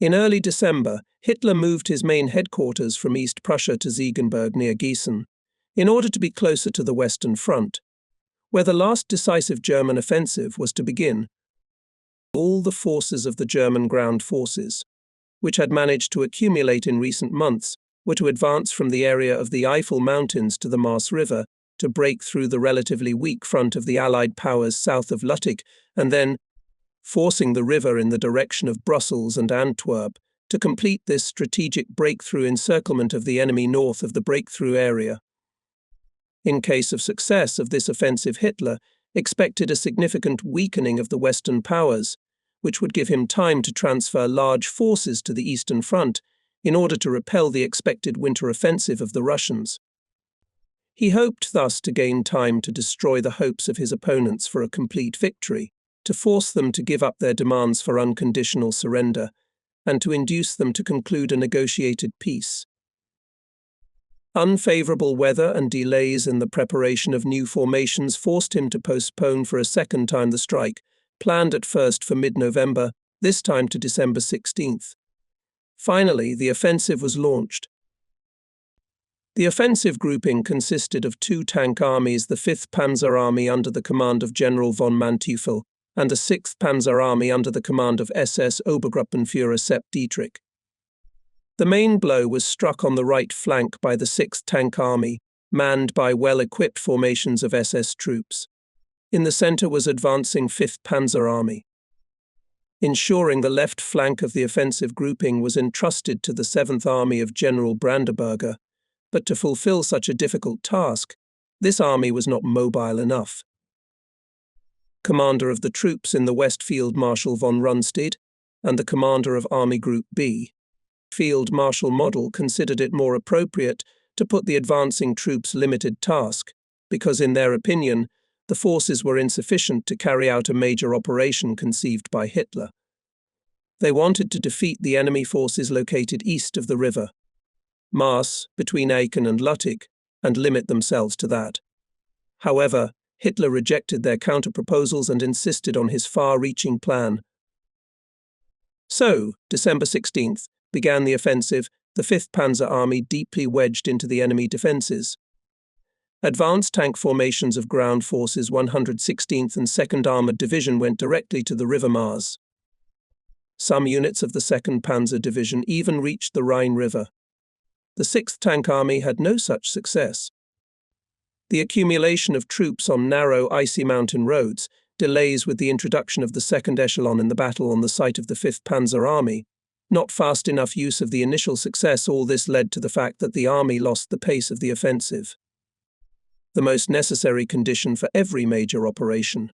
In early December, Hitler moved his main headquarters from East Prussia to Ziegenberg near Gießen, in order to be closer to the Western Front, where the last decisive German offensive was to begin. All the forces of the German ground forces, which had managed to accumulate in recent months, were to advance from the area of the Eifel Mountains to the Maas River to break through the relatively weak front of the Allied powers south of Lüttich and then, forcing the river in the direction of Brussels and Antwerp, to complete this strategic breakthrough encirclement of the enemy north of the breakthrough area. In case of success of this offensive, Hitler expected a significant weakening of the Western powers, which would give him time to transfer large forces to the Eastern Front in order to repel the expected winter offensive of the Russians. He hoped thus to gain time to destroy the hopes of his opponents for a complete victory, to force them to give up their demands for unconditional surrender, and to induce them to conclude a negotiated peace. Unfavorable weather and delays in the preparation of new formations forced him to postpone for a second time the strike, planned at first for mid-November, this time to December 16th. Finally, the offensive was launched. The offensive grouping consisted of 2 tank armies, the 5th Panzer Army under the command of General von Manteuffel, and the 6th Panzer Army under the command of SS Obergruppenführer Sepp Dietrich. The main blow was struck on the right flank by the 6th Tank Army, manned by well-equipped formations of SS troops. In the center was advancing 5th Panzer Army. Ensuring the left flank of the offensive grouping was entrusted to the 7th Army of General Brandenberger, but to fulfill such a difficult task, this army was not mobile enough. Commander of the troops in the West Field Marshal von Rundstedt, and the commander of Army Group B, Field Marshal Model, considered it more appropriate to put the advancing troops' limited task, because in their opinion, the forces were insufficient to carry out a major operation conceived by Hitler. They wanted to defeat the enemy forces located east of the river, Maas, between Aachen and Lüttich, and limit themselves to that. However, Hitler rejected their counter-proposals and insisted on his far-reaching plan. So, December 16th, began the offensive, the 5th Panzer Army deeply wedged into the enemy defences. Advanced tank formations of ground forces 116th and 2nd Armoured Division went directly to the River Maas. Some units of the 2nd Panzer Division even reached the Rhine River. The 6th Tank Army had no such success. The accumulation of troops on narrow, icy mountain roads, delays with the introduction of the 2nd Echelon in the battle on the site of the 5th Panzer Army, not fast enough use of the initial success, all this led to the fact that the army lost the pace of the offensive. The most necessary condition for every major operation.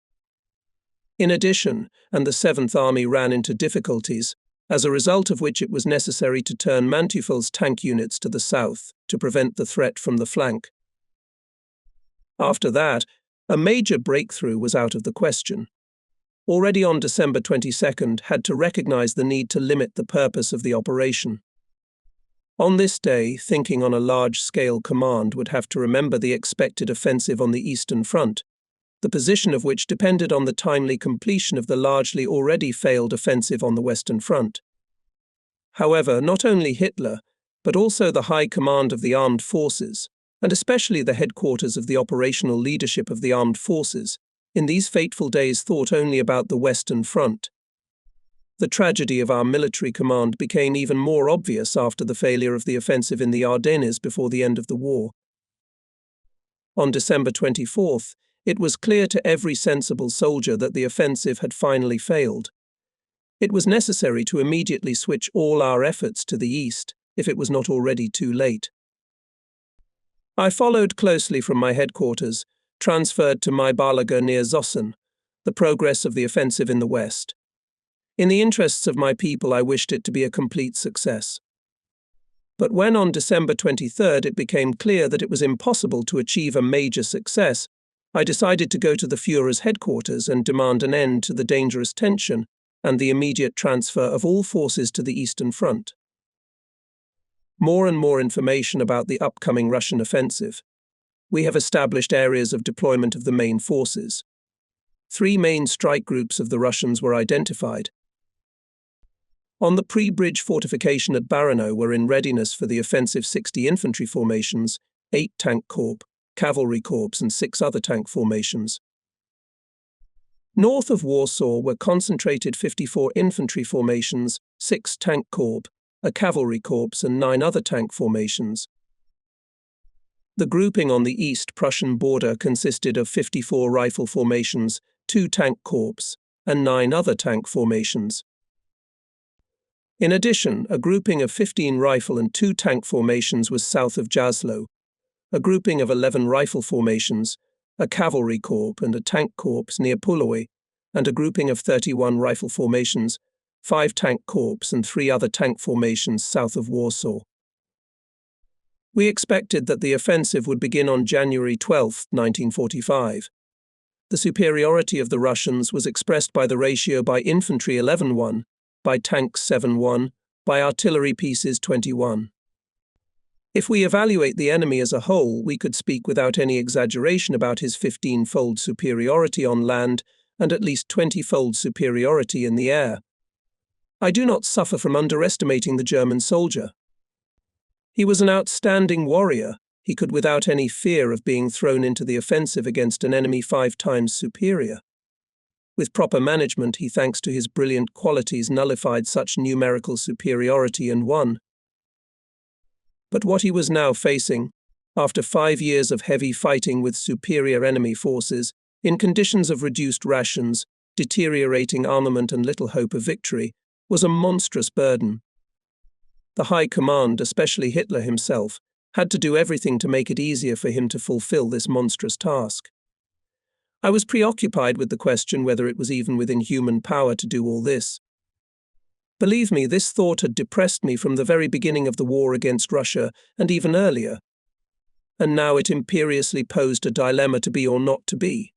In addition, and the 7th Army ran into difficulties, as a result of which it was necessary to turn Manteuffel's tank units to the south to prevent the threat from the flank. After that, a major breakthrough was out of the question. Already on December 22nd, had to recognize the need to limit the purpose of the operation. On this day, thinking on a large-scale command would have to remember the expected offensive on the Eastern Front, the position of which depended on the timely completion of the largely already failed offensive on the Western Front. However, not only Hitler, but also the high command of the armed forces, and especially the headquarters of the operational leadership of the armed forces, in these fateful days thought only about the Western Front. The tragedy of our military command became even more obvious after the failure of the offensive in the Ardennes before the end of the war. On December 24th, it was clear to every sensible soldier that the offensive had finally failed. It was necessary to immediately switch all our efforts to the east, if it was not already too late. I followed closely from my headquarters, transferred to Maibalager near Zossen, the progress of the offensive in the west. In the interests of my people, I wished it to be a complete success. But when on December 23rd it became clear that it was impossible to achieve a major success, I decided to go to the Führer's headquarters and demand an end to the dangerous tension and the immediate transfer of all forces to the Eastern Front. More and more information about the upcoming Russian offensive. We have established areas of deployment of the main forces. 3 main strike groups of the Russians were identified. On the pre-bridge fortification at Barano were in readiness for the offensive 60 infantry formations, 8 tank corps, cavalry corps and 6 other tank formations. North of Warsaw were concentrated 54 infantry formations, 6 tank corps, a cavalry corps and 9 other tank formations. The grouping on the East Prussian border consisted of 54 rifle formations, 2 tank corps, and 9 other tank formations. In addition, a grouping of 15 rifle and 2 tank formations was south of Jaslo, a grouping of 11 rifle formations, a cavalry corps and a tank corps near Pulowy, and a grouping of 31 rifle formations, 5 tank corps and 3 other tank formations south of Warsaw. We expected that the offensive would begin on January 12, 1945. The superiority of the Russians was expressed by the ratio by infantry 11-1, by tanks 7-1, by artillery pieces 21. If we evaluate the enemy as a whole, we could speak without any exaggeration about his 15-fold superiority on land and at least 20-fold superiority in the air. I do not suffer from underestimating the German soldier. He was an outstanding warrior. He could, without any fear of being thrown into the offensive against an enemy 5 times superior. With proper management, he, thanks to his brilliant qualities, nullified such numerical superiority and won. But what he was now facing, after 5 years of heavy fighting with superior enemy forces, in conditions of reduced rations, deteriorating armament and little hope of victory, was a monstrous burden. The High Command, especially Hitler himself, had to do everything to make it easier for him to fulfill this monstrous task. I was preoccupied with the question whether it was even within human power to do all this. Believe me, this thought had depressed me from the very beginning of the war against Russia, and even earlier. And now it imperiously posed a dilemma to be or not to be.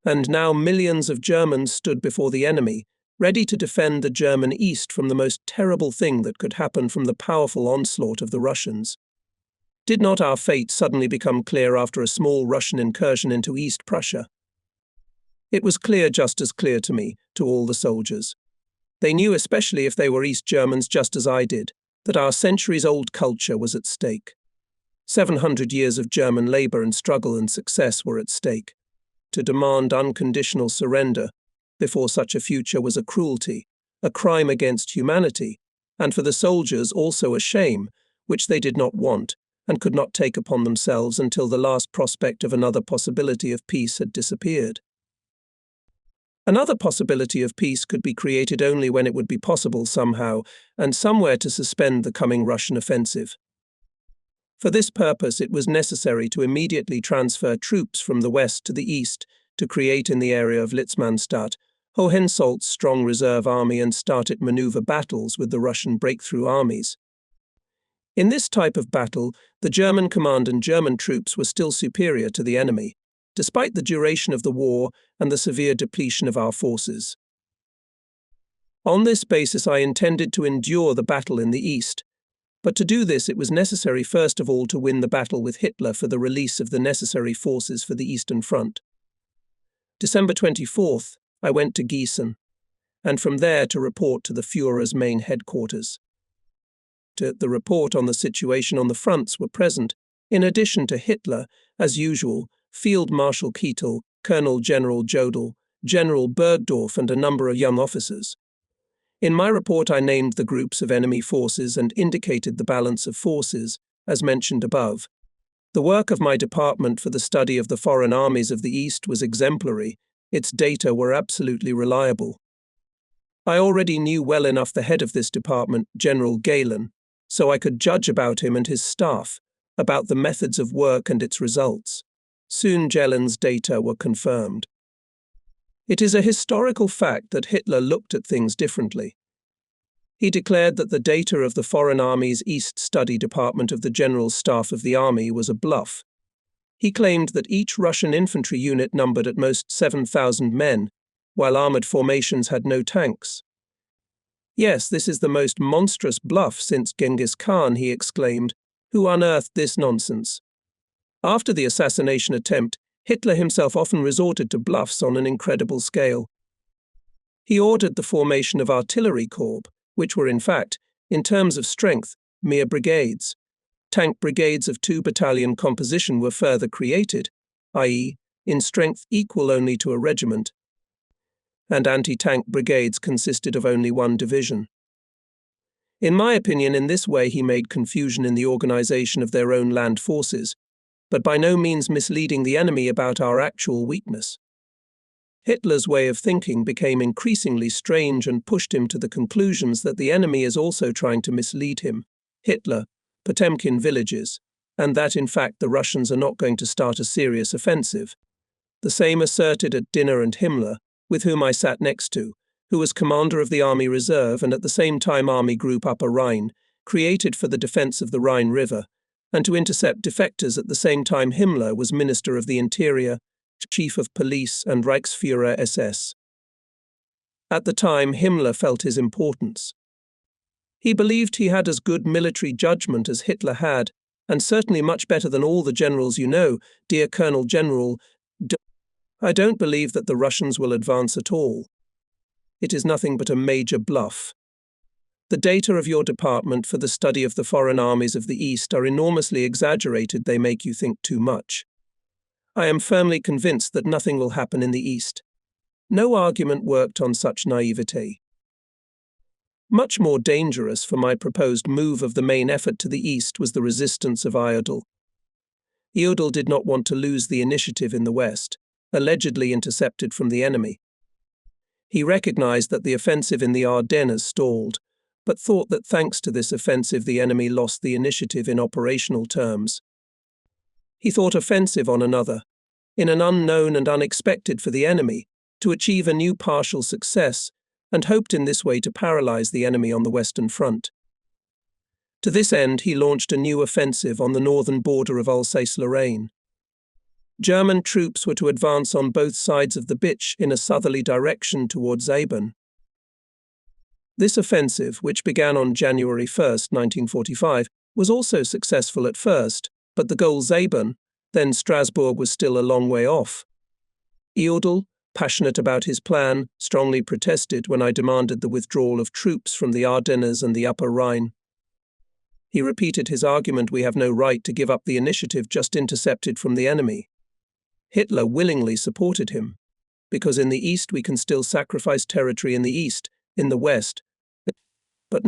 And now millions of Germans stood before the enemy, ready to defend the German East from the most terrible thing that could happen from the powerful onslaught of the Russians. Did not our fate suddenly become clear after a small Russian incursion into East Prussia? It was clear, just as clear to me, to all the soldiers. They knew, especially if they were East Germans just as I did, that our centuries-old culture was at stake. 700 years of German labor and struggle and success were at stake. To demand unconditional surrender before such a future was a cruelty, a crime against humanity, and for the soldiers also a shame, which they did not want and could not take upon themselves until the last prospect of another possibility of peace had disappeared. Another possibility of peace could be created only when it would be possible somehow and somewhere to suspend the coming Russian offensive. For this purpose, it was necessary to immediately transfer troops from the west to the east to create in the area of Litzmannstadt Hohenzollern's strong reserve army and start it maneuver battles with the Russian breakthrough armies. In this type of battle, the German command and German troops were still superior to the enemy, despite the duration of the war and the severe depletion of our forces. On this basis, I intended to endure the battle in the east, but to do this it was necessary first of all to win the battle with Hitler for the release of the necessary forces for the Eastern Front. December 24th, I went to Gießen, and from there to report to the Führer's main headquarters. The report on the situation on the fronts were present, in addition to Hitler, as usual, Field Marshal Keitel, Colonel General Jodl, General Bergdorf and a number of young officers. In my report I named the groups of enemy forces and indicated the balance of forces, as mentioned above. The work of my department for the study of the foreign armies of the East was exemplary. Its data were absolutely reliable. I already knew well enough the head of this department, General Galen, so I could judge about him and his staff, about the methods of work and its results. Soon Galen's data were confirmed. It is a historical fact that Hitler looked at things differently. He declared that the data of the Foreign Armies East Study Department of the General Staff of the Army was a bluff. He claimed that each Russian infantry unit numbered at most 7,000 men, while armored formations had no tanks. "Yes, this is the most monstrous bluff since Genghis Khan," he exclaimed. "Who unearthed this nonsense?" After the assassination attempt, Hitler himself often resorted to bluffs on an incredible scale. He ordered the formation of artillery corps, which were in fact, in terms of strength, mere brigades. Tank brigades of 2-battalion composition were further created, i.e., in strength equal only to a regiment, and anti-tank brigades consisted of only 1 division. In my opinion, in this way he made confusion in the organization of their own land forces, but by no means misleading the enemy about our actual weakness. Hitler's way of thinking became increasingly strange and pushed him to the conclusions that the enemy is also trying to mislead him, Hitler, Potemkin villages, and that in fact the Russians are not going to start a serious offensive. The same asserted at dinner and Himmler, with whom I sat next to, who was commander of the Army Reserve and at the same time Army Group Upper Rhine, created for the defense of the Rhine River, and to intercept defectors at the same time Himmler was Minister of the Interior, Chief of Police and Reichsführer SS. At the time, Himmler felt his importance. He believed he had as good military judgment as Hitler had, and certainly much better than all the generals you know, dear Colonel General. I don't believe that the Russians will advance at all. It is nothing but a major bluff. The data of your department for the study of the foreign armies of the East are enormously exaggerated. They make you think too much. I am firmly convinced that nothing will happen in the East. No argument worked on such naivete. Much more dangerous for my proposed move of the main effort to the East was the resistance of Eudel. Eudel did not want to lose the initiative in the West, allegedly intercepted from the enemy. He recognized that the offensive in the Ardennes stalled, but thought that thanks to this offensive the enemy lost the initiative in operational terms. He thought offensive on another, in an unknown and unexpected for the enemy, to achieve a new partial success, and hoped in this way to paralyze the enemy on the Western Front. To this end, he launched a new offensive on the northern border of Alsace-Lorraine. German troops were to advance on both sides of the Bitch in a southerly direction towards Zabern. This offensive, which began on January 1, 1945, was also successful at first, but the goal Zabern, then Strasbourg, was still a long way off. Eudel, passionate about his plan, strongly protested when I demanded the withdrawal of troops from the Ardennes and the Upper Rhine. He repeated his argument: we have no right to give up the initiative just intercepted from the enemy. Hitler willingly supported him, because in the East we can still sacrifice territory in the East, in the West, but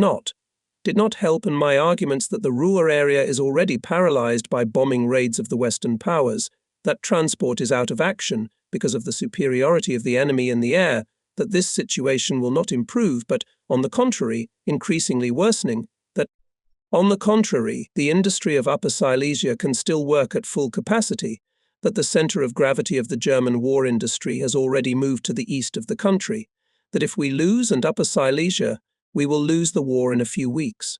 did not help in my arguments that the Ruhr area is already paralyzed by bombing raids of the Western powers, that transport is out of action because of the superiority of the enemy in the air, that this situation will not improve but, on the contrary, increasingly worsening, that, on the contrary, the industry of Upper Silesia can still work at full capacity, that the center of gravity of the German war industry has already moved to the east of the country, that if we lose and Upper Silesia, we will lose the war in a few weeks.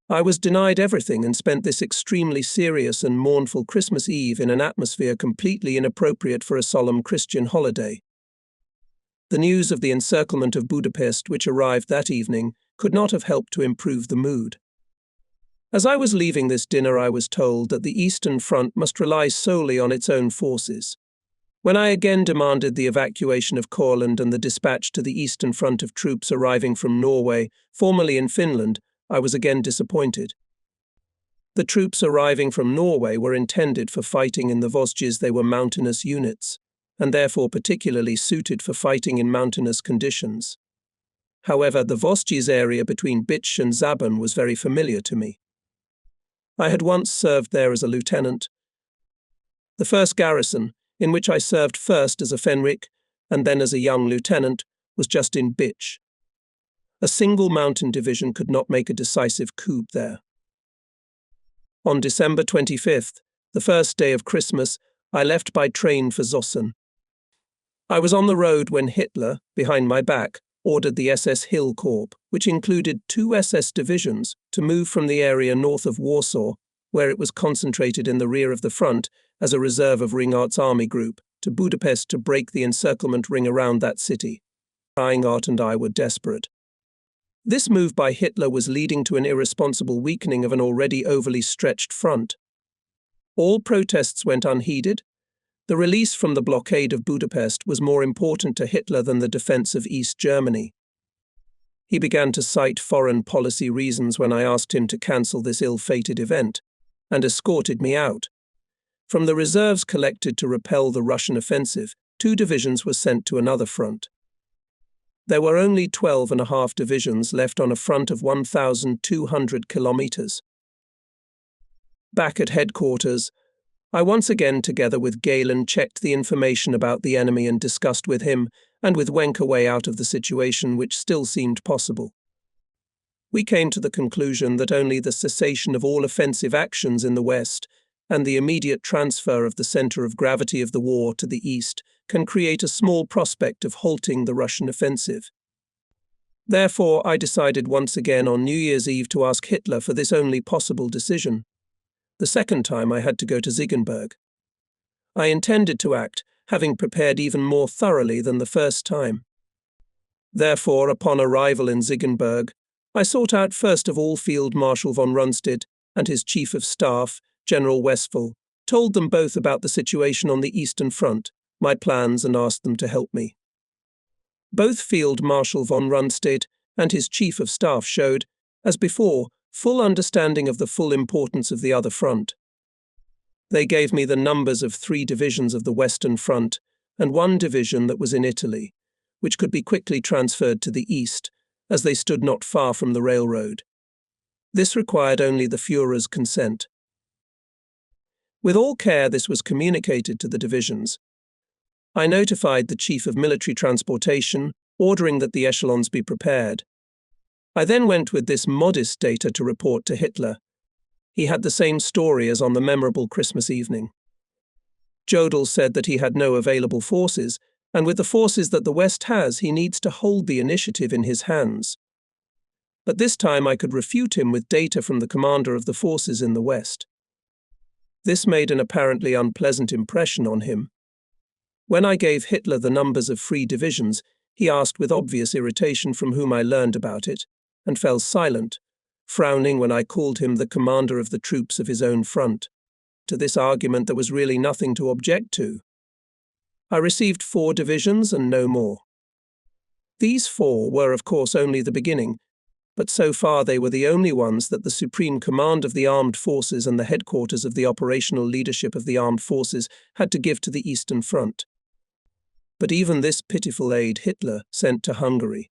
I was denied everything and spent this extremely serious and mournful Christmas Eve in an atmosphere completely inappropriate for a solemn Christian holiday. The news of the encirclement of Budapest, which arrived that evening, could not have helped to improve the mood. As I was leaving this dinner, I was told that the Eastern Front must rely solely on its own forces. When I again demanded the evacuation of Courland and the dispatch to the Eastern Front of troops arriving from Norway, formerly in Finland, I was again disappointed. The troops arriving from Norway were intended for fighting in the Vosges. They were mountainous units, and therefore particularly suited for fighting in mountainous conditions. However, the Vosges area between Bitch and Zabern was very familiar to me. I had once served there as a lieutenant. The first garrison, in which I served first as a Fenrik and then as a young lieutenant, was just in Bitch. A single mountain division could not make a decisive coup there. On December 25th, the first day of Christmas, I left by train for Zossen. I was on the road when Hitler, behind my back, ordered the SS Hill Corps, which included 2 SS divisions, to move from the area north of Warsaw, where it was concentrated in the rear of the front as a reserve of Ringart's army group, to Budapest to break the encirclement ring around that city. Ringart and I were desperate. This move by Hitler was leading to an irresponsible weakening of an already overly stretched front. All protests went unheeded. The release from the blockade of Budapest was more important to Hitler than the defense of East Germany. He began to cite foreign policy reasons when I asked him to cancel this ill-fated event, and escorted me out. From the reserves collected to repel the Russian offensive, 2 divisions were sent to another front. There were only 12.5 divisions left on a front of 1,200 kilometers. Back at headquarters, I once again, together with Galen, checked the information about the enemy and discussed with him and with Wenck a way out of the situation which still seemed possible. We came to the conclusion that only the cessation of all offensive actions in the West and the immediate transfer of the center of gravity of the war to the East can create a small prospect of halting the Russian offensive. Therefore, I decided once again on New Year's Eve to ask Hitler for this only possible decision. The second time I had to go to Ziegenberg. I intended to act, having prepared even more thoroughly than the first time. Therefore, upon arrival in Ziegenberg, I sought out first of all Field Marshal von Rundstedt and his Chief of Staff, General Westphal, told them both about the situation on the Eastern Front, my plans, and asked them to help me. Both Field Marshal von Rundstedt and his Chief of Staff showed, as before, full understanding of the full importance of the other front. They gave me the numbers of 3 divisions of the Western Front and 1 division that was in Italy, which could be quickly transferred to the east, as they stood not far from the railroad. This required only the Führer's consent. With all care this was communicated to the divisions. I notified the Chief of Military Transportation, ordering that the echelons be prepared. I then went with this modest data to report to Hitler. He had the same story as on the memorable Christmas evening. Jodl said that he had no available forces, and with the forces that the West has, he needs to hold the initiative in his hands. But this time I could refute him with data from the commander of the forces in the West. This made an apparently unpleasant impression on him. When I gave Hitler the numbers of free divisions, he asked with obvious irritation from whom I learned about it, and fell silent, frowning when I called him the commander of the troops of his own front. To this argument there was really nothing to object to. I received 4 divisions and no more. These 4 were of course only the beginning, but so far they were the only ones that the Supreme Command of the Armed Forces and the headquarters of the operational leadership of the Armed Forces had to give to the Eastern Front. But even this pitiful aid Hitler sent to Hungary.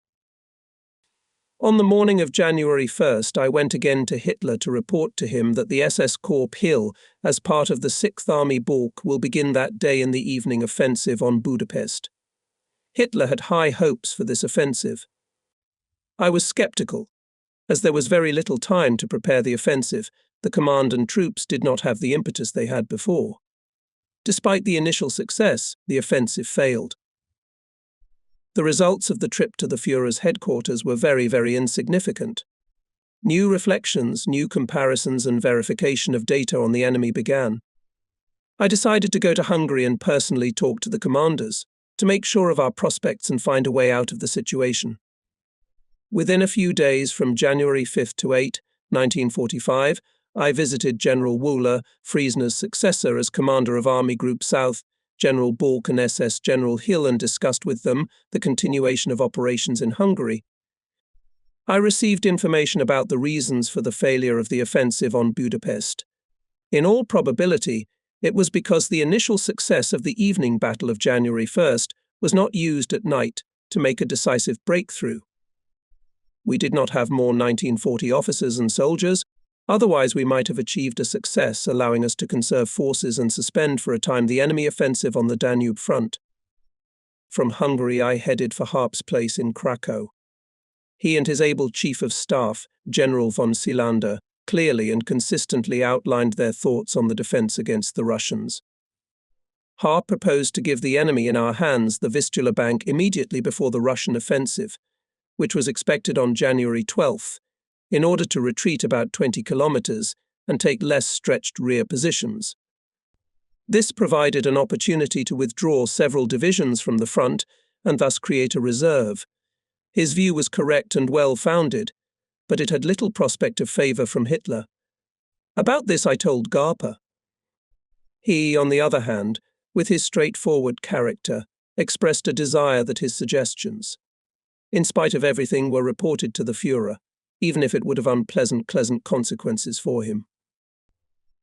On the morning of January 1st, I went again to Hitler to report to him that the SS Corps Hill, as part of the 6th Army Bulk, will begin that day in the evening offensive on Budapest. Hitler had high hopes for this offensive. I was sceptical. As there was very little time to prepare the offensive, the command and troops did not have the impetus they had before. Despite the initial success, the offensive failed. The results of the trip to the Führer's headquarters were very, very insignificant. New reflections, new comparisons and verification of data on the enemy began. I decided to go to Hungary and personally talk to the commanders, to make sure of our prospects and find a way out of the situation. Within a few days, from January 5 to 8, 1945, I visited General Wöhler, Friesner's successor as commander of Army Group South, General Balk and SS General Hill, and discussed with them the continuation of operations in Hungary. I received information about the reasons for the failure of the offensive on Budapest. In all probability, it was because the initial success of the evening battle of January 1st was not used at night to make a decisive breakthrough. We did not have more 1940 officers and soldiers, otherwise we might have achieved a success, allowing us to conserve forces and suspend for a time the enemy offensive on the Danube front. From Hungary I headed for Harp's place in Krakow. He and his able Chief of Staff, General von Seelander, clearly and consistently outlined their thoughts on the defense against the Russians. Harp proposed to give the enemy in our hands the Vistula Bank immediately before the Russian offensive, which was expected on January 12th, in order to retreat about 20 kilometers and take less stretched rear positions. This provided an opportunity to withdraw several divisions from the front and thus create a reserve. His view was correct and well-founded, but it had little prospect of favor from Hitler. About this I told Garpa. He, on the other hand, with his straightforward character, expressed a desire that his suggestions, in spite of everything, were reported to the Führer, even if it would have unpleasant consequences for him.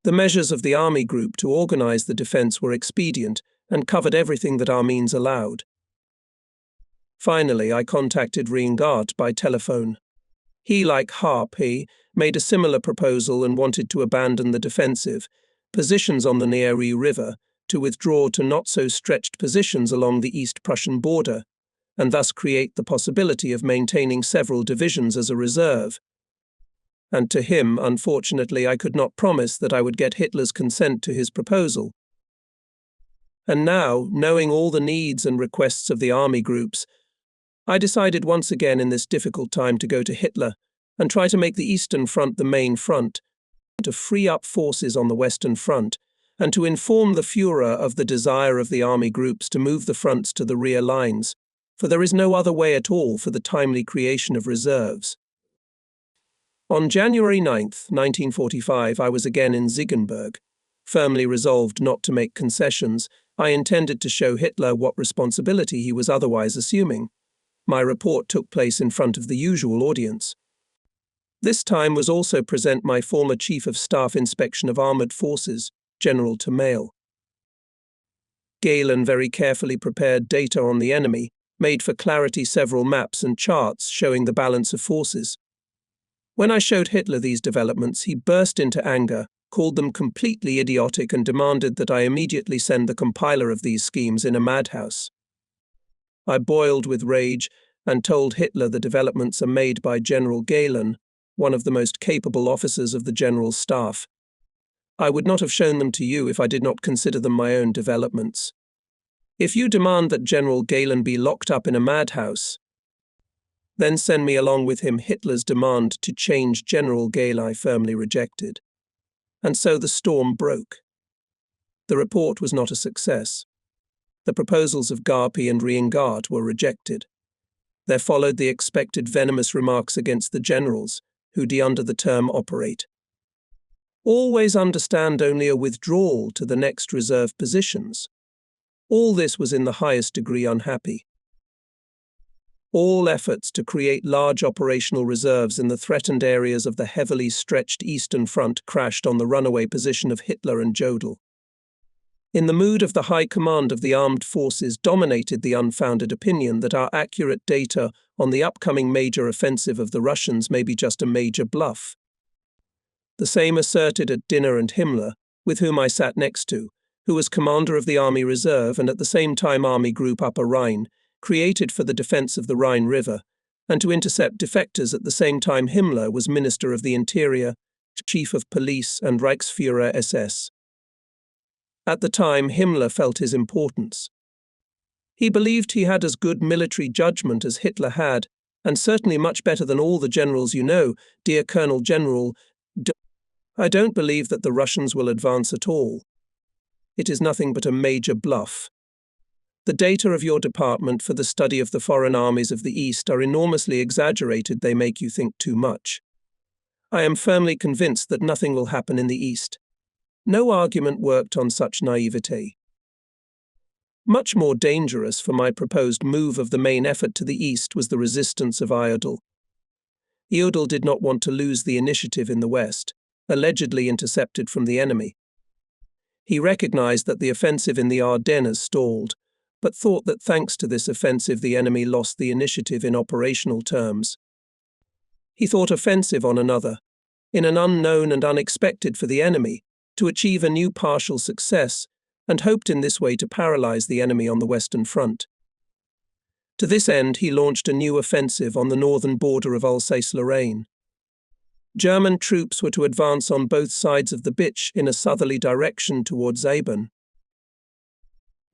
The measures of the army group to organize the defense were expedient and covered everything that our means allowed. Finally, I contacted Reingart by telephone. He, like Harpe, made a similar proposal and wanted to abandon the defensive positions on the Neary River to withdraw to not-so-stretched positions along the East Prussian border, and thus create the possibility of maintaining several divisions as a reserve. And to him, unfortunately, I could not promise that I would get Hitler's consent to his proposal. And now, knowing all the needs and requests of the army groups, I decided once again in this difficult time to go to Hitler and try to make the Eastern Front the main front, to free up forces on the Western Front, and to inform the Führer of the desire of the army groups to move the fronts to the rear lines, for there is no other way at all for the timely creation of reserves. On January 9, 1945, I was again in Ziegenberg. Firmly resolved not to make concessions, I intended to show Hitler what responsibility he was otherwise assuming. My report took place in front of the usual audience. This time was also present my former Chief of Staff Inspection of Armoured Forces, General Tamail. Galen very carefully prepared data on the enemy, made for clarity several maps and charts showing the balance of forces. When I showed Hitler these developments, he burst into anger, called them completely idiotic, and demanded that I immediately send the compiler of these schemes in a madhouse. I boiled with rage and told Hitler the developments are made by General Galen, one of the most capable officers of the General Staff. I would not have shown them to you if I did not consider them my own developments. If you demand that General Galen be locked up in a madhouse, then send me along with him Hitler's demand to change General Galen. I firmly rejected. And so the storm broke. The report was not a success. The proposals of Garpe and Reingart were rejected. There followed the expected venomous remarks against the generals, who under the term operate. Always understand only a withdrawal to the next reserve positions. All this was in the highest degree unhappy. All efforts to create large operational reserves in the threatened areas of the heavily stretched Eastern Front crashed on the runaway position of Hitler and Jodl. In the mood of the high command of the armed forces dominated the unfounded opinion that our accurate data on the upcoming major offensive of the Russians may be just a major bluff. The same asserted at dinner and Himmler, with whom I sat next to, who was commander of the Army Reserve and at the same time Army Group Upper Rhine, created for the defense of the Rhine River, and to intercept defectors at the same time Himmler was Minister of the Interior, Chief of Police and Reichsführer SS. At the time, Himmler felt his importance. He believed he had as good military judgment as Hitler had, and certainly much better than all the generals you know, dear Colonel General. I don't believe that the Russians will advance at all. It is nothing but a major bluff. The data of your department for the study of the foreign armies of the East are enormously exaggerated. They make you think too much. I am firmly convinced that nothing will happen in the East. No argument worked on such naivete. Much more dangerous for my proposed move of the main effort to the East was the resistance of Jodl. Jodl did not want to lose the initiative in the West, allegedly intercepted from the enemy. He recognized that the offensive in the Ardennes stalled, but thought that thanks to this offensive the enemy lost the initiative in operational terms. He thought offensive on another, in an unknown and unexpected for the enemy, to achieve a new partial success, and hoped in this way to paralyze the enemy on the Western Front. To this end, he launched a new offensive on the northern border of Alsace-Lorraine. German troops were to advance on both sides of the Bitch in a southerly direction towards Ardennes.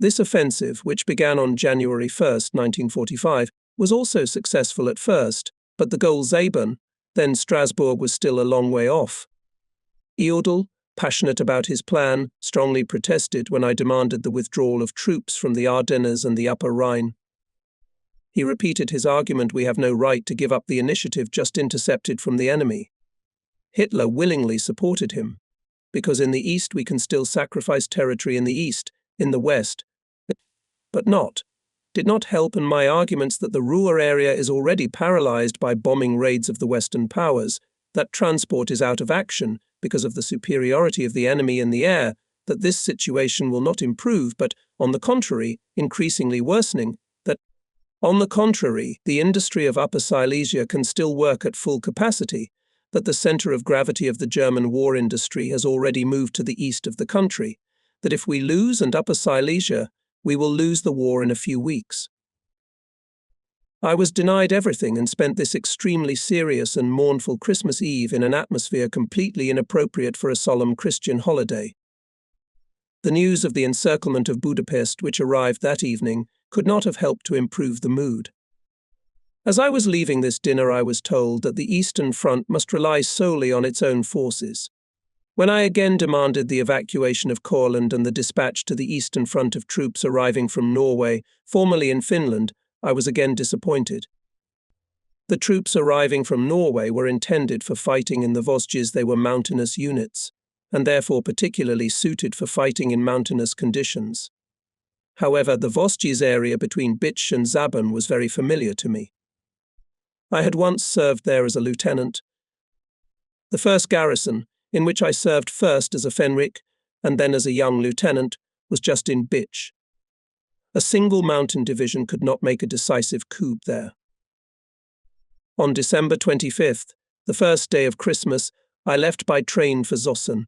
This offensive, which began on January 1, 1945, was also successful at first, but the goal Ardennes, then Strasbourg, was still a long way off. Jodl, passionate about his plan, strongly protested when I demanded the withdrawal of troops from the Ardennes and the Upper Rhine. He repeated his argument: we have no right to give up the initiative just intercepted from the enemy. Hitler willingly supported him, because in the East we can still sacrifice territory in the East, in the west, but did not help, and my arguments that the Ruhr area is already paralyzed by bombing raids of the Western powers, that transport is out of action because of the superiority of the enemy in the air, that this situation will not improve but, on the contrary, increasingly worsening, that, on the contrary, the industry of Upper Silesia can still work at full capacity, that the center of gravity of the German war industry has already moved to the east of the country, that if we lose and Upper Silesia, we will lose the war in a few weeks. I was denied everything and spent this extremely serious and mournful Christmas Eve in an atmosphere completely inappropriate for a solemn Christian holiday. The news of the encirclement of Budapest, which arrived that evening, could not have helped to improve the mood. As I was leaving this dinner, I was told that the Eastern Front must rely solely on its own forces. When I again demanded the evacuation of Courland and the dispatch to the Eastern Front of troops arriving from Norway, formerly in Finland, I was again disappointed. The troops arriving from Norway were intended for fighting in the Vosges. They were mountainous units, and therefore particularly suited for fighting in mountainous conditions. However, the Vosges area between Bitch and Zabun was very familiar to me. I had once served there as a lieutenant. The first garrison, in which I served first as a Fenrik and then as a young lieutenant, was just in Bitch. A single mountain division could not make a decisive coup there. On December 25th, the first day of Christmas, I left by train for Zossen.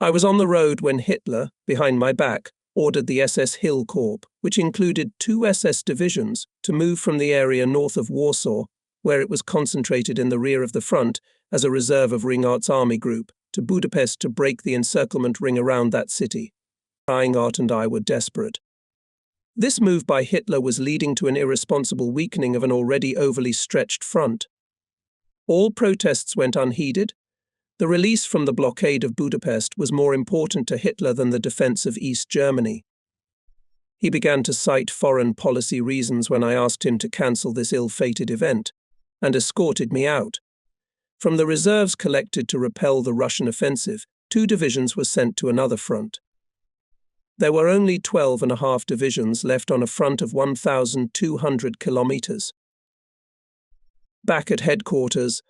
I was on the road when Hitler, behind my back, ordered the SS Hill Corps, which included 2 SS divisions, to move from the area north of Warsaw, where it was concentrated in the rear of the front as a reserve of Ringart's army group, to Budapest to break the encirclement ring around that city. Ringart and I were desperate. This move by Hitler was leading to an irresponsible weakening of an already overly stretched front. All protests went unheeded. The release from the blockade of Budapest was more important to Hitler than the defense of East Germany. He began to cite foreign policy reasons when I asked him to cancel this ill-fated event, and escorted me out. From the reserves collected to repel the Russian offensive, 2 divisions were sent to another front. There were only 12.5 divisions left on a front of 1,200 kilometers. Back at headquarters,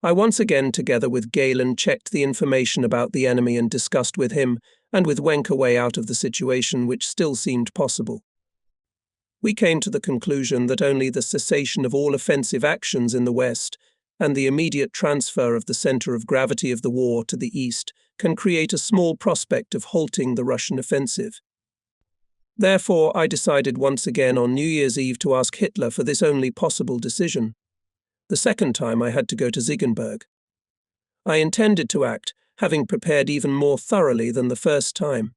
I once again, together with Galen, checked the information about the enemy and discussed with him and with Wenck a way out of the situation which still seemed possible. We came to the conclusion that only the cessation of all offensive actions in the West and the immediate transfer of the center of gravity of the war to the east can create a small prospect of halting the Russian offensive. Therefore, I decided once again on New Year's Eve to ask Hitler for this only possible decision. The second time I had to go to Ziegenberg. I intended to act, having prepared even more thoroughly than the first time.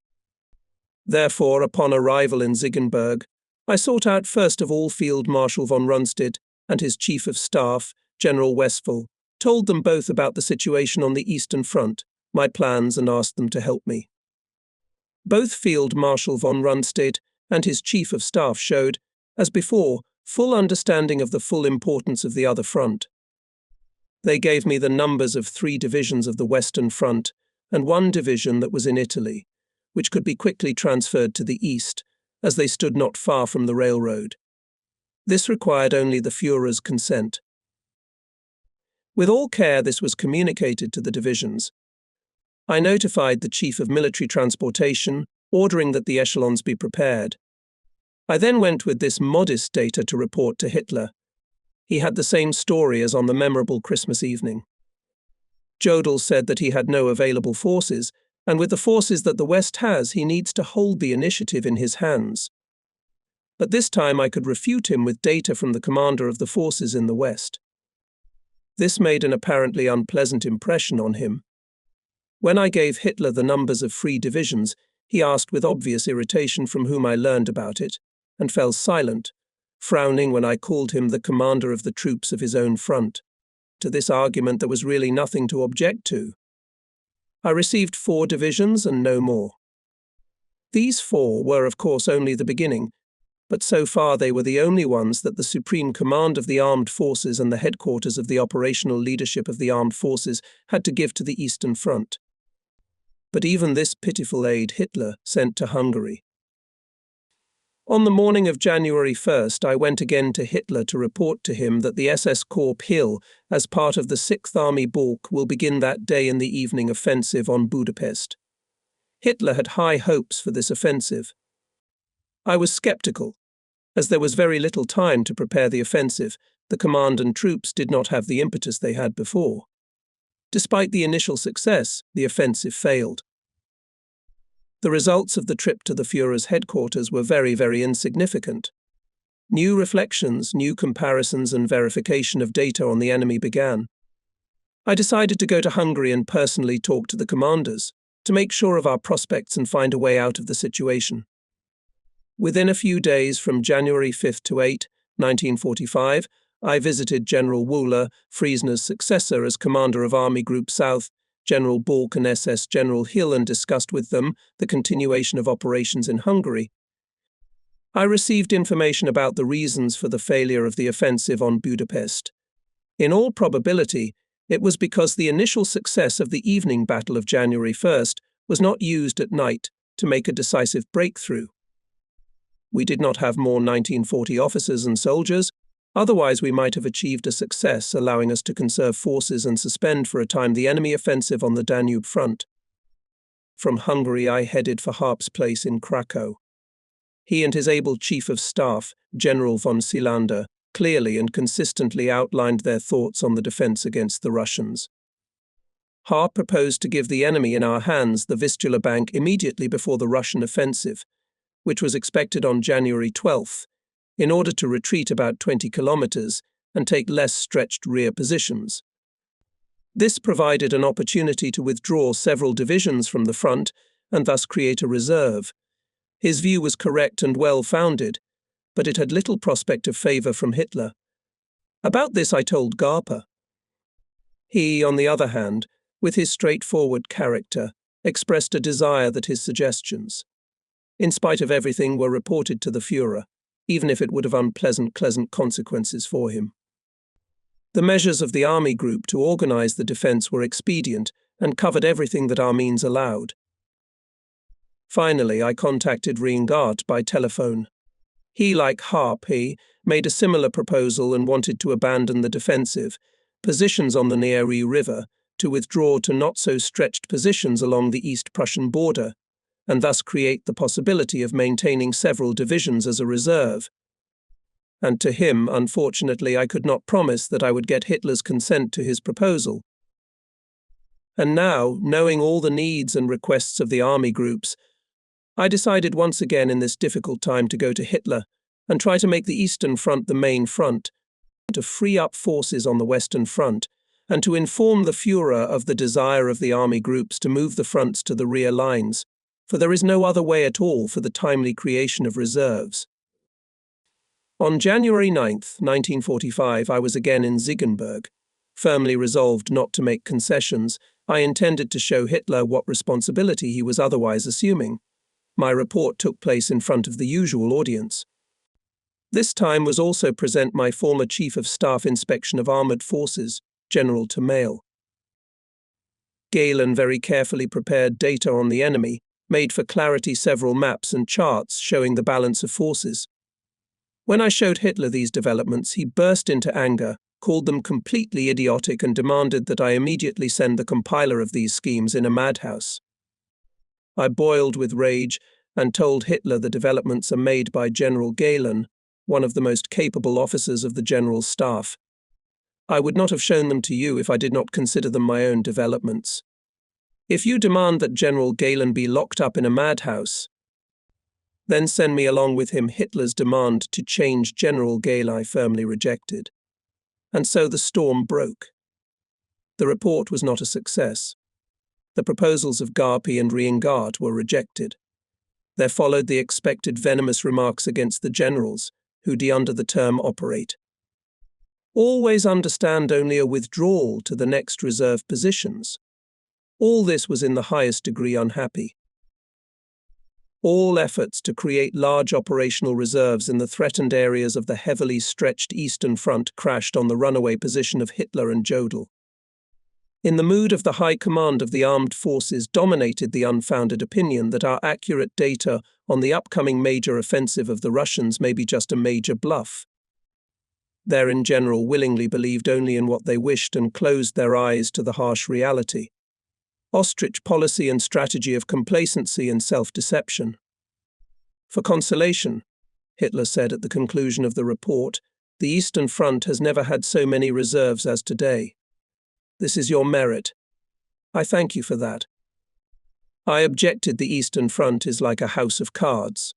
Therefore, upon arrival in Ziegenberg, I sought out first of all Field Marshal von Rundstedt and his Chief of Staff, General Westphal, told them both about the situation on the Eastern Front, my plans, and asked them to help me. Both Field Marshal von Rundstedt and his Chief of Staff showed, as before, full understanding of the full importance of the other front. They gave me the numbers of 3 divisions of the Western Front and 1 division that was in Italy, which could be quickly transferred to the east, as they stood not far from the railroad. This required only the Führer's consent. With all care, this was communicated to the divisions. I notified the Chief of Military Transportation, ordering that the echelons be prepared. I then went with this modest data to report to Hitler. He had the same story as on the memorable Christmas evening. Jodl said that he had no available forces, and with the forces that the West has, he needs to hold the initiative in his hands. But this time I could refute him with data from the commander of the forces in the West. This made an apparently unpleasant impression on him. When I gave Hitler the numbers of free divisions, he asked with obvious irritation from whom I learned about it, and fell silent, frowning when I called him the commander of the troops of his own front. To this argument there was really nothing to object to. I received 4 divisions and no more. These 4 were of course only the beginning, but so far they were the only ones that the Supreme Command of the Armed Forces and the headquarters of the operational leadership of the Armed Forces had to give to the Eastern Front. but even this pitiful aid Hitler sent to Hungary. On the morning of January 1st, I went again to Hitler to report to him that the SS Corps Hill, as part of the 6th Army Bulk, will begin that day in the evening offensive on Budapest. Hitler had high hopes for this offensive. I was sceptical. As there was very little time to prepare the offensive, the command and troops did not have the impetus they had before. Despite the initial success, the offensive failed. The results of the trip to the Führer's headquarters were very, very insignificant. New reflections, new comparisons and verification of data on the enemy began. I decided to go to Hungary and personally talk to the commanders, to make sure of our prospects and find a way out of the situation. Within a few days, from January 5 to 8, 1945, I visited General Wöhler, Friesner's successor as commander of Army Group South, General Balk and SS General Hill, and discussed with them the continuation of operations in Hungary. I received information about the reasons for the failure of the offensive on Budapest. In all probability, it was because the initial success of the evening battle of January 1st was not used at night to make a decisive breakthrough. We did not have more 1940 officers and soldiers. Otherwise, we might have achieved a success, allowing us to conserve forces and suspend for a time the enemy offensive on the Danube front. From Hungary, I headed for Harp's place in Krakow. He and his able chief of staff, General von Seelander, clearly and consistently outlined their thoughts on the defense against the Russians. Harp proposed to give the enemy in our hands the Vistula Bank immediately before the Russian offensive, which was expected on January 12th, in order to retreat about 20 kilometers and take less stretched rear positions. This provided an opportunity to withdraw several divisions from the front and thus create a reserve. His view was correct and well-founded, but it had little prospect of favor from Hitler. About this I told Garpa. He, on the other hand, with his straightforward character, expressed a desire that his suggestions, in spite of everything, were reported to the Führer, even if it would have unpleasant consequences for him. The measures of the army group to organize the defense were expedient and covered everything that our means allowed. Finally, I contacted Reingart by telephone. He, like Harp, made a similar proposal and wanted to abandon the defensive positions on the Nieri River to withdraw to not-so-stretched positions along the East Prussian border, and thus create the possibility of maintaining several divisions as a reserve. And to him, unfortunately, I could not promise that I would get Hitler's consent to his proposal. And now, knowing all the needs and requests of the army groups, I decided once again in this difficult time to go to Hitler and try to make the Eastern Front the main front, to free up forces on the Western Front, and to inform the Führer of the desire of the army groups to move the fronts to the rear lines, for there is no other way at all for the timely creation of reserves. On January 9th, 1945, I was again in Ziegenberg. Firmly resolved not to make concessions, I intended to show Hitler what responsibility he was otherwise assuming. My report took place in front of the usual audience. This time was also present my former Chief of Staff Inspection of Armoured Forces, General Tamail. Galen very carefully prepared data on the enemy, made for clarity several maps and charts showing the balance of forces. When I showed Hitler these developments, he burst into anger, called them completely idiotic, and demanded that I immediately send the compiler of these schemes in a madhouse. I boiled with rage and told Hitler the developments are made by General Galen, one of the most capable officers of the General Staff. I would not have shown them to you if I did not consider them my own developments. If you demand that General Galen be locked up in a madhouse, then send me along with him. Hitler's demand to change General Galen I firmly rejected. And so the storm broke. The report was not a success. The proposals of Garpi and Reingart were rejected. There followed the expected venomous remarks against the generals, who under the term operate. Always understand only a withdrawal to the next reserve positions. All this was in the highest degree unhappy. All efforts to create large operational reserves in the threatened areas of the heavily stretched Eastern Front crashed on the runaway position of Hitler and Jodl. In the mood of the high command of the armed forces dominated the unfounded opinion that our accurate data on the upcoming major offensive of the Russians may be just a major bluff. They in general willingly believed only in what they wished and closed their eyes to the harsh reality. Ostrich policy and strategy of complacency and self-deception. For consolation, Hitler said at the conclusion of the report, the Eastern Front has never had so many reserves as today. This is your merit. I thank you for that. I objected the Eastern Front is like a house of cards.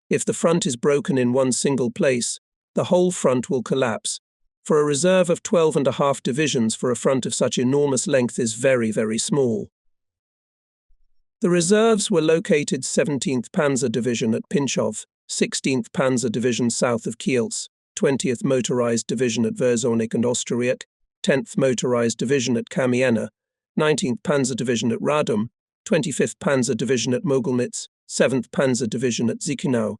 If the front is broken in one single place, the whole front will collapse, for a reserve of 12.5 divisions for a front of such enormous length is very, very small. The reserves were located 17th Panzer Division at Pinchov, 16th Panzer Division south of Kielce, 20th Motorized Division at Verzornik and Ostrowieck, 10th Motorized Division at Kamienna, 19th Panzer Division at Radom, 25th Panzer Division at Mogelnitz, 7th Panzer Division at Zichenau.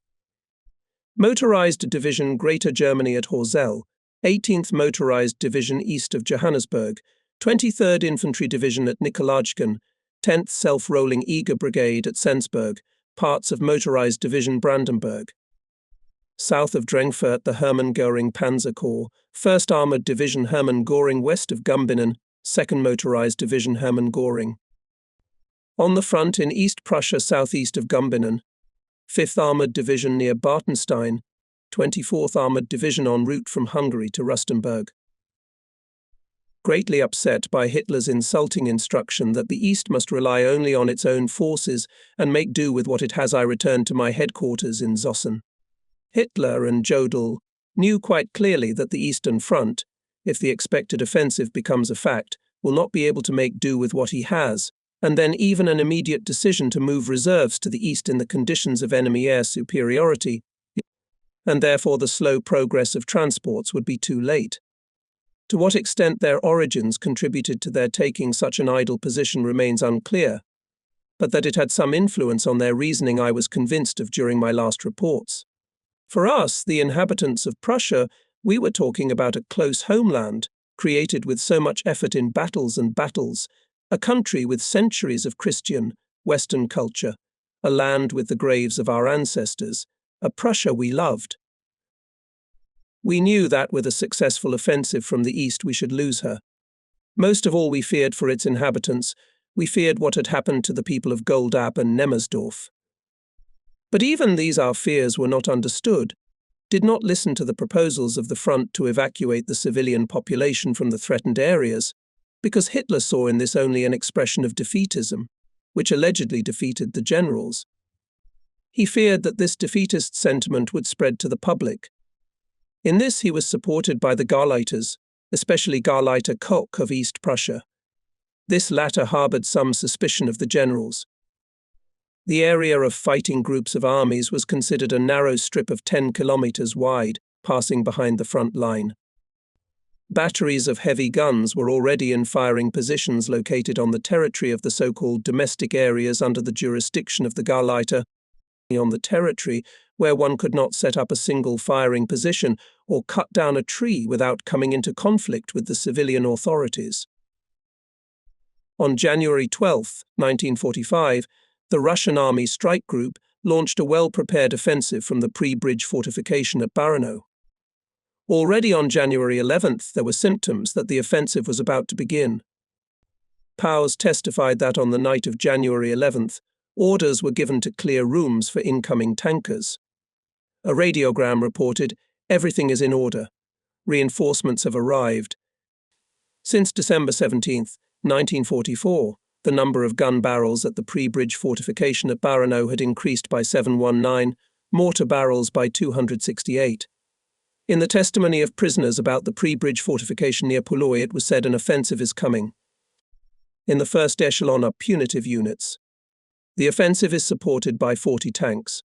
Motorized Division Greater Germany at Horsell, 18th Motorized Division east of Johannesburg, 23rd Infantry Division at Nikolajken, 10th Self-Rolling Eager Brigade at Sensburg, parts of Motorized Division Brandenburg. South of Drengfurt, the Hermann Göring Panzer Corps, 1st Armoured Division Hermann Göring west of Gumbinnen, 2nd Motorized Division Hermann Göring. On the front in East Prussia southeast of Gumbinnen, 5th Armoured Division near Bartenstein, 24th Armoured Division en route from Hungary to Rustenburg. Greatly upset by Hitler's insulting instruction that the East must rely only on its own forces and make do with what it has, I returned to my headquarters in Zossen. Hitler and Jodl knew quite clearly that the Eastern Front, if the expected offensive becomes a fact, will not be able to make do with what he has, and then even an immediate decision to move reserves to the east in the conditions of enemy air superiority, and therefore the slow progress of transports would be too late. To what extent their origins contributed to their taking such an idle position remains unclear, but that it had some influence on their reasoning I was convinced of during my last reports. For us, the inhabitants of Prussia, we were talking about a close homeland, created with so much effort in battles and battles, a country with centuries of Christian, Western culture, a land with the graves of our ancestors, a Prussia we loved. We knew that with a successful offensive from the east we should lose her. Most of all we feared for its inhabitants, we feared what had happened to the people of Goldap and Nemmersdorf. But even these our fears were not understood, did not listen to the proposals of the front to evacuate the civilian population from the threatened areas, because Hitler saw in this only an expression of defeatism, which allegedly defeated the generals. He feared that this defeatist sentiment would spread to the public. In this he was supported by the Gauleiters, especially Gauleiter Koch of East Prussia. This latter harboured some suspicion of the generals. The area of fighting groups of armies was considered a narrow strip of 10 kilometers wide, passing behind the front line. Batteries of heavy guns were already in firing positions located on the territory of the so-called domestic areas under the jurisdiction of the Gauleiter, on the territory where one could not set up a single firing position or cut down a tree without coming into conflict with the civilian authorities. On January 12, 1945, the Russian Army Strike Group launched a well-prepared offensive from the pre-bridge fortification at Baranow. Already on January 11th, there were symptoms that the offensive was about to begin. Powers testified that on the night of January 11th, orders were given to clear rooms for incoming tankers. A radiogram reported, "Everything is in order. Reinforcements have arrived." Since December 17th, 1944, the number of gun barrels at the pre-bridge fortification at Baranow had increased by 719, mortar barrels by 268. In the testimony of prisoners about the pre-bridge fortification near Puloy, it was said an offensive is coming. In the first echelon are punitive units. The offensive is supported by 40 tanks.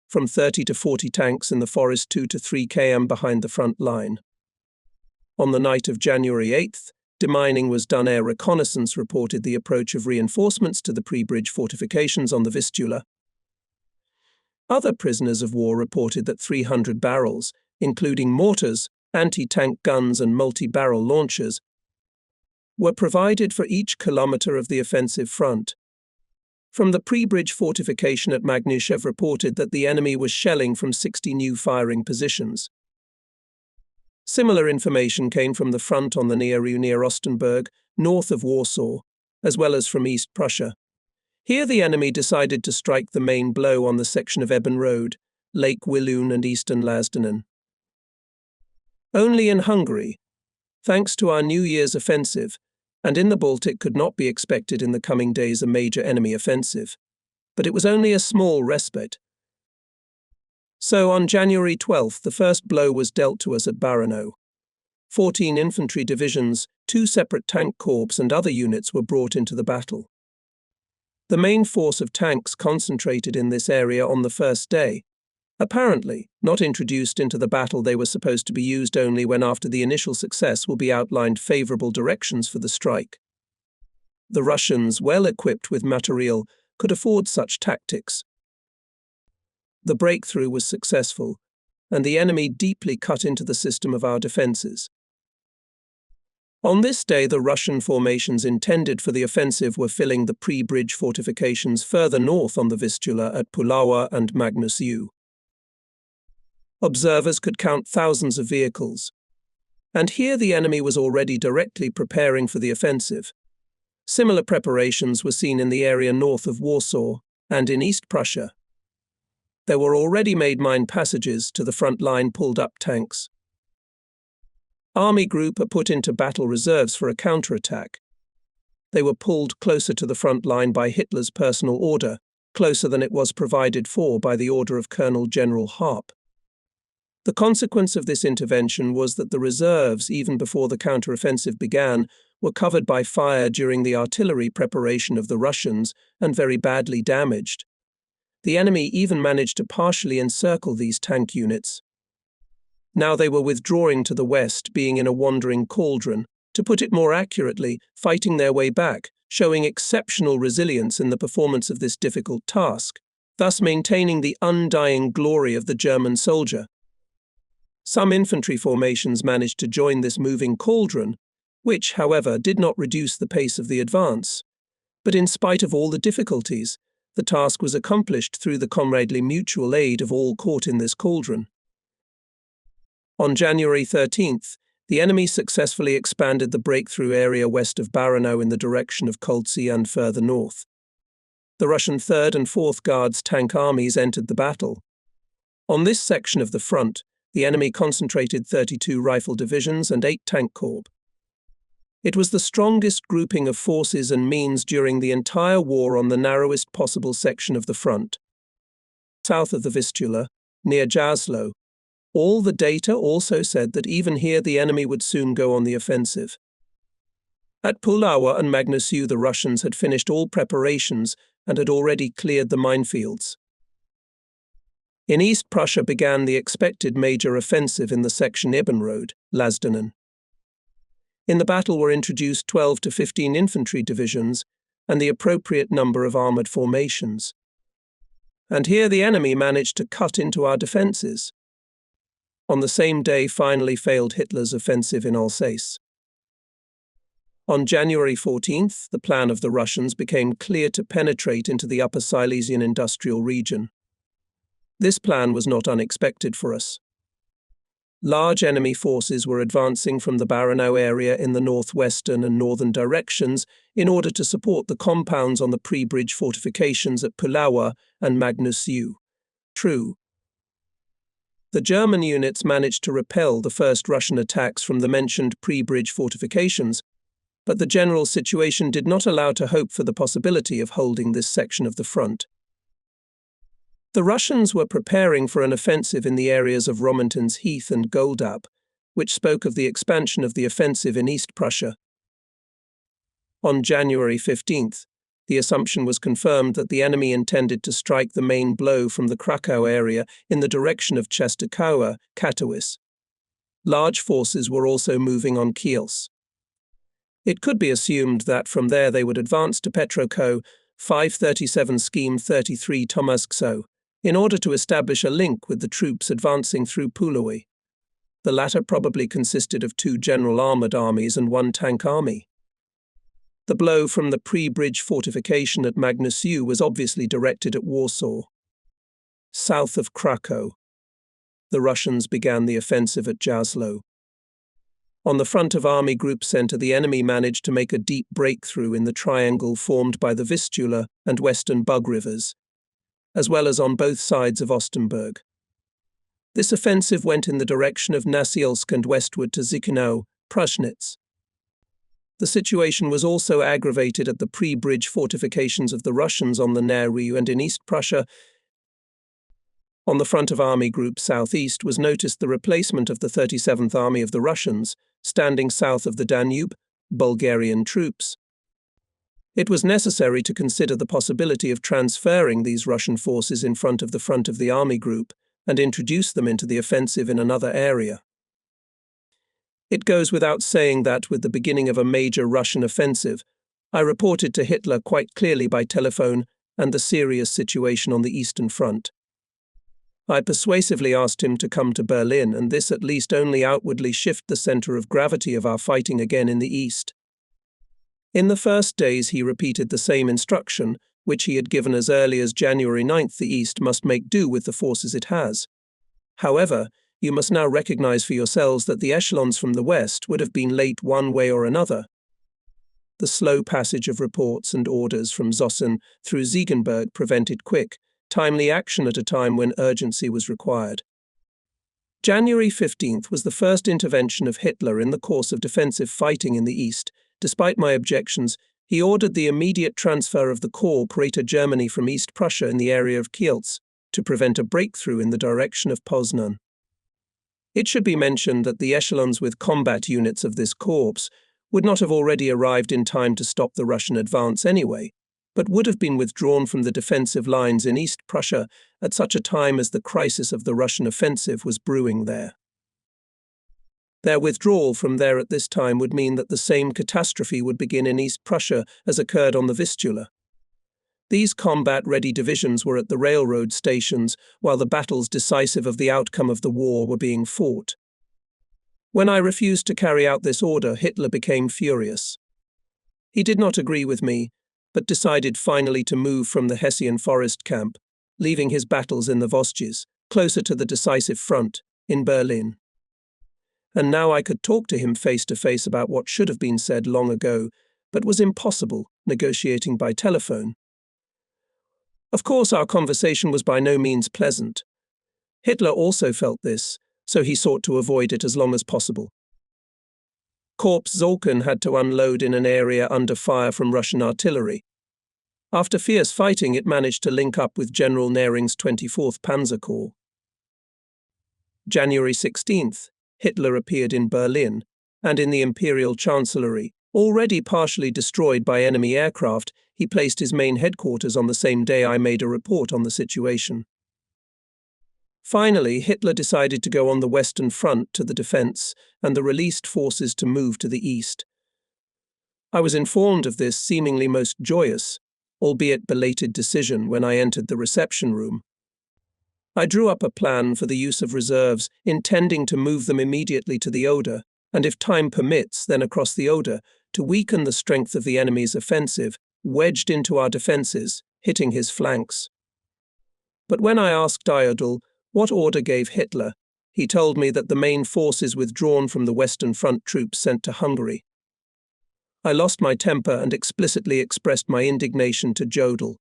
From 30 to 40 tanks in the forest 2 to 3 km behind the front line. On the night of January 8th, demining was done. Air reconnaissance reported the approach of reinforcements to the pre-bridge fortifications on the Vistula. Other prisoners of war reported that 300 barrels, including mortars, anti-tank guns and multi-barrel launchers, were provided for each kilometre of the offensive front. From the pre-bridge fortification at Magnuschew reported that the enemy was shelling from 60 new firing positions. Similar information came from the front on the Nieru near Ostenburg, north of Warsaw, as well as from East Prussia. Here the enemy decided to strike the main blow on the section of Eben Road, Lake Wiluun and eastern Lasdanen. Only in Hungary, thanks to our New Year's offensive, and in the Baltic could not be expected in the coming days a major enemy offensive. But it was only a small respite. So on January 12th, the first blow was dealt to us at Baranow. 14 infantry divisions, 2 separate tank corps and other units were brought into the battle. The main force of tanks concentrated in this area on the first day. Apparently, not introduced into the battle, they were supposed to be used only when after the initial success will be outlined favourable directions for the strike. The Russians, well equipped with materiel, could afford such tactics. The breakthrough was successful, and the enemy deeply cut into the system of our defences. On this day, the Russian formations intended for the offensive were filling the pre-bridge fortifications further north on the Vistula at Puława and Magnuschew. Observers could count thousands of vehicles. And here the enemy was already directly preparing for the offensive. Similar preparations were seen in the area north of Warsaw and in East Prussia. There were already made mine passages to the front line pulled-up tanks. Army Group are put into battle reserves for a counterattack. They were pulled closer to the front line by Hitler's personal order, closer than it was provided for by the order of Colonel General Harp. The consequence of this intervention was that the reserves, even before the counteroffensive began, were covered by fire during the artillery preparation of the Russians and very badly damaged. The enemy even managed to partially encircle these tank units. Now they were withdrawing to the west, being in a wandering cauldron, to put it more accurately, fighting their way back, showing exceptional resilience in the performance of this difficult task, thus maintaining the undying glory of the German soldier. Some infantry formations managed to join this moving cauldron, which, however, did not reduce the pace of the advance. But in spite of all the difficulties, the task was accomplished through the comradely mutual aid of all caught in this cauldron. On January 13th, the enemy successfully expanded the breakthrough area west of Baranow in the direction of Kolci and further north. The Russian 3rd and 4th Guards tank armies entered the battle. On this section of the front, the enemy concentrated 32 rifle divisions and 8 tank corps. It was the strongest grouping of forces and means during the entire war on the narrowest possible section of the front. South of the Vistula, near Jaslow, all the data also said that even here the enemy would soon go on the offensive. At Puława and Magnuschew the Russians had finished all preparations and had already cleared the minefields. In East Prussia began the expected major offensive in the section Ibenrode, Lasdanen. In the battle were introduced 12 to 15 infantry divisions and the appropriate number of armoured formations. And here the enemy managed to cut into our defences. On the same day finally failed Hitler's offensive in Alsace. On January 14th, the plan of the Russians became clear to penetrate into the Upper Silesian industrial region. This plan was not unexpected for us. Large enemy forces were advancing from the Baranow area in the northwestern and northern directions in order to support the compounds on the pre-bridge fortifications at Puława and Magnuschew. True, the German units managed to repel the first Russian attacks from the mentioned pre-bridge fortifications, but the general situation did not allow to hope for the possibility of holding this section of the front. The Russians were preparing for an offensive in the areas of Romanton's Heath and Goldab, which spoke of the expansion of the offensive in East Prussia. On January 15th, the assumption was confirmed that the enemy intended to strike the main blow from the Krakow area in the direction of Częstochowa, Katowice. Large forces were also moving on Kielce. It could be assumed that from there they would advance to Petroco, 537 Scheme 33 Tomaszkso, in order to establish a link with the troops advancing through Puławy. The latter probably consisted of 2 general armoured armies and 1 tank army. The blow from the pre-bridge fortification at Magnusiu was obviously directed at Warsaw. South of Krakow, the Russians began the offensive at Jaslo. On the front of Army Group Center, the enemy managed to make a deep breakthrough in the triangle formed by the Vistula and Western Bug rivers, as well as on both sides of Ostenburg. This offensive went in the direction of Nasielsk and westward to Zichenau, Prushnitz. The situation was also aggravated at the pre-bridge fortifications of the Russians on the Neru and in East Prussia. On the front of Army Group Southeast was noticed the replacement of the 37th Army of the Russians, standing south of the Danube, Bulgarian troops. It was necessary to consider the possibility of transferring these Russian forces in front of the Army Group and introduce them into the offensive in another area. It goes without saying that, with the beginning of a major Russian offensive, I reported to Hitler quite clearly by telephone and the serious situation on the Eastern Front. I persuasively asked him to come to Berlin, and this at least only outwardly shift the center of gravity of our fighting again in the East. In the first days he repeated the same instruction, which he had given as early as January 9th: the East must make do with the forces it has. However, you must now recognize for yourselves that the echelons from the West would have been late one way or another. The slow passage of reports and orders from Zossen through Ziegenberg prevented quick, timely action at a time when urgency was required. January 15th was the first intervention of Hitler in the course of defensive fighting in the East. Despite my objections, he ordered the immediate transfer of the Corps Greater Germany from East Prussia in the area of Kielce to prevent a breakthrough in the direction of Poznan. It should be mentioned that the echelons with combat units of this corps would not have already arrived in time to stop the Russian advance anyway, but would have been withdrawn from the defensive lines in East Prussia at such a time as the crisis of the Russian offensive was brewing there. Their withdrawal from there at this time would mean that the same catastrophe would begin in East Prussia as occurred on the Vistula. These combat-ready divisions were at the railroad stations while the battles decisive of the outcome of the war were being fought. When I refused to carry out this order, Hitler became furious. He did not agree with me, but decided finally to move from the Hessian forest camp, leaving his battles in the Vosges, closer to the decisive front, in Berlin. And now I could talk to him face to face about what should have been said long ago, but was impossible, negotiating by telephone. Of course, our conversation was by no means pleasant. Hitler also felt this, so he sought to avoid it as long as possible. Corps Zolken had to unload in an area under fire from Russian artillery. After fierce fighting, it managed to link up with General Nering's 24th Panzer Corps. January 16th, Hitler appeared in Berlin, and in the Imperial Chancellery, already partially destroyed by enemy aircraft. He placed his main headquarters on the same day I made a report on the situation. Finally, Hitler decided to go on the Western Front to the defense, and the released forces to move to the east. I was informed of this seemingly most joyous, albeit belated decision when I entered the reception room. I drew up a plan for the use of reserves, intending to move them immediately to the Oder, and if time permits, then across the Oder, to weaken the strength of the enemy's offensive, wedged into our defences, hitting his flanks. But when I asked Diodol what order gave Hitler, he told me that the main forces withdrawn from the Western Front troops sent to Hungary. I lost my temper and explicitly expressed my indignation to Jodl.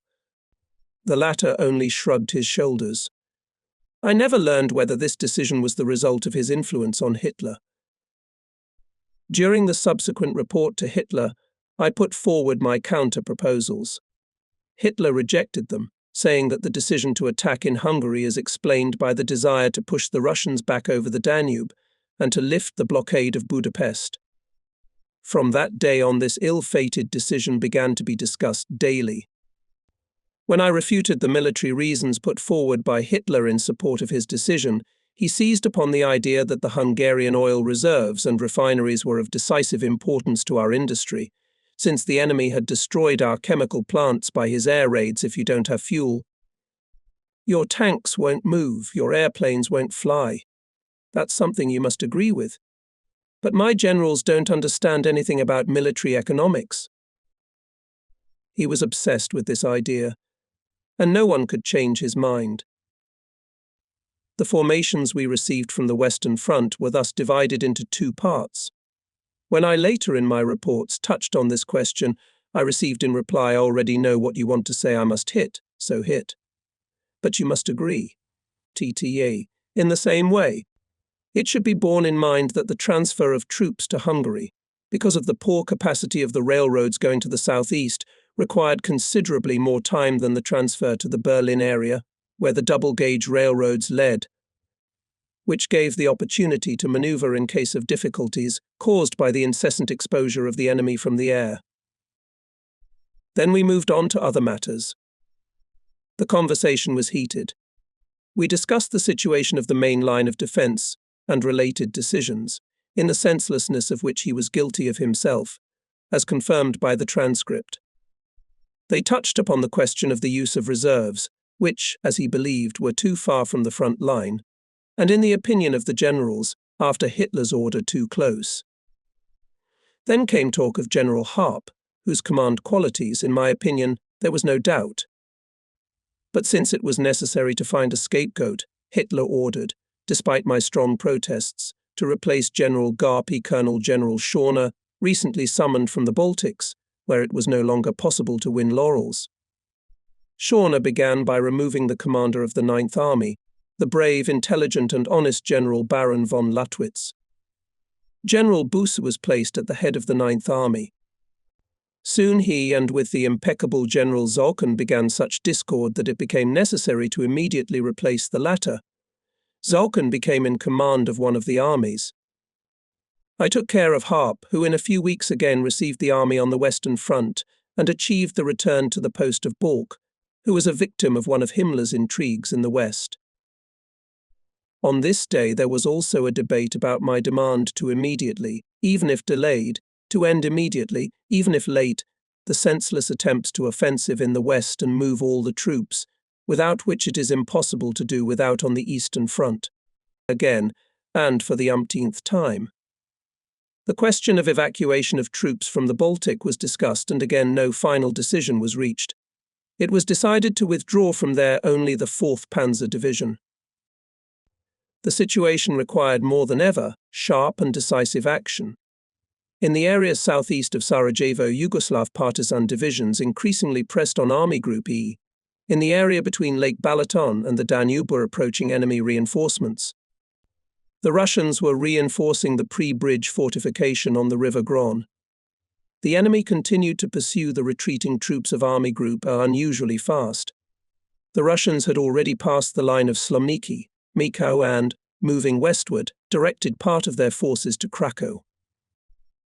The latter only shrugged his shoulders. I never learned whether this decision was the result of his influence on Hitler. During the subsequent report to Hitler, I put forward my counter-proposals. Hitler rejected them, saying that the decision to attack in Hungary is explained by the desire to push the Russians back over the Danube and to lift the blockade of Budapest. From that day on, this ill-fated decision began to be discussed daily. When I refuted the military reasons put forward by Hitler in support of his decision, he seized upon the idea that the Hungarian oil reserves and refineries were of decisive importance to our industry, since the enemy had destroyed our chemical plants by his air raids. If you don't have fuel, your tanks won't move, your airplanes won't fly. That's something you must agree with. But my generals don't understand anything about military economics. He was obsessed with this idea, and no one could change his mind. The formations we received from the Western Front were thus divided into two parts. When I later in my reports touched on this question, I received in reply, "I already know what you want to say, I must hit, so hit." But you must agree. TTA. In the same way, it should be borne in mind that the transfer of troops to Hungary, because of the poor capacity of the railroads going to the southeast, required considerably more time than the transfer to the Berlin area, where the double-gauge railroads led, which gave the opportunity to maneuver in case of difficulties caused by the incessant exposure of the enemy from the air. Then we moved on to other matters. The conversation was heated. We discussed the situation of the main line of defense and related decisions, in the senselessness of which he was guilty of himself, as confirmed by the transcript. They touched upon the question of the use of reserves, which, as he believed, were too far from the front line, and in the opinion of the generals, after Hitler's order, too close. Then came talk of General Harp, whose command qualities, in my opinion, there was no doubt. But since it was necessary to find a scapegoat, Hitler ordered, despite my strong protests, to replace General Garpy Colonel General Schorner, recently summoned from the Baltics, where it was no longer possible to win laurels. Schorner began by removing the commander of the Ninth Army, the brave, intelligent and honest General Baron von Luttwitz. General Busse was placed at the head of the Ninth Army. Soon he and with the impeccable General Zolken began such discord that it became necessary to immediately replace the latter. Zolken became in command of one of the armies. I took care of Harp, who in a few weeks again received the army on the Western Front and achieved the return to the post of Balk, who was a victim of one of Himmler's intrigues in the West. On this day there was also a debate about my demand to immediately, even if delayed, to end immediately, even if late, the senseless attempts to offensive in the West and move all the troops, without which it is impossible to do without on the Eastern Front. Again, and for the umpteenth time. The question of evacuation of troops from the Baltic was discussed, and again no final decision was reached. It was decided to withdraw from there only the 4th Panzer Division. The situation required more than ever sharp and decisive action. In the area southeast of Sarajevo, Yugoslav partisan divisions increasingly pressed on Army Group E. In the area between Lake Balaton and the Danube were approaching enemy reinforcements. The Russians were reinforcing the pre-bridge fortification on the River Gron. The enemy continued to pursue the retreating troops of Army Group unusually fast. The Russians had already passed the line of Slomniki, Miko and, moving westward, directed part of their forces to Krakow.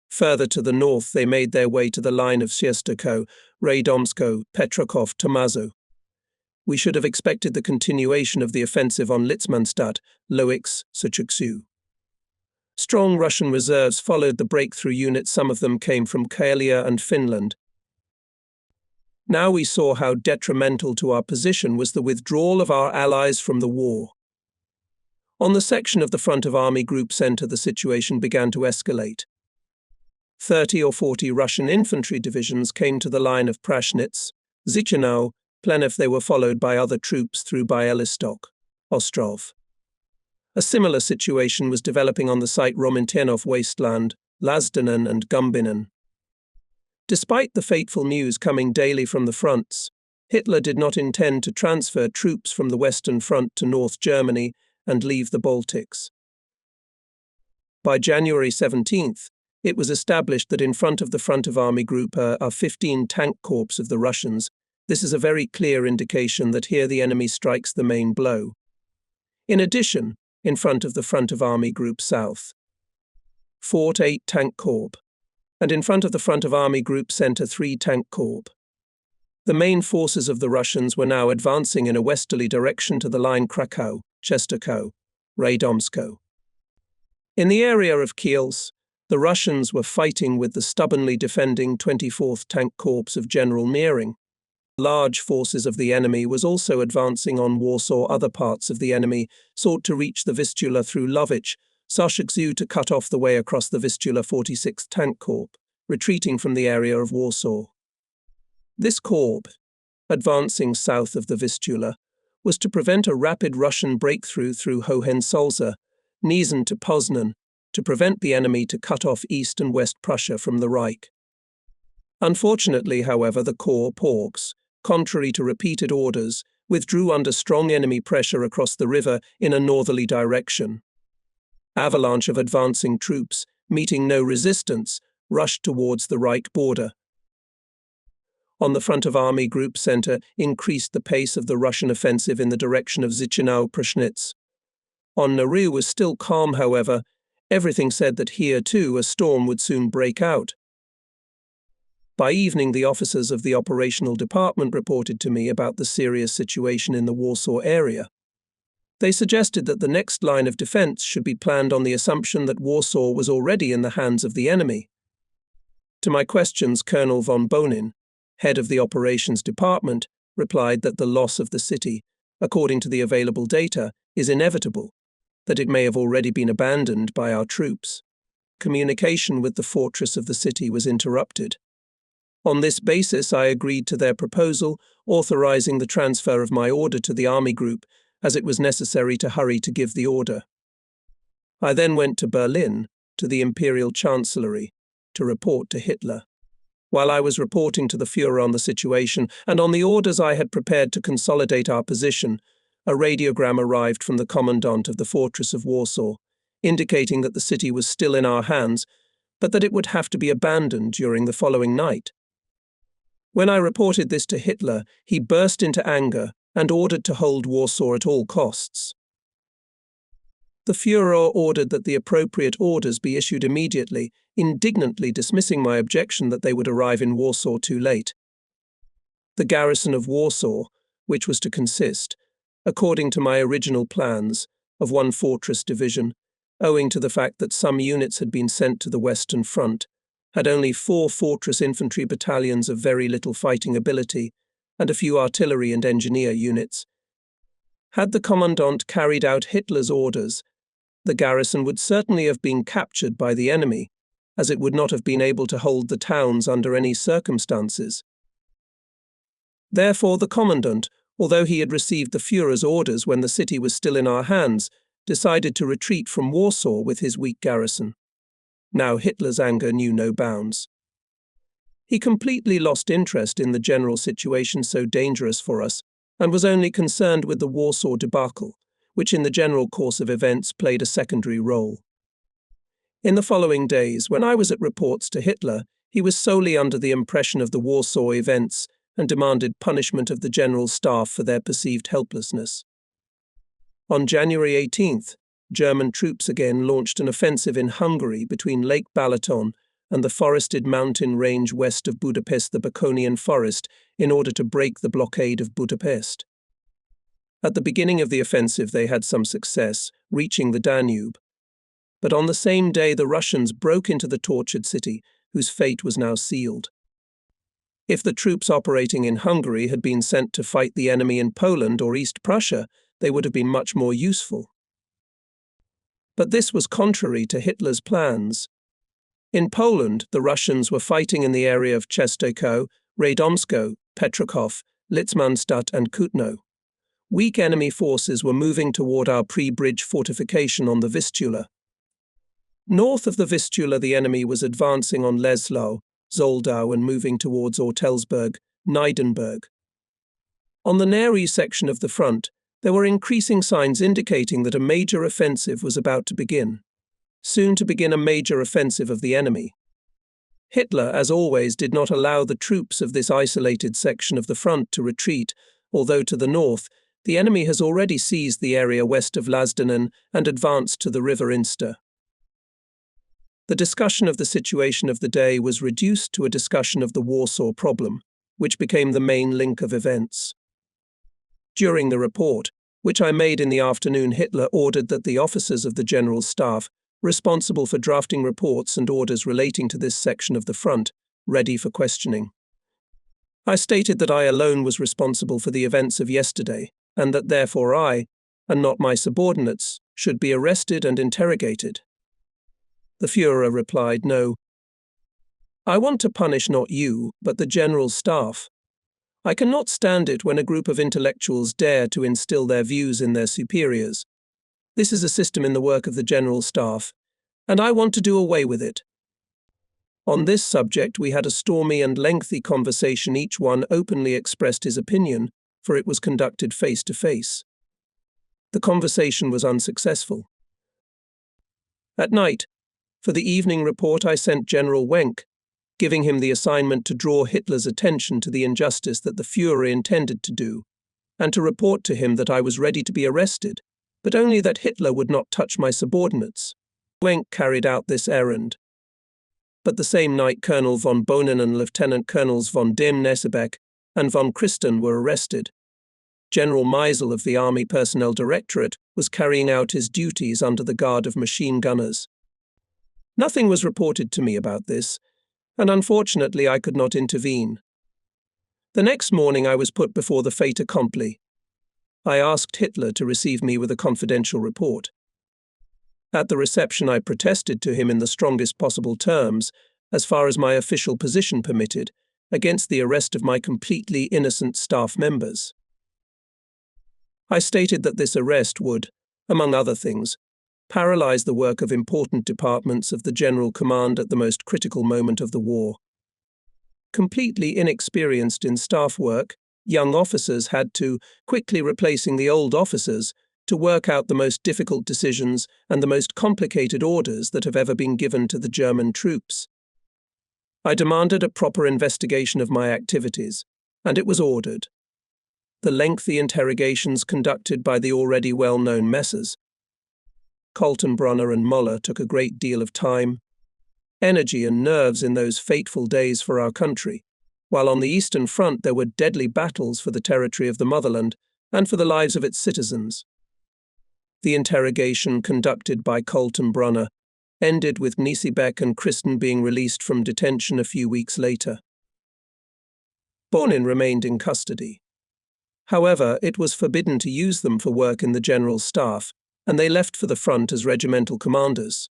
Further to the north they made their way to the line of Siestoko, Radomsko, Petrokov, Tomazo. We should have expected the continuation of the offensive on Litzmannstadt, Loix, Suchuksu. Strong Russian reserves followed the breakthrough units, some of them came from Karelia and Finland. Now we saw how detrimental to our position was the withdrawal of our allies from the war. On the section of the front of Army Group Center the situation began to escalate. 30 or 40 Russian infantry divisions came to the line of Prashnitz, Zichenau, Plenev. They were followed by other troops through Bialystok, Ostrov. A similar situation was developing on the site Romintenov wasteland, Lazdanen and Gumbinen. Despite the fateful news coming daily from the fronts, Hitler did not intend to transfer troops from the Western Front to North Germany and leave the Baltics. By January 17th, it was established that in front of Army Group are 15 tank corps of the Russians. This is a very clear indication that here the enemy strikes the main blow. In addition, in front of Army Group South, fought 8 tank corps, and in front of Army Group Center 3 tank corps. The main forces of the Russians were now advancing in a westerly direction to the line Krakow, Czestochow, Radomsko. In the area of Kielce, the Russians were fighting with the stubbornly defending 24th Tank Corps of General Meering. Large forces of the enemy was also advancing on Warsaw. Other parts of the enemy sought to reach the Vistula through Lovich, Suchuksu to cut off the way across the Vistula 46th Tank Corps, retreating from the area of Warsaw. This corps, advancing south of the Vistula, was to prevent a rapid Russian breakthrough through Hohenzollern, Niesen to Poznan, to prevent the enemy to cut off East and West Prussia from the Reich. Unfortunately, however, the corps Purges, contrary to repeated orders, withdrew under strong enemy pressure across the river in a northerly direction. Avalanche of advancing troops, meeting no resistance, rushed towards the Reich border. On the front of Army Group Center increased the pace of the Russian offensive in the direction of Zichenau-Prushnitz. On Naru was still calm, however. Everything said that here, too, a storm would soon break out. By evening, the officers of the operational department reported to me about the serious situation in the Warsaw area. They suggested that the next line of defense should be planned on the assumption that Warsaw was already in the hands of the enemy. To my questions, Colonel von Bonin, head of the operations department, replied that the loss of the city, according to the available data, is inevitable, that it may have already been abandoned by our troops. Communication with the fortress of the city was interrupted. On this basis, I agreed to their proposal, authorizing the transfer of my order to the army group, as it was necessary to hurry to give the order. I then went to Berlin, to the Imperial Chancellery, to report to Hitler. While I was reporting to the Führer on the situation and on the orders I had prepared to consolidate our position, a radiogram arrived from the commandant of the fortress of Warsaw, indicating that the city was still in our hands, but that it would have to be abandoned during the following night. When I reported this to Hitler, he burst into anger and ordered to hold Warsaw at all costs. The Führer ordered that the appropriate orders be issued immediately, indignantly dismissing my objection that they would arrive in Warsaw too late. The garrison of Warsaw, which was to consist, according to my original plans, of one fortress division, owing to the fact that some units had been sent to the Western Front, had only 4 fortress infantry battalions of very little fighting ability and a few artillery and engineer units. Had the commandant carried out Hitler's orders, the garrison would certainly have been captured by the enemy, as it would not have been able to hold the towns under any circumstances. Therefore, the commandant, although he had received the Führer's orders when the city was still in our hands, decided to retreat from Warsaw with his weak garrison. Now Hitler's anger knew no bounds. He completely lost interest in the general situation so dangerous for us, and was only concerned with the Warsaw debacle, which in the general course of events played a secondary role. In the following days, when I was at reports to Hitler, he was solely under the impression of the Warsaw events and demanded punishment of the General Staff for their perceived helplessness. On January 18th, German troops again launched an offensive in Hungary between Lake Balaton and the forested mountain range west of Budapest, the Baconian Forest, in order to break the blockade of Budapest. At the beginning of the offensive they had some success, reaching the Danube. But on the same day the Russians broke into the tortured city, whose fate was now sealed. If the troops operating in Hungary had been sent to fight the enemy in Poland or East Prussia, they would have been much more useful. But this was contrary to Hitler's plans. In Poland, the Russians were fighting in the area of Częstochowa, Radomsko, Petrokov, Litzmannstadt and Kutno. Weak enemy forces were moving toward our pre-bridge fortification on the Vistula. North of the Vistula, the enemy was advancing on Leslau, Zoldau and moving towards Ortelsburg, Neidenburg. On the Neri section of the front, there were increasing signs indicating that a major offensive was about to begin, soon to begin a major offensive of the enemy. Hitler, as always, did not allow the troops of this isolated section of the front to retreat, although to the north, the enemy has already seized the area west of Lasdanen and advanced to the river Inster. The discussion of the situation of the day was reduced to a discussion of the Warsaw problem, which became the main link of events. During the report, which I made in the afternoon, Hitler ordered that the officers of the General Staff, responsible for drafting reports and orders relating to this section of the front, ready for questioning. I stated that I alone was responsible for the events of yesterday, and that therefore I, and not my subordinates, should be arrested and interrogated. The Führer replied, "No. I want to punish not you, but the General Staff, I cannot stand it when a group of intellectuals dare to instill their views in their superiors. This is a system in the work of the General Staff, and I want to do away with it. On this subject we had a stormy and lengthy conversation. Each one openly expressed his opinion, for it was conducted face to face. The conversation was unsuccessful. At night, for the evening report, I sent General Wenck, giving him the assignment to draw Hitler's attention to the injustice that the Führer intended to do, and to report to him that I was ready to be arrested, but only that Hitler would not touch my subordinates. Wenck carried out this errand. But the same night Colonel von Bohnen and Lieutenant Colonels von Dem-Nessebeck and von Christen were arrested. General Meisel of the Army Personnel Directorate was carrying out his duties under the guard of machine gunners. Nothing was reported to me about this, and unfortunately I could not intervene. The next morning I was put before the fait accompli. I asked Hitler to receive me with a confidential report. At the reception I protested to him in the strongest possible terms, as far as my official position permitted, against the arrest of my completely innocent staff members. I stated that this arrest would, among other things, paralyze the work of important departments of the General Command at the most critical moment of the war. Completely inexperienced in staff work, young officers had to, quickly replacing the old officers, to work out the most difficult decisions and the most complicated orders that have ever been given to the German troops. I demanded a proper investigation of my activities, and it was ordered. The lengthy interrogations conducted by the already well-known Messrs. Kaltenbrunner and Müller took a great deal of time, energy and nerves in those fateful days for our country, while on the Eastern Front there were deadly battles for the territory of the motherland and for the lives of its citizens. The interrogation conducted by Kaltenbrunner ended with Nessebeck and Christen being released from detention a few weeks later. Bohnen remained in custody. However, it was forbidden to use them for work in the General Staff, and they left for the front as regimental commanders.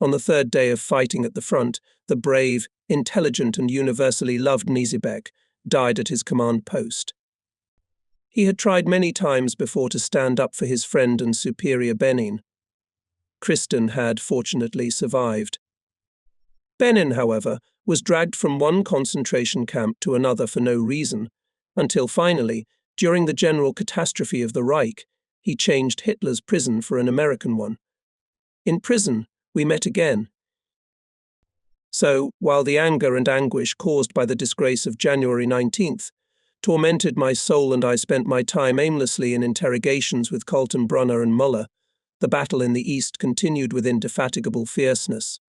On the third day of fighting at the front, the brave, intelligent and universally loved Nessebeck died at his command post. He had tried many times before to stand up for his friend and superior Benin. Christen had, fortunately, survived. Benin, however, was dragged from one concentration camp to another for no reason, until finally, during the general catastrophe of the Reich, he changed Hitler's prison for an American one. In prison, we met again. So, while the anger and anguish caused by the disgrace of January 19th tormented my soul and I spent my time aimlessly in interrogations with Kaltenbrunner and Müller, the battle in the east continued with indefatigable fierceness.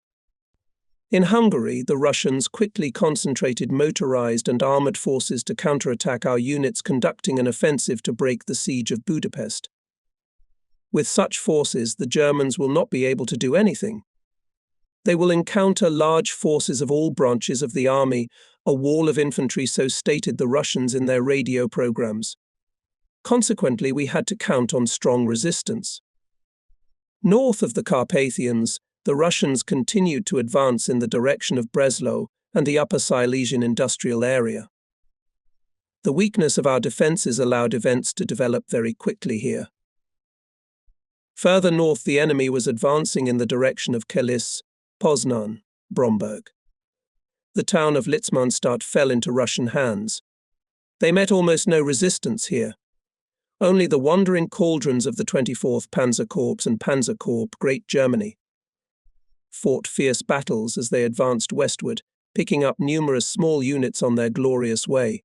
In Hungary, the Russians quickly concentrated motorized and armored forces to counterattack our units conducting an offensive to break the siege of Budapest. With such forces, the Germans will not be able to do anything. They will encounter large forces of all branches of the army, a wall of infantry, so stated the Russians in their radio programs. Consequently, we had to count on strong resistance. North of the Carpathians, the Russians continued to advance in the direction of Breslau and the Upper Silesian industrial area. The weakness of our defences allowed events to develop very quickly here. Further north, the enemy was advancing in the direction of Kalisz, Poznan, Bromberg. The town of Litzmannstadt fell into Russian hands. They met almost no resistance here. Only the wandering cauldrons of the 24th Panzer Corps and Panzer Corps, Great Germany, fought fierce battles as they advanced westward, picking up numerous small units on their glorious way.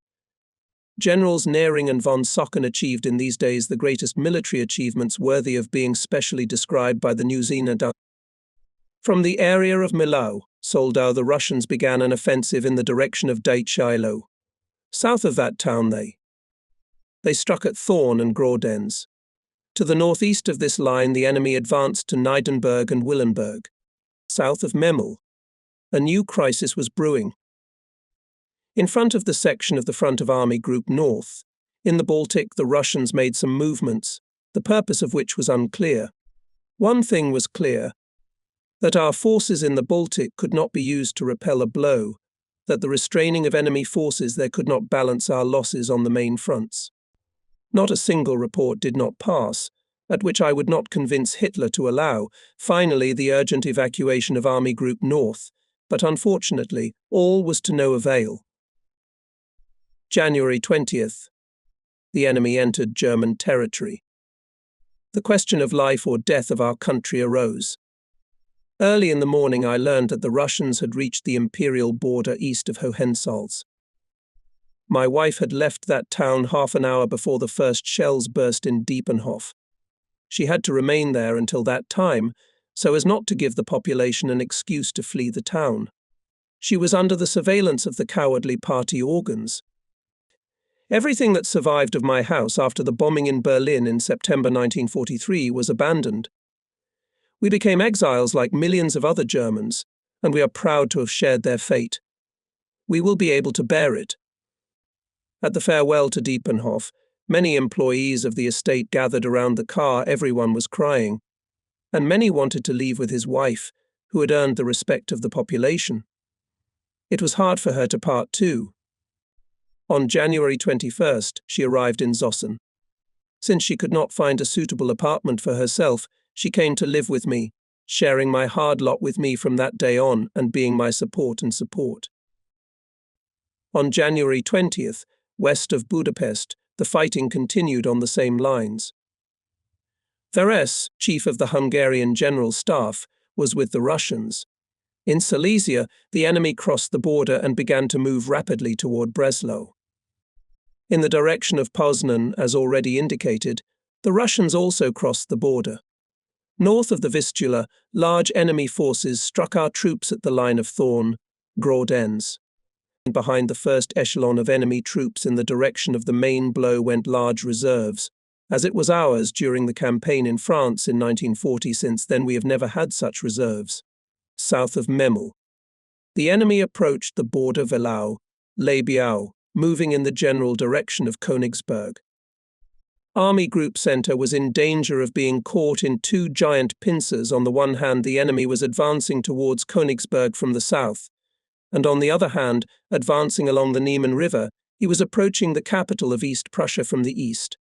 Generals Nering and von Socken achieved in these days the greatest military achievements worthy of being specially described by the New Zealander. From the area of Millau, Soldau, the Russians began an offensive in the direction of Deitschilo. South of that town they struck at Thorn and Grodens. To the northeast of this line the enemy advanced to Neidenberg and Willenberg. South of Memel, a new crisis was brewing. In front of the section of the front of Army Group North, in the Baltic, the Russians made some movements, the purpose of which was unclear. One thing was clear, that our forces in the Baltic could not be used to repel a blow, that the restraining of enemy forces there could not balance our losses on the main fronts. Not a single report did not pass, at which I would not convince Hitler to allow, finally, the urgent evacuation of Army Group North, but unfortunately, all was to no avail. January 20th. The enemy entered German territory. The question of life or death of our country arose. Early in the morning I learned that the Russians had reached the imperial border east of Hohensalz. My wife had left that town half an hour before the first shells burst in Diepenhof. She had to remain there until that time, so as not to give the population an excuse to flee the town. She was under the surveillance of the cowardly party organs. Everything that survived of my house after the bombing in Berlin in September 1943 was abandoned. We became exiles like millions of other Germans, and we are proud to have shared their fate. We will be able to bear it. At the farewell to Diepenhof, many employees of the estate gathered around the car. Everyone was crying, and many wanted to leave with his wife, who had earned the respect of the population. It was hard for her to part too. On January 21st, she arrived in Zossen. Since she could not find a suitable apartment for herself, she came to live with me, sharing my hard lot with me from that day on and being my support and support. On January 20th, west of Budapest, the fighting continued on the same lines. Veres, chief of the Hungarian General Staff, was with the Russians. In Silesia, the enemy crossed the border and began to move rapidly toward Breslau. In the direction of Poznan, as already indicated, the Russians also crossed the border. North of the Vistula, large enemy forces struck our troops at the line of Thorn, Ardennes. Behind the first echelon of enemy troops in the direction of the main blow went large reserves, as it was ours during the campaign in France in 1940. Since then we have never had such reserves. South of Memel, the enemy approached the border Velau, Leibiau, moving in the general direction of Königsberg. Army Group Center was in danger of being caught in two giant pincers. On the one hand, the enemy was advancing towards Königsberg from the south, and on the other hand, advancing along the Niemen River, he was approaching the capital of East Prussia from the east.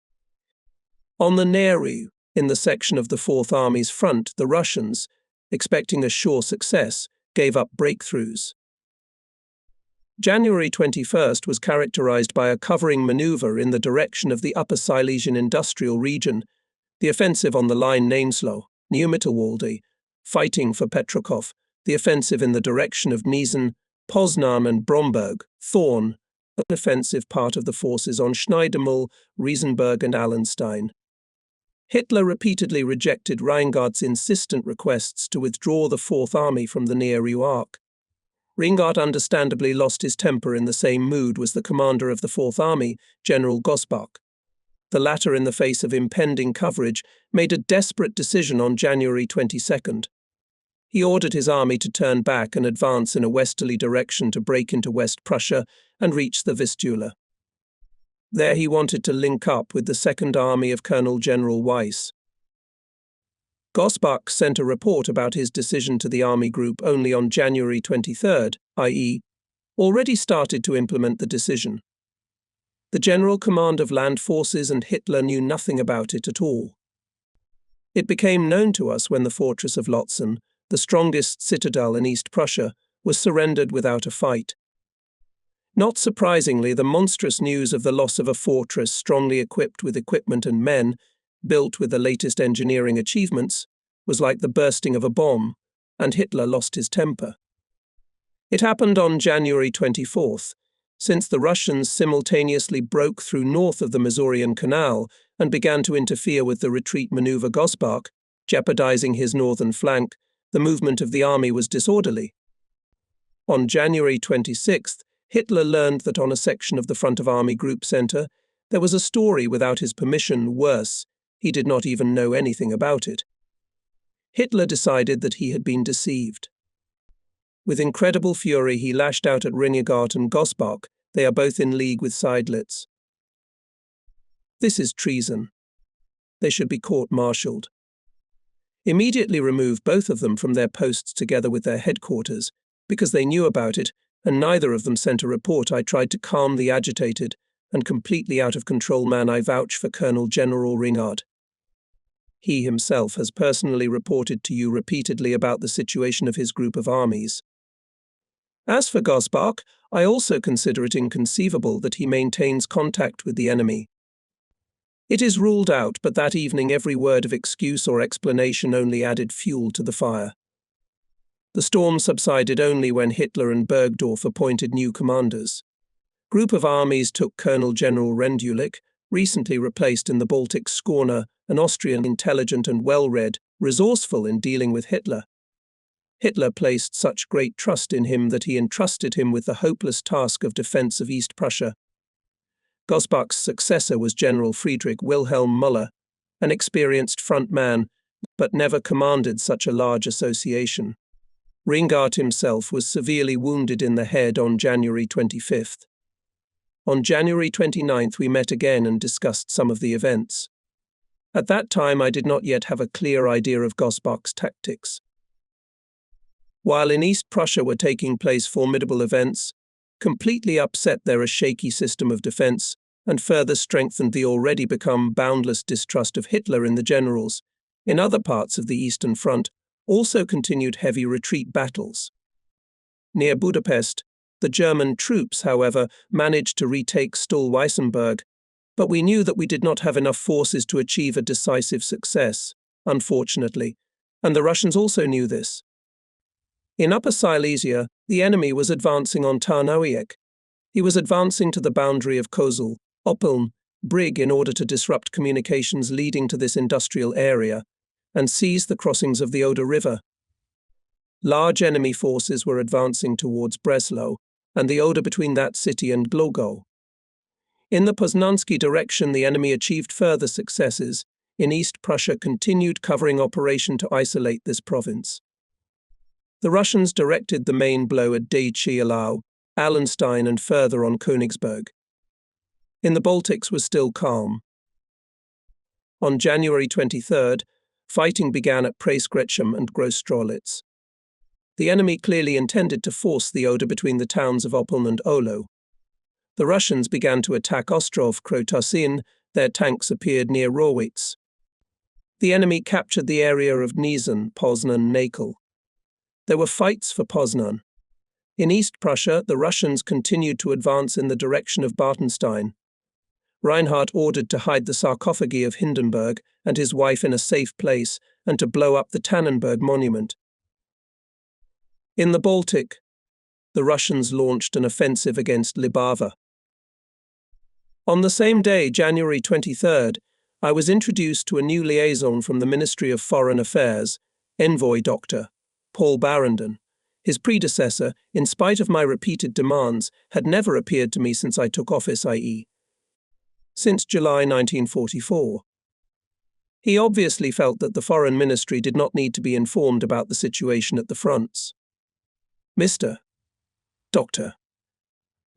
On the Neru, in the section of the Fourth Army's front, the Russians, expecting a sure success, gave up breakthroughs. January 21st was characterized by a covering maneuver in the direction of the Upper Silesian Industrial Region, the offensive on the line Namenslo, Neumitterwalde, fighting for Petrokov, the offensive in the direction of Niesen, Poznan and Bromberg, Thorn, an offensive part of the forces on Schneidermühl, Riesenberg and Allenstein. Hitler repeatedly rejected Reingardt's insistent requests to withdraw the Fourth Army from the Neru Arc. Reingardt understandably lost his temper. In the same mood was the commander of the Fourth Army, General Gosbach. The latter, in the face of impending coverage, made a desperate decision on January 22nd. He ordered his army to turn back and advance in a westerly direction to break into West Prussia and reach the Vistula. There he wanted to link up with the Second Army of Colonel General Weiss. Gosbach sent a report about his decision to the Army Group only on January 23rd, i.e., already started to implement the decision. The General Command of Land Forces and Hitler knew nothing about it at all. It became known to us when the fortress of Lotzen, the strongest citadel in East Prussia, was surrendered without a fight. Not surprisingly, the monstrous news of the loss of a fortress strongly equipped with equipment and men, built with the latest engineering achievements, was like the bursting of a bomb, and Hitler lost his temper. It happened on January 24th, since the Russians simultaneously broke through north of the Masurian Canal and began to interfere with the retreat maneuver Gosbach, jeopardizing his northern flank. The movement of the army was disorderly. On January 26th, Hitler learned that on a section of the front of Army Group Center, there was a story without his permission. Worse, he did not even know anything about it. Hitler decided that he had been deceived. With incredible fury, he lashed out at Reingard and Gosbach. They are both in league with Seydlitz. This is treason. They should be court-martialed. Immediately remove both of them from their posts together with their headquarters, because they knew about it and neither of them sent a report. I tried to calm the agitated and completely out of control man. I vouch for Colonel General Ringard. He himself has personally reported to you repeatedly about the situation of his group of armies. As for Gosbach, I also consider it inconceivable that he maintains contact with the enemy. It is ruled out, but that evening every word of excuse or explanation only added fuel to the fire. The storm subsided only when Hitler and Bergdorf appointed new commanders. Group of armies took Colonel General Rendulic, recently replaced in the Baltic Skorner, an Austrian intelligent and well-read, resourceful in dealing with Hitler. Hitler placed such great trust in him that he entrusted him with the hopeless task of defense of East Prussia. Gosbach's successor was General Friedrich Wilhelm Müller, an experienced front man, but never commanded such a large association. Ringard himself was severely wounded in the head on January 25th. On January 29th we met again and discussed some of the events. At that time I did not yet have a clear idea of Gosbach's tactics. While in East Prussia were taking place formidable events, completely upset their shaky system of defense and further strengthened the already become boundless distrust of Hitler in the generals, in other parts of the Eastern Front also continued heavy retreat battles. Near Budapest, the German troops, however, managed to retake Stoll-Weissenberg, but we knew that we did not have enough forces to achieve a decisive success, unfortunately, and the Russians also knew this. In Upper Silesia, the enemy was advancing on Tarnowiec. He was advancing to the boundary of Kozel, Oppeln, Brig in order to disrupt communications leading to this industrial area and seize the crossings of the Oder River. Large enemy forces were advancing towards Breslau and the Oder between that city and Glogau. In the Poznański direction, the enemy achieved further successes. In East Prussia continued covering operation to isolate this province. The Russians directed the main blow at Dachau, Allenstein and further on Königsberg. In the Baltics was still calm. On January 23rd, fighting began at Preußgretschem and Groß-Strolitz. The enemy clearly intended to force the Oder between the towns of Oppeln and Olo. The Russians began to attack Ostrov-Krotosin. Their tanks appeared near Rowitz. The enemy captured the area of Gnießen, Poznan, Nakel. There were fights for Poznan. In East Prussia, the Russians continued to advance in the direction of Bartenstein. Reinhardt ordered to hide the sarcophagi of Hindenburg and his wife in a safe place and to blow up the Tannenberg monument. In the Baltic, the Russians launched an offensive against Libava. On the same day, January 23rd, I was introduced to a new liaison from the Ministry of Foreign Affairs, Envoy Dr. Paul Barrenden. His predecessor, in spite of my repeated demands, had never appeared to me since I took office, i.e., since July 1944. He obviously felt that the Foreign Ministry did not need to be informed about the situation at the fronts. Mr. Dr.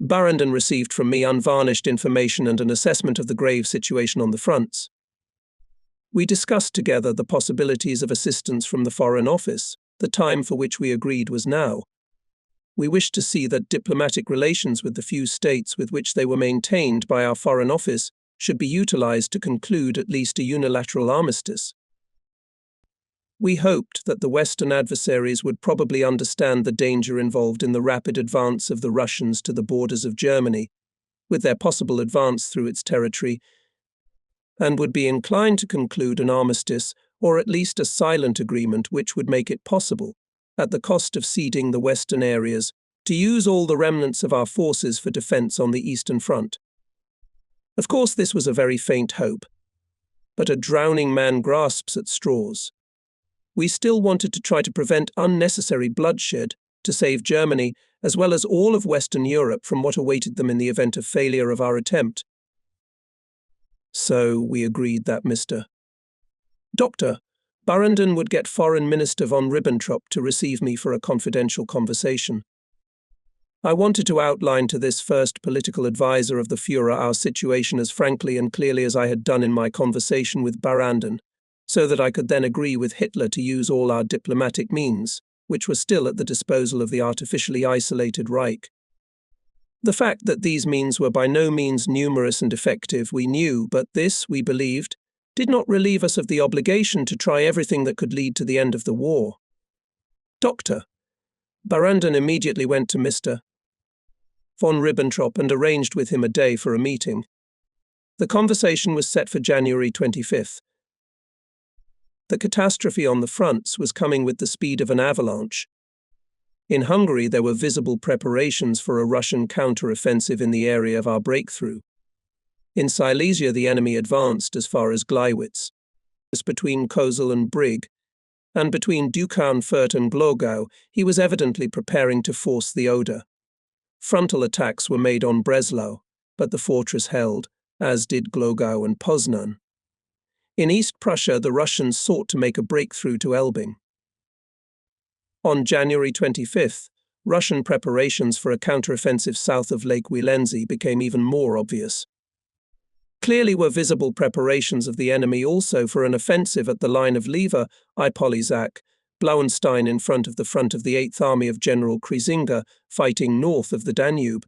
Barrenden received from me unvarnished information and an assessment of the grave situation on the fronts. We discussed together the possibilities of assistance from the Foreign Office. The time for which we agreed was now. We wished to see that diplomatic relations with the few states with which they were maintained by our Foreign Office should be utilized to conclude at least a unilateral armistice. We hoped that the Western adversaries would probably understand the danger involved in the rapid advance of the Russians to the borders of Germany, with their possible advance through its territory, and would be inclined to conclude an armistice or at least a silent agreement which would make it possible, at the cost of ceding the western areas, to use all the remnants of our forces for defense on the Eastern Front. Of course, this was a very faint hope, but a drowning man grasps at straws. We still wanted to try to prevent unnecessary bloodshed to save Germany, as well as all of Western Europe, from what awaited them in the event of failure of our attempt. So we agreed that Mr. Dr. Barrenden would get Foreign Minister von Ribbentrop to receive me for a confidential conversation. I wanted to outline to this first political advisor of the Führer our situation as frankly and clearly as I had done in my conversation with Barrenden, so that I could then agree with Hitler to use all our diplomatic means, which were still at the disposal of the artificially isolated Reich, The fact that these means were by no means numerous and effective we knew, but this, we believed, did not relieve us of the obligation to try everything that could lead to the end of the war. Dr. Barrandon immediately went to Mr. von Ribbentrop and arranged with him a day for a meeting. The conversation was set for January 25th. The catastrophe on the fronts was coming with the speed of an avalanche. In Hungary, there were visible preparations for a Russian counter-offensive in the area of our breakthrough. In Silesia, the enemy advanced as far as Gleiwitz, between Kozel and Brig, and between Dukaunfurt and Glogau, he was evidently preparing to force the Oder. Frontal attacks were made on Breslau, but the fortress held, as did Glogau and Poznan. In East Prussia, the Russians sought to make a breakthrough to Elbing. On January 25th, Russian preparations for a counteroffensive south of Lake Wilenzi became even more obvious. Clearly were visible preparations of the enemy also for an offensive at the line of Lever, Ipolizak, Blauenstein in front of the 8th Army of General Kriesinga, fighting north of the Danube.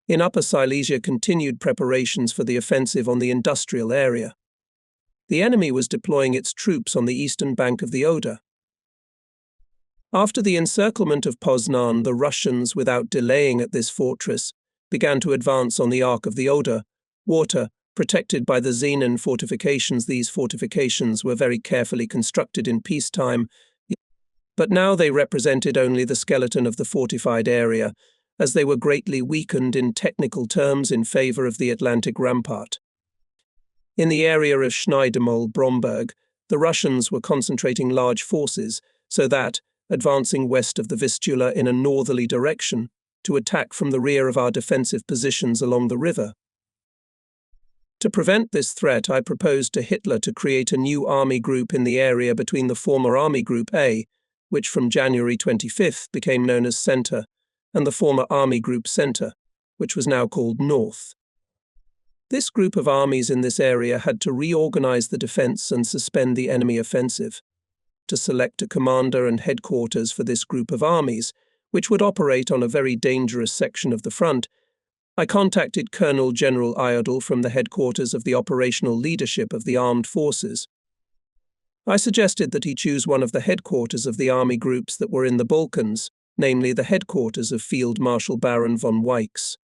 In Upper Silesia, continued preparations for the offensive on the industrial area. The enemy was deploying its troops on the eastern bank of the Oder. After the encirclement of Poznan, the Russians, without delaying at this fortress, began to advance on the arc of the Oder, water, protected by the Zenon fortifications. These fortifications were very carefully constructed in peacetime, but now they represented only the skeleton of the fortified area, as they were greatly weakened in technical terms in favor of the Atlantic rampart. In the area of Schneidermühl-Bromberg, the Russians were concentrating large forces, so that, advancing west of the Vistula in a northerly direction, to attack from the rear of our defensive positions along the river. To prevent this threat, I proposed to Hitler to create a new army group in the area between the former Army Group A, which from January 25th became known as Centre, and the former Army Group Centre, which was now called North. This group of armies in this area had to reorganize the defense and suspend the enemy offensive. To select a commander and headquarters for this group of armies, which would operate on a very dangerous section of the front, I contacted Colonel General Iodel from the headquarters of the operational leadership of the armed forces. I suggested that he choose one of the headquarters of the army groups that were in the Balkans, namely the headquarters of Field Marshal Baron von Weichs.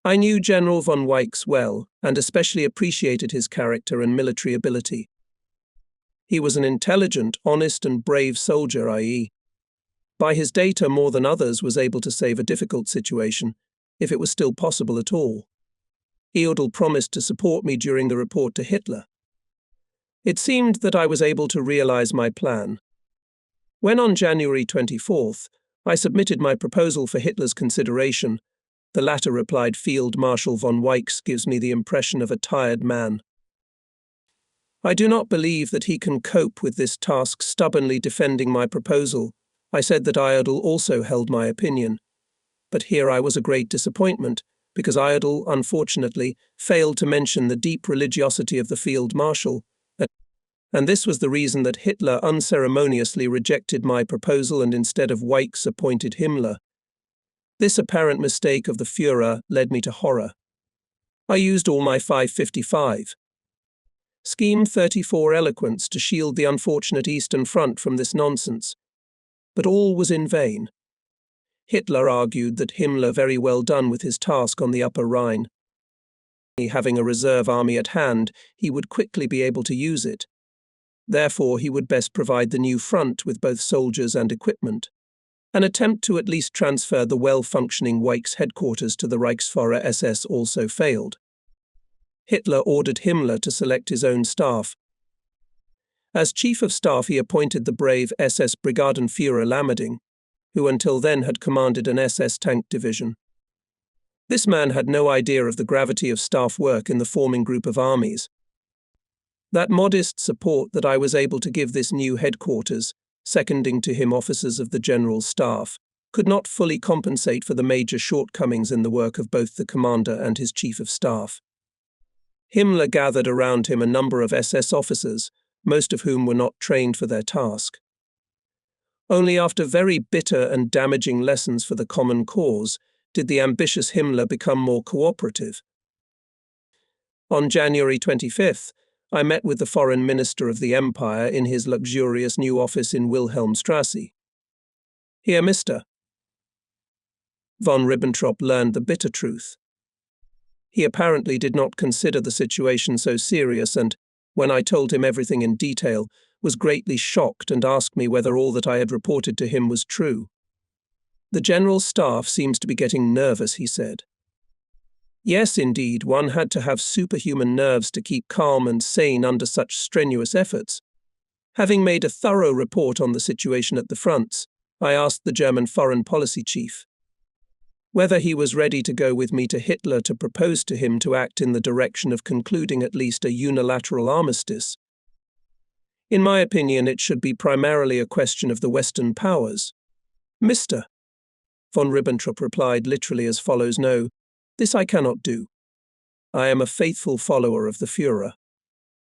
I knew General von Weichs well, and especially appreciated his character and military ability. He was an intelligent, honest and brave soldier, i.e., by his data more than others was able to save a difficult situation, if it was still possible at all. Iodel promised to support me during the report to Hitler. It seemed that I was able to realize my plan. When on January 24th, I submitted my proposal for Hitler's consideration, the latter replied, "Field Marshal von Weichs gives me the impression of a tired man. I do not believe that he can cope with this task." Stubbornly defending my proposal, I said that Iodel also held my opinion. But here I was a great disappointment, because Iodel, unfortunately, failed to mention the deep religiosity of the Field Marshal, and this was the reason that Hitler unceremoniously rejected my proposal and instead of Weichs appointed Himmler. This apparent mistake of the Führer led me to horror. I used all my 555. Scheme 34 eloquence to shield the unfortunate Eastern Front from this nonsense. But all was in vain. Hitler argued that Himmler very well done with his task on the Upper Rhine. Having a reserve army at hand, he would quickly be able to use it. Therefore, he would best provide the new front with both soldiers and equipment. An attempt to at least transfer the well-functioning Weichs headquarters to the Reichsführer SS also failed. Hitler ordered Himmler to select his own staff. As Chief of Staff, he appointed the brave SS Brigadenführer Lammerding, who until then had commanded an SS tank division. This man had no idea of the gravity of staff work in the forming group of armies. That modest support that I was able to give this new headquarters, seconding to him officers of the General Staff, could not fully compensate for the major shortcomings in the work of both the commander and his Chief of Staff. Himmler gathered around him a number of SS officers, most of whom were not trained for their task. Only after very bitter and damaging lessons for the common cause did the ambitious Himmler become more cooperative? On January 25th, I met with the foreign minister of the Empire in his luxurious new office in Wilhelmstrasse. Here, Mr. Von Ribbentrop learned the bitter truth. He apparently did not consider the situation so serious and, when I told him everything in detail, was greatly shocked and asked me whether all that I had reported to him was true. The General Staff seems to be getting nervous, he said. Yes, indeed, one had to have superhuman nerves to keep calm and sane under such strenuous efforts. Having made a thorough report on the situation at the fronts, I asked the German foreign policy chief whether he was ready to go with me to Hitler to propose to him to act in the direction of concluding at least a unilateral armistice. In my opinion, it should be primarily a question of the Western powers. Mr. Von Ribbentrop replied literally as follows: No, this I cannot do. I am a faithful follower of the Führer.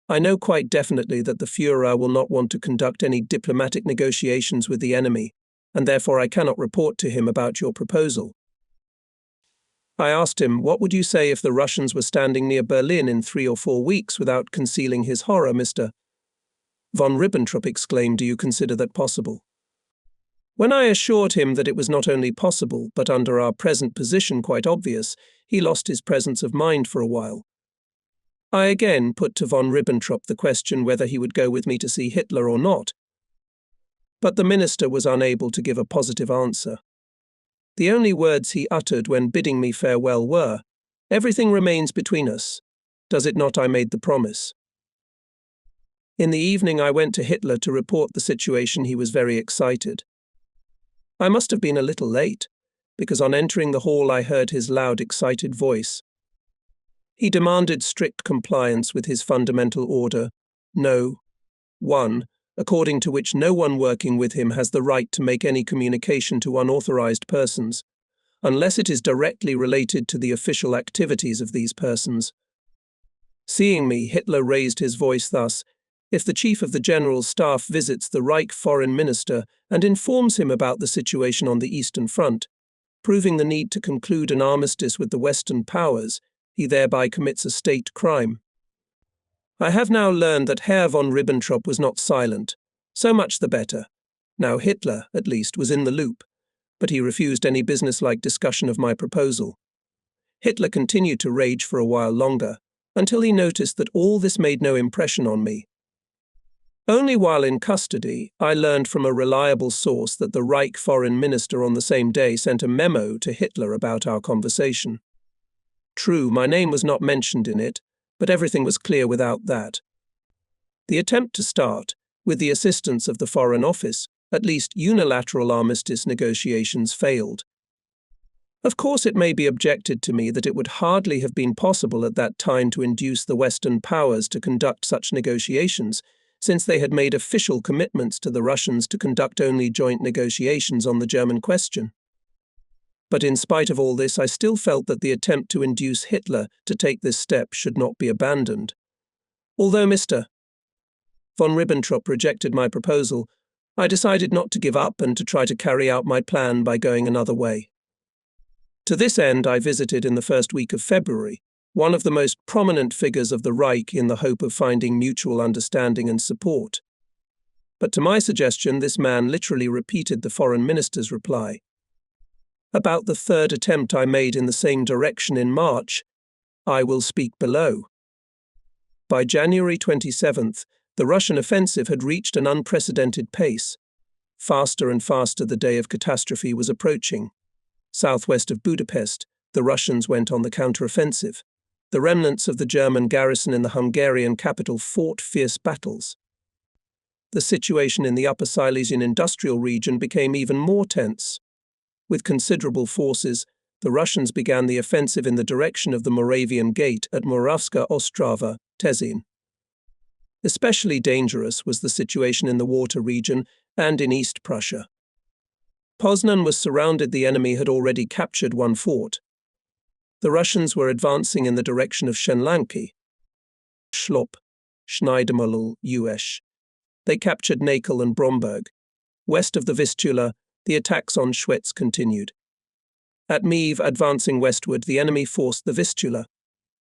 I know quite definitely that the Führer will not want to conduct any diplomatic negotiations with the enemy, and therefore I cannot report to him about your proposal. I asked him, what would you say if the Russians were standing near Berlin in 3 or 4 weeks without concealing his horror, Mr. Von Ribbentrop exclaimed, do you consider that possible? When I assured him that it was not only possible, but under our present position quite obvious, he lost his presence of mind for a while. I again put to von Ribbentrop the question whether he would go with me to see Hitler or not. But the minister was unable to give a positive answer. The only words he uttered when bidding me farewell were, "Everything remains between us. Does it not? I made the promise." In the evening I went to Hitler to report the situation. He was very excited. I must have been a little late, because on entering the hall I heard his loud, excited voice. He demanded strict compliance with his fundamental order, No. 1, according to which no one working with him has the right to make any communication to unauthorized persons, unless it is directly related to the official activities of these persons. Seeing me, Hitler raised his voice thus: If the Chief of the General Staff visits the Reich Foreign Minister and informs him about the situation on the Eastern Front, proving the need to conclude an armistice with the Western powers, he thereby commits a state crime. I have now learned that Herr von Ribbentrop was not silent. So much the better. Now Hitler, at least, was in the loop, but he refused any businesslike discussion of my proposal. Hitler continued to rage for a while longer, until he noticed that all this made no impression on me. Only while in custody, I learned from a reliable source that the Reich Foreign Minister on the same day sent a memo to Hitler about our conversation. True, my name was not mentioned in it, but everything was clear without that. The attempt to start, with the assistance of the Foreign Office, at least unilateral armistice negotiations failed. Of course, it may be objected to me that it would hardly have been possible at that time to induce the Western powers to conduct such negotiations, since they had made official commitments to the Russians to conduct only joint negotiations on the German question. But in spite of all this, I still felt that the attempt to induce Hitler to take this step should not be abandoned. Although Mr. von Ribbentrop rejected my proposal, I decided not to give up and to try to carry out my plan by going another way. To this end, I visited in the first week of February one of the most prominent figures of the Reich in the hope of finding mutual understanding and support. But to my suggestion, this man literally repeated the foreign minister's reply. About the third attempt I made in the same direction in March, I will speak below. By January 27th, the Russian offensive had reached an unprecedented pace. Faster and faster the day of catastrophe was approaching. Southwest of Budapest, the Russians went on the counteroffensive. The remnants of the German garrison in the Hungarian capital fought fierce battles. The situation in the Upper Silesian industrial region became even more tense. With considerable forces, the Russians began the offensive in the direction of the Moravian Gate at Moravska Ostrava, Tesin. Especially dangerous was the situation in the Warta region and in East Prussia. Poznan was surrounded. The enemy had already captured one fort. The Russians were advancing in the direction of Shenlanki. Schlop, Schneidermühl, US. They captured Nakel and Bromberg. West of the Vistula, the attacks on Schwetz continued. At Meve, advancing westward, the enemy forced the Vistula.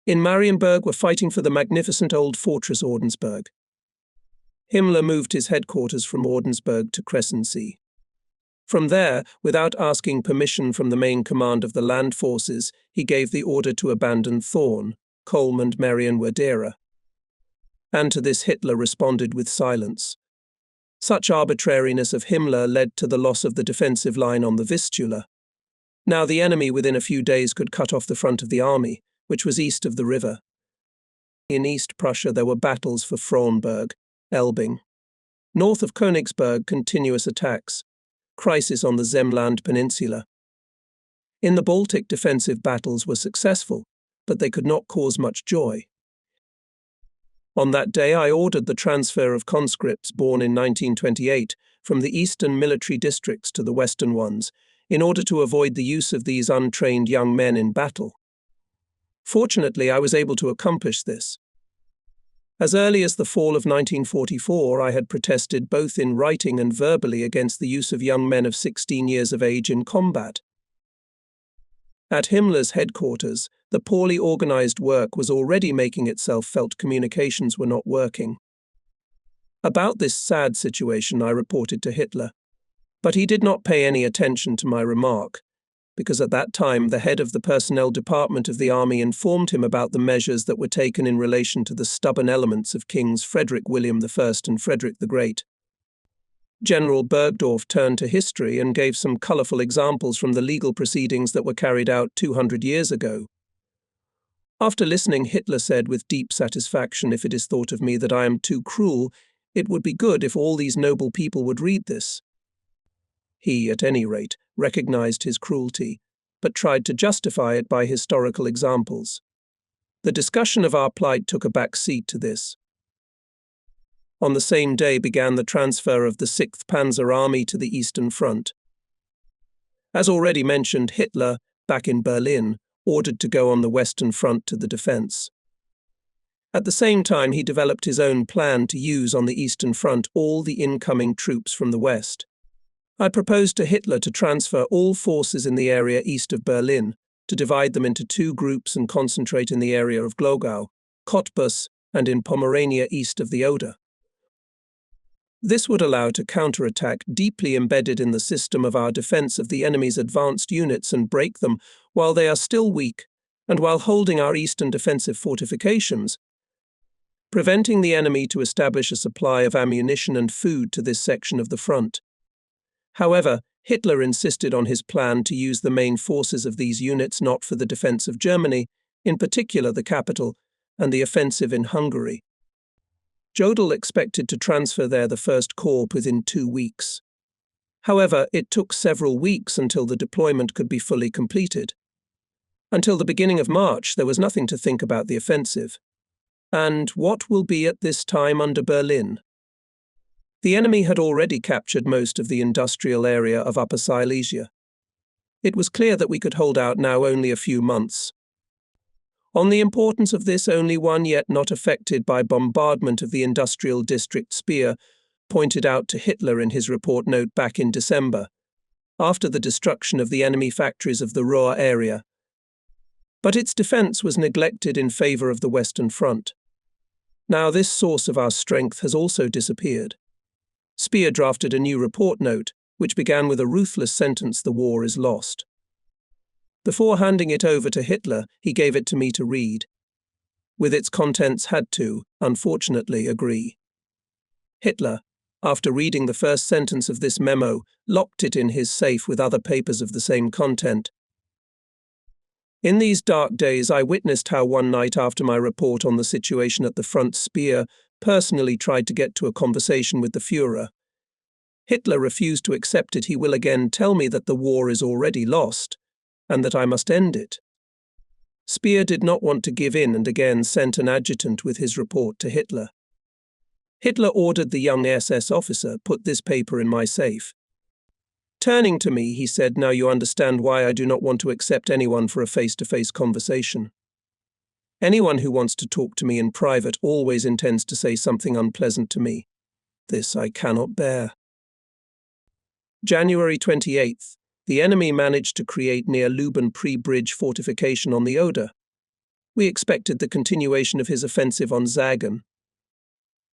In Marienburg were fighting for the magnificent old fortress Ordensburg. Himmler moved his headquarters from Ordensburg to Kressensee. From there, without asking permission from the main command of the land forces, he gave the order to abandon Thorn, Kolm and Marienwerder. And to this Hitler responded with silence. Such arbitrariness of Himmler led to the loss of the defensive line on the Vistula. Now the enemy within a few days could cut off the front of the army, which was east of the river. In East Prussia there were battles for Frauenburg, Elbing. North of Königsberg, continuous attacks. Crisis on the Zemland Peninsula. In the Baltic, defensive battles were successful, but they could not cause much joy. On that day I ordered the transfer of conscripts born in 1928 from the eastern military districts to the western ones, in order to avoid the use of these untrained young men in battle. Fortunately, I was able to accomplish this. As early as the fall of 1944, I had protested both in writing and verbally against the use of young men of 16 years of age in combat. At Himmler's headquarters, the poorly organized work was already making itself felt. Communications were not working. About this sad situation I reported to Hitler, but he did not pay any attention to my remark, because at that time the head of the personnel department of the army informed him about the measures that were taken in relation to the stubborn elements of Kings Frederick William I and Frederick the Great. General Bergdorf turned to history and gave some colorful examples from the legal proceedings that were carried out 200 years ago. After listening, Hitler said with deep satisfaction, "If it is thought of me that I am too cruel, it would be good if all these noble people would read this." He, at any rate, recognized his cruelty, but tried to justify it by historical examples. The discussion of our plight took a back seat to this. On the same day began the transfer of the 6th Panzer Army to the Eastern Front. As already mentioned, Hitler, back in Berlin, ordered to go on the Western Front to the defense. At the same time, he developed his own plan to use on the Eastern Front all the incoming troops from the West. I proposed to Hitler to transfer all forces in the area east of Berlin, to divide them into 2 groups and concentrate in the area of Glogau, Cottbus, and in Pomerania east of the Oder. This would allow to counterattack deeply embedded in the system of our defense of the enemy's advanced units and break them while they are still weak, and while holding our eastern defensive fortifications, preventing the enemy to establish a supply of ammunition and food to this section of the front. However, Hitler insisted on his plan to use the main forces of these units not for the defense of Germany, in particular the capital, and the offensive in Hungary. Jodl expected to transfer there the First Corps within 2 weeks. However, it took several weeks until the deployment could be fully completed. Until the beginning of March, there was nothing to think about the offensive. And what will be at this time under Berlin? The enemy had already captured most of the industrial area of Upper Silesia. It was clear that we could hold out now only a few months. On the importance of this, only one yet not affected by bombardment of the industrial district Speer pointed out to Hitler in his report note back in December, after the destruction of the enemy factories of the Ruhr area. But its defense was neglected in favor of the Western Front. Now this source of our strength has also disappeared. Speer drafted a new report note, which began with a ruthless sentence: "The war is lost." Before handing it over to Hitler, he gave it to me to read. With its contents had to, unfortunately, agree. Hitler, after reading the first sentence of this memo, locked it in his safe with other papers of the same content. In these dark days, I witnessed how one night after my report on the situation at the front, Speer personally tried to get to a conversation with the Führer. Hitler refused to accept it. He will again tell me that the war is already lost, and that I must end it. Speer did not want to give in and again sent an adjutant with his report to Hitler. Hitler ordered the young SS officer, "Put this paper in my safe." Turning to me, he said, "Now you understand why I do not want to accept anyone for a face-to-face conversation. Anyone who wants to talk to me in private always intends to say something unpleasant to me. This I cannot bear." January 28th. the enemy managed to create near Luben pre-bridge fortification on the Oder. We expected the continuation of his offensive on Zagen.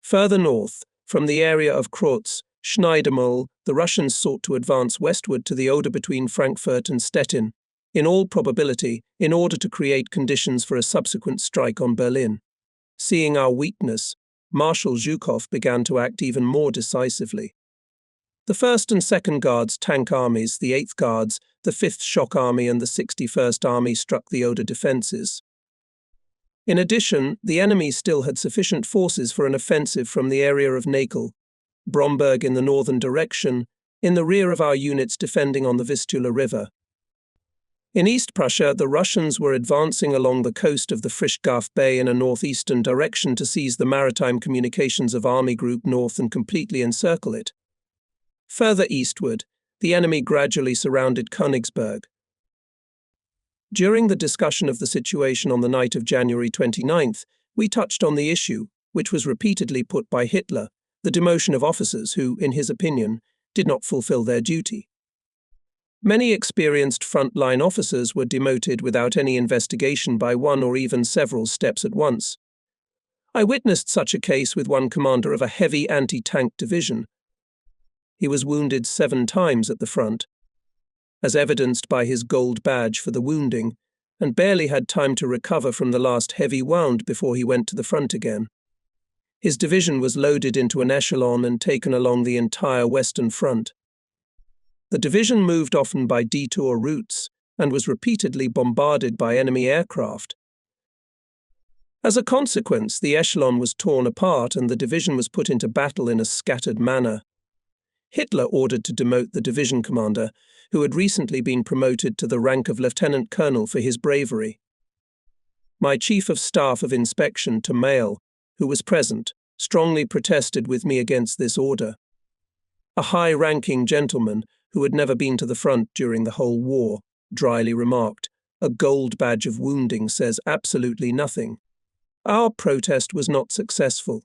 Further north, from the area of Kreutz, Schneidermühl, the Russians sought to advance westward to the Oder between Frankfurt and Stettin, in all probability in order to create conditions for a subsequent strike on Berlin. Seeing our weakness, Marshal Zhukov began to act even more decisively. The 1st and 2nd Guards tank armies, the 8th Guards, the 5th Shock Army and the 61st Army struck the Oder defences. In addition, the enemy still had sufficient forces for an offensive from the area of Nakel, Bromberg in the northern direction, in the rear of our units defending on the Vistula River. In East Prussia, the Russians were advancing along the coast of the Frischgarf Bay in a northeastern direction to seize the maritime communications of Army Group North and completely encircle it. Further eastward, the enemy gradually surrounded Königsberg. During the discussion of the situation on the night of January 29th, we touched on the issue, which was repeatedly put by Hitler, the demotion of officers who, in his opinion, did not fulfill their duty. Many experienced frontline officers were demoted without any investigation by one or even several steps at once. I witnessed such a case with one commander of a heavy anti-tank division. He was wounded 7 times at the front, as evidenced by his gold badge for the wounding, and barely had time to recover from the last heavy wound before he went to the front again. His division was loaded into an echelon and taken along the entire Western Front. The division moved often by detour routes and was repeatedly bombarded by enemy aircraft. As a consequence, the echelon was torn apart and the division was put into battle in a scattered manner. Hitler ordered to demote the division commander, who had recently been promoted to the rank of lieutenant colonel for his bravery. My chief of staff of inspection, Mail, who was present, strongly protested with me against this order. A high-ranking gentleman, who had never been to the front during the whole war, dryly remarked, "A gold badge of wounding says absolutely nothing." Our protest was not successful.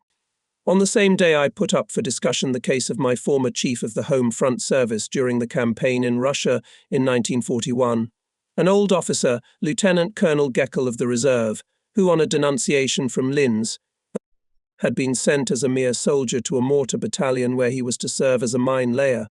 On the same day I put up for discussion the case of my former chief of the Home Front Service during the campaign in Russia in 1941, an old officer, Lieutenant Colonel Geckel of the Reserve, who on a denunciation from Linz had been sent as a mere soldier to a mortar battalion where he was to serve as a mine layer.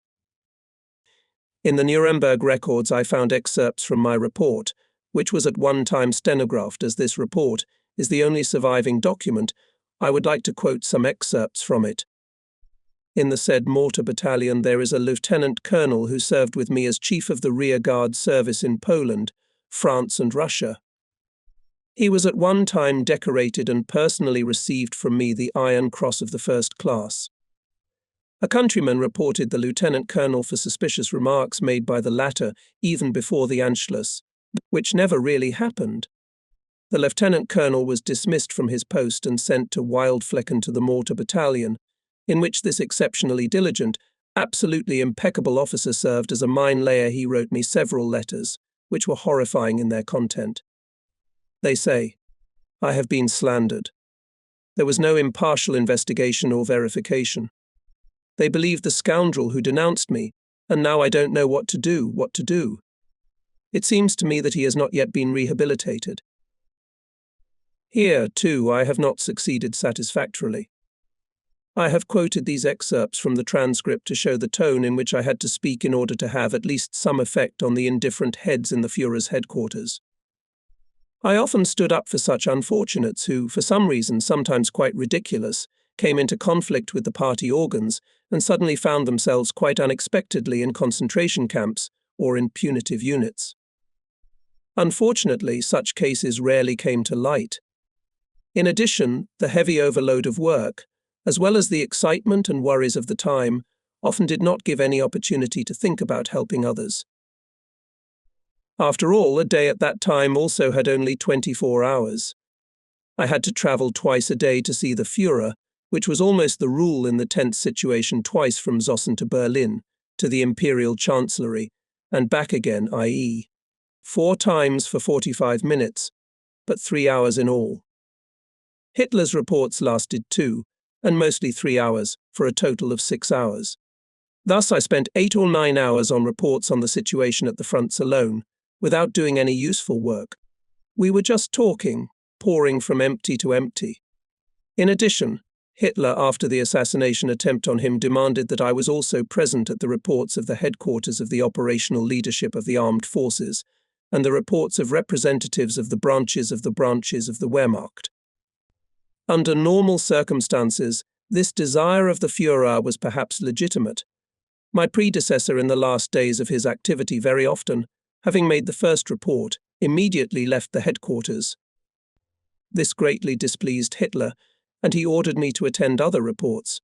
In the Nuremberg records I found excerpts from my report, which was at one time stenographed, as this report is the only surviving document. I would like to quote some excerpts from it. In the said mortar battalion there is a lieutenant colonel who served with me as chief of the rear guard service in Poland, France and Russia. He was at one time decorated and personally received from me the Iron Cross of the First Class. A countryman reported the lieutenant colonel for suspicious remarks made by the latter even before the Anschluss, which never really happened. The lieutenant colonel was dismissed from his post and sent to Wildflecken to the mortar battalion, in which this exceptionally diligent, absolutely impeccable officer served as a mine layer. He wrote me several letters, which were horrifying in their content. They say, "I have been slandered. There was no impartial investigation or verification. They believed the scoundrel who denounced me, and now I don't know what to do. It seems to me that he has not yet been rehabilitated." Here, too, I have not succeeded satisfactorily. I have quoted these excerpts from the transcript to show the tone in which I had to speak in order to have at least some effect on the indifferent heads in the Führer's headquarters. I often stood up for such unfortunates who, for some reason sometimes quite ridiculous, came into conflict with the party organs and suddenly found themselves quite unexpectedly in concentration camps or in punitive units. Unfortunately, such cases rarely came to light. In addition, the heavy overload of work, as well as the excitement and worries of the time, often did not give any opportunity to think about helping others. After all, a day at that time also had only 24 hours. I had to travel twice a day to see the Führer, which was almost the rule in the tense situation, twice from Zossen to Berlin, to the Imperial Chancellery, and back again, i.e., 4 times for 45 minutes, but 3 hours in all. Hitler's reports lasted 2, and mostly 3 hours, for a total of 6 hours. Thus, I spent 8 or 9 hours on reports on the situation at the fronts alone, without doing any useful work. We were just talking, pouring from empty to empty. In addition, Hitler, after the assassination attempt on him, demanded that I was also present at the reports of the headquarters of the operational leadership of the armed forces and the reports of representatives of the branches of the Wehrmacht. Under normal circumstances, this desire of the Führer was perhaps legitimate. My predecessor in the last days of his activity very often, having made the first report, immediately left the headquarters. This greatly displeased Hitler, and he ordered me to attend other reports.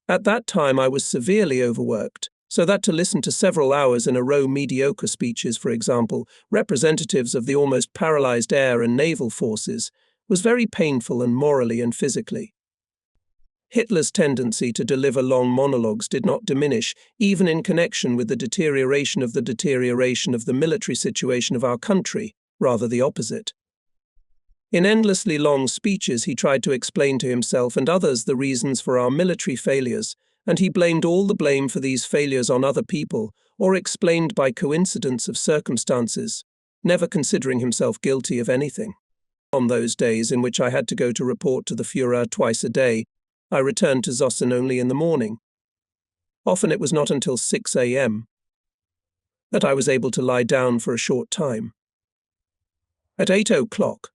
At that time I was severely overworked, so that to listen to several hours in a row mediocre speeches, for example, representatives of the almost paralyzed air and naval forces, was very painful and morally and physically. Hitler's tendency to deliver long monologues did not diminish, even in connection with the deterioration of the military situation of our country, rather the opposite. In endlessly long speeches he tried to explain to himself and others the reasons for our military failures, and he blamed all the blame for these failures on other people, or explained by coincidence of circumstances, never considering himself guilty of anything. On those days in which I had to go to report to the Führer twice a day, I returned to Zossen only in the morning. Often it was not until 6 a.m. that I was able to lie down for a short time. At 8 o'clock,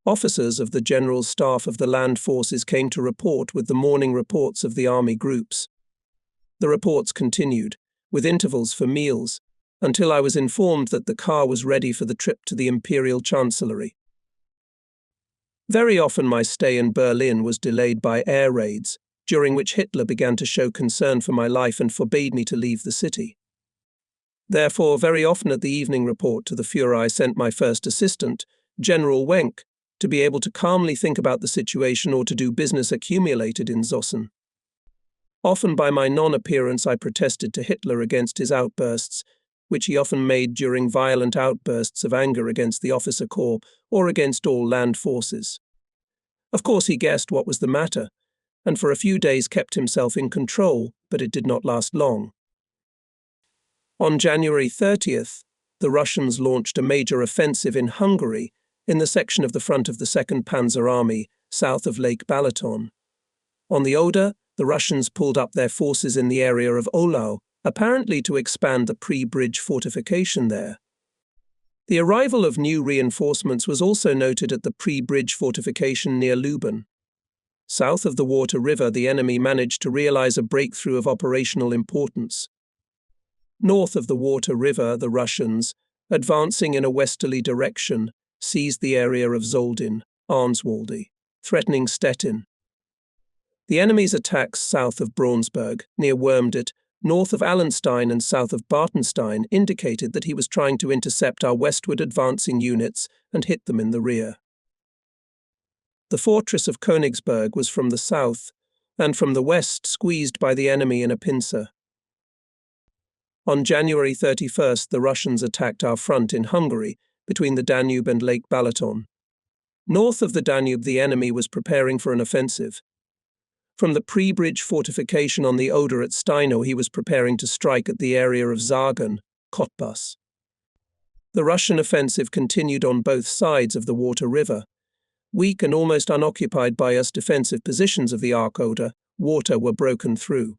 officers of the General Staff of the Land Forces came to report with the morning reports of the army groups. The reports continued, with intervals for meals, until I was informed that the car was ready for the trip to the Imperial Chancellery. Very often my stay in Berlin was delayed by air raids, during which Hitler began to show concern for my life and forbade me to leave the city. Therefore, very often at the evening report to the Führer I sent my first assistant, General Wenck, to be able to calmly think about the situation or to do business accumulated in Zossen. Often by my non-appearance I protested to Hitler against his outbursts, which he often made during violent outbursts of anger against the officer corps or against all land forces. Of course he guessed what was the matter, and for a few days kept himself in control, but it did not last long. On January 30th, the Russians launched a major offensive in Hungary, in the section of the front of the 2nd Panzer Army, south of Lake Balaton. On the Oder, the Russians pulled up their forces in the area of Ohlau, apparently to expand the pre-bridge fortification there. The arrival of new reinforcements was also noted at the pre-bridge fortification near Luben. South of the Warta River, the enemy managed to realize a breakthrough of operational importance. North of the Warta River, the Russians, advancing in a westerly direction, seized the area of Zoldin, Arnswalde, threatening Stettin. The enemy's attacks south of Braunsberg, near Wormdet, north of Allenstein and south of Bartenstein indicated that he was trying to intercept our westward advancing units and hit them in the rear. The fortress of Königsberg was from the south, and from the west squeezed by the enemy in a pincer. On January 31st, the Russians attacked our front in Hungary, between the Danube and Lake Balaton. North of the Danube, the enemy was preparing for an offensive. From the pre-bridge fortification on the Oder at Steino, he was preparing to strike at the area of Zagen, Cottbus. The Russian offensive continued on both sides of the Warta River. Weak and almost unoccupied by us defensive positions of the Oder, Warta were broken through.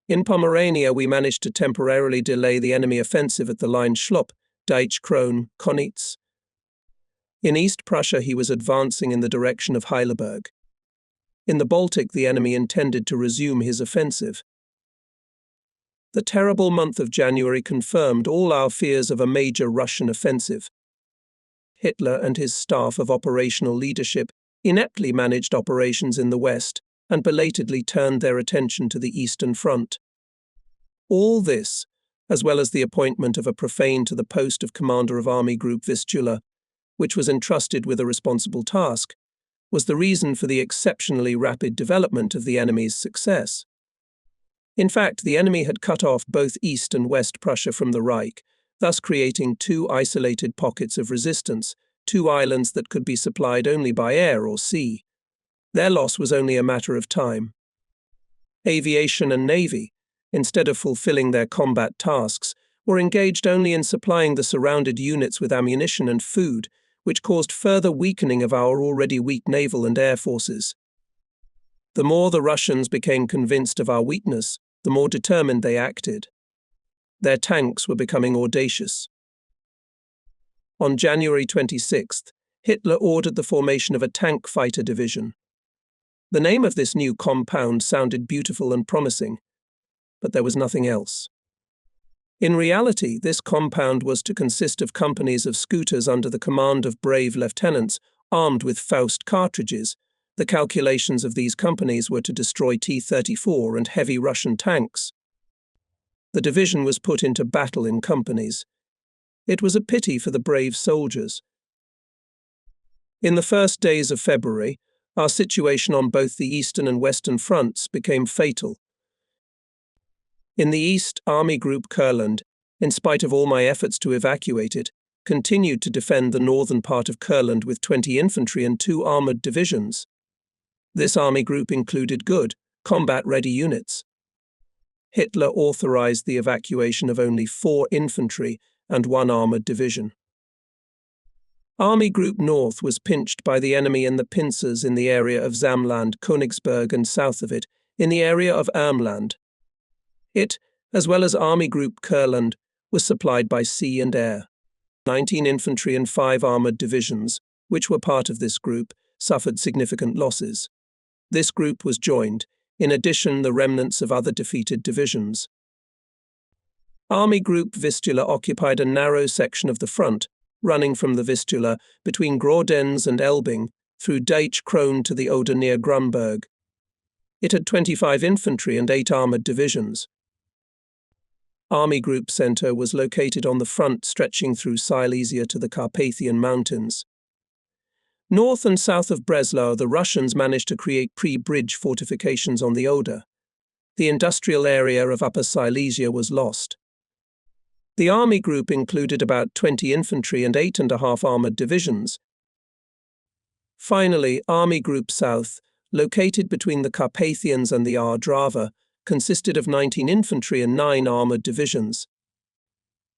In Pomerania, we managed to temporarily delay the enemy offensive at the line Schlopp, Deichkron, Konitz. In East Prussia, he was advancing in the direction of Heidelberg. In the Baltic, the enemy intended to resume his offensive. The terrible month of January confirmed all our fears of a major Russian offensive. Hitler and his staff of operational leadership ineptly managed operations in the West and belatedly turned their attention to the Eastern Front. All this, as well as the appointment of a profane to the post of commander of Army Group Vistula, which was entrusted with a responsible task, was the reason for the exceptionally rapid development of the enemy's success. In fact, the enemy had cut off both East and West Prussia from the Reich, thus creating two isolated pockets of resistance, two islands that could be supplied only by air or sea. Their loss was only a matter of time. Aviation and navy, instead of fulfilling their combat tasks, were engaged only in supplying the surrounded units with ammunition and food, which caused further weakening of our already weak naval and air forces. The more the Russians became convinced of our weakness, the more determined they acted. Their tanks were becoming audacious. On January 26th, Hitler ordered the formation of a tank fighter division. The name of this new compound sounded beautiful and promising, but there was nothing else. In reality, this compound was to consist of companies of scooters under the command of brave lieutenants armed with Faust cartridges. The calculations of these companies were to destroy T-34 and heavy Russian tanks. The division was put into battle in companies. It was a pity for the brave soldiers. In the first days of February, our situation on both the eastern and western fronts became fatal. In the east, Army Group Kurland, in spite of all my efforts to evacuate it, continued to defend the northern part of Kurland with 20 infantry and 2 armoured divisions. This army group included good, combat-ready units. Hitler authorized the evacuation of only 4 infantry and 1 armoured division. Army Group North was pinched by the enemy in the pincers in the area of Samland, Königsberg, and south of it, in the area of Ermland. It, as well as Army Group Kurland, was supplied by sea and air. 19 infantry and 5 armoured divisions, which were part of this group, suffered significant losses. This group was joined, in addition the remnants of other defeated divisions. Army Group Vistula occupied a narrow section of the front, running from the Vistula between Ardennes and Elbing, through Deitsch Krone to the Oder near Grunberg. It had 25 infantry and 8 armoured divisions. Army Group Centre was located on the front stretching through Silesia to the Carpathian Mountains. North and south of Breslau, the Russians managed to create pre-bridge fortifications on the Oder. The industrial area of Upper Silesia was lost. The army group included about 20 infantry and 8.5 armoured divisions. Finally, Army Group South, located between the Carpathians and the Drava, consisted of 19 infantry and 9 armoured divisions.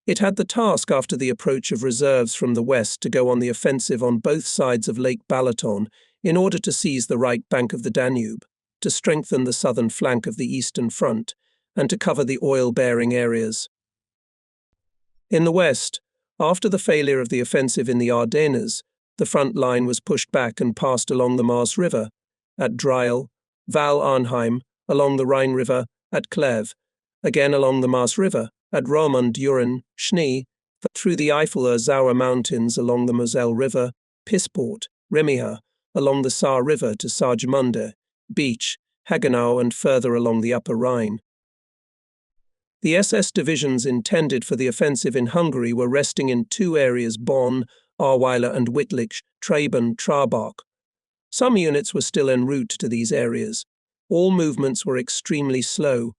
It had the task after the approach of reserves from the west to go on the offensive on both sides of Lake Balaton in order to seize the right bank of the Danube, to strengthen the southern flank of the eastern front, and to cover the oil-bearing areas. In the west, after the failure of the offensive in the Ardennes, the front line was pushed back and passed along the Maas River, at Dreil, Val-Arnheim, along the Rhine River, at Clèves, again along the Maas River, at Romund, Uren, Schnee, through the Eifel-Sauer Mountains along the Moselle River, Pisport, Remiha, along the Saar River to Saargemunde, Beach, Hagenau, and further along the Upper Rhine. The SS divisions intended for the offensive in Hungary were resting in 2 areas: Bonn, Ahrweiler, and Wittlich, Traben, Trarbach. Some units were still en route to these areas. All movements were extremely slow.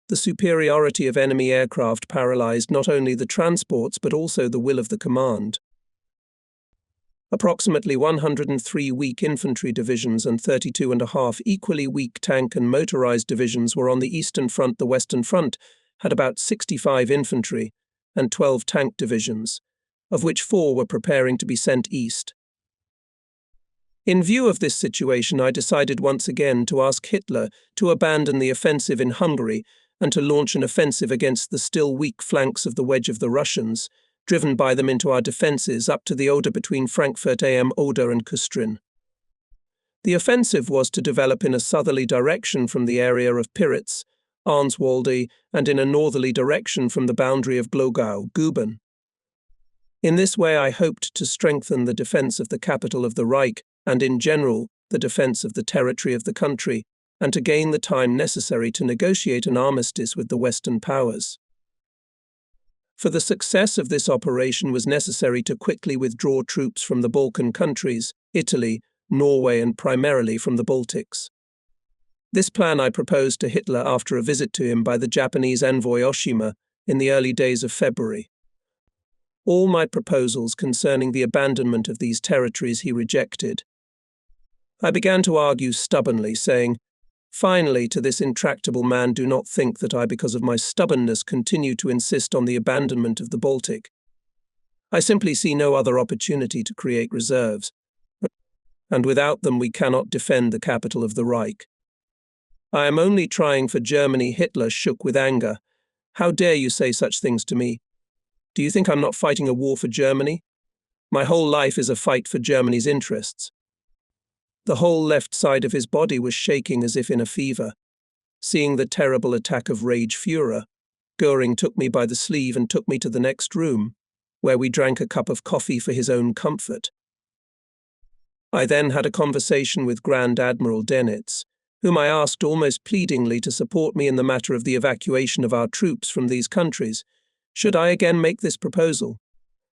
The superiority of enemy aircraft paralyzed not only the transports but also the will of the command. Approximately 103 weak infantry divisions and 32.5 equally weak tank and motorized divisions were on the eastern front. The western front had about 65 infantry and 12 tank divisions, of which 4 were preparing to be sent east. In view of this situation, I decided once again to ask Hitler to abandon the offensive in Hungary and to launch an offensive against the still weak flanks of the wedge of the Russians, driven by them into our defences up to the Oder between Frankfurt am Oder and Kustrin. The offensive was to develop in a southerly direction from the area of Piritz, Arnswalde, and in a northerly direction from the boundary of Glogau, Guben. In this way I hoped to strengthen the defence of the capital of the Reich and, in general, the defence of the territory of the country, and to gain the time necessary to negotiate an armistice with the Western powers. For the success of this operation was necessary to quickly withdraw troops from the Balkan countries, Italy, Norway, and primarily from the Baltics. This plan I proposed to Hitler after a visit to him by the Japanese envoy Oshima in the early days of February. All my proposals concerning the abandonment of these territories he rejected. I began to argue stubbornly, saying, Finally, to this intractable man, do not think that I, because of my stubbornness, continue to insist on the abandonment of the Baltic. I simply see no other opportunity to create reserves, and without them we cannot defend the capital of the Reich. I am only trying for Germany. Hitler shook with anger. How dare you say such things to me? Do you think I'm not fighting a war for Germany? My whole life is a fight for Germany's interests. The whole left side of his body was shaking as if in a fever. Seeing the terrible attack of rage Führer, Göring took me by the sleeve and took me to the next room, where we drank a cup of coffee for his own comfort. I then had a conversation with Grand Admiral Dönitz, whom I asked almost pleadingly to support me in the matter of the evacuation of our troops from these countries, should I again make this proposal,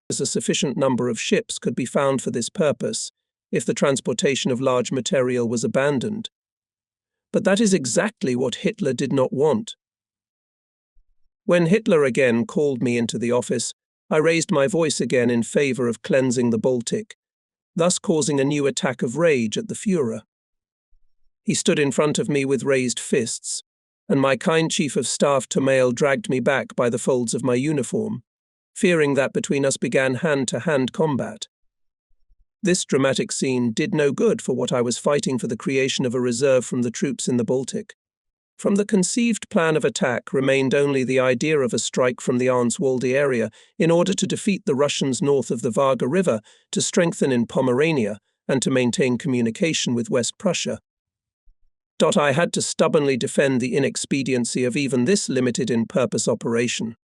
as a sufficient number of ships could be found for this purpose, if the transportation of large material was abandoned. But that is exactly what Hitler did not want. When Hitler again called me into the office, I raised my voice again in favor of cleansing the Baltic, thus causing a new attack of rage at the Führer. He stood in front of me with raised fists, and my kind chief of staff Tamail dragged me back by the folds of my uniform, fearing that between us began hand-to-hand combat. This dramatic scene did no good for what I was fighting for, the creation of a reserve from the troops in the Baltic. From the conceived plan of attack remained only the idea of a strike from the Arnswalde area in order to defeat the Russians north of the Varga River, to strengthen in Pomerania, and to maintain communication with West Prussia. I had to stubbornly defend the inexpediency of even this limited-in-purpose operation.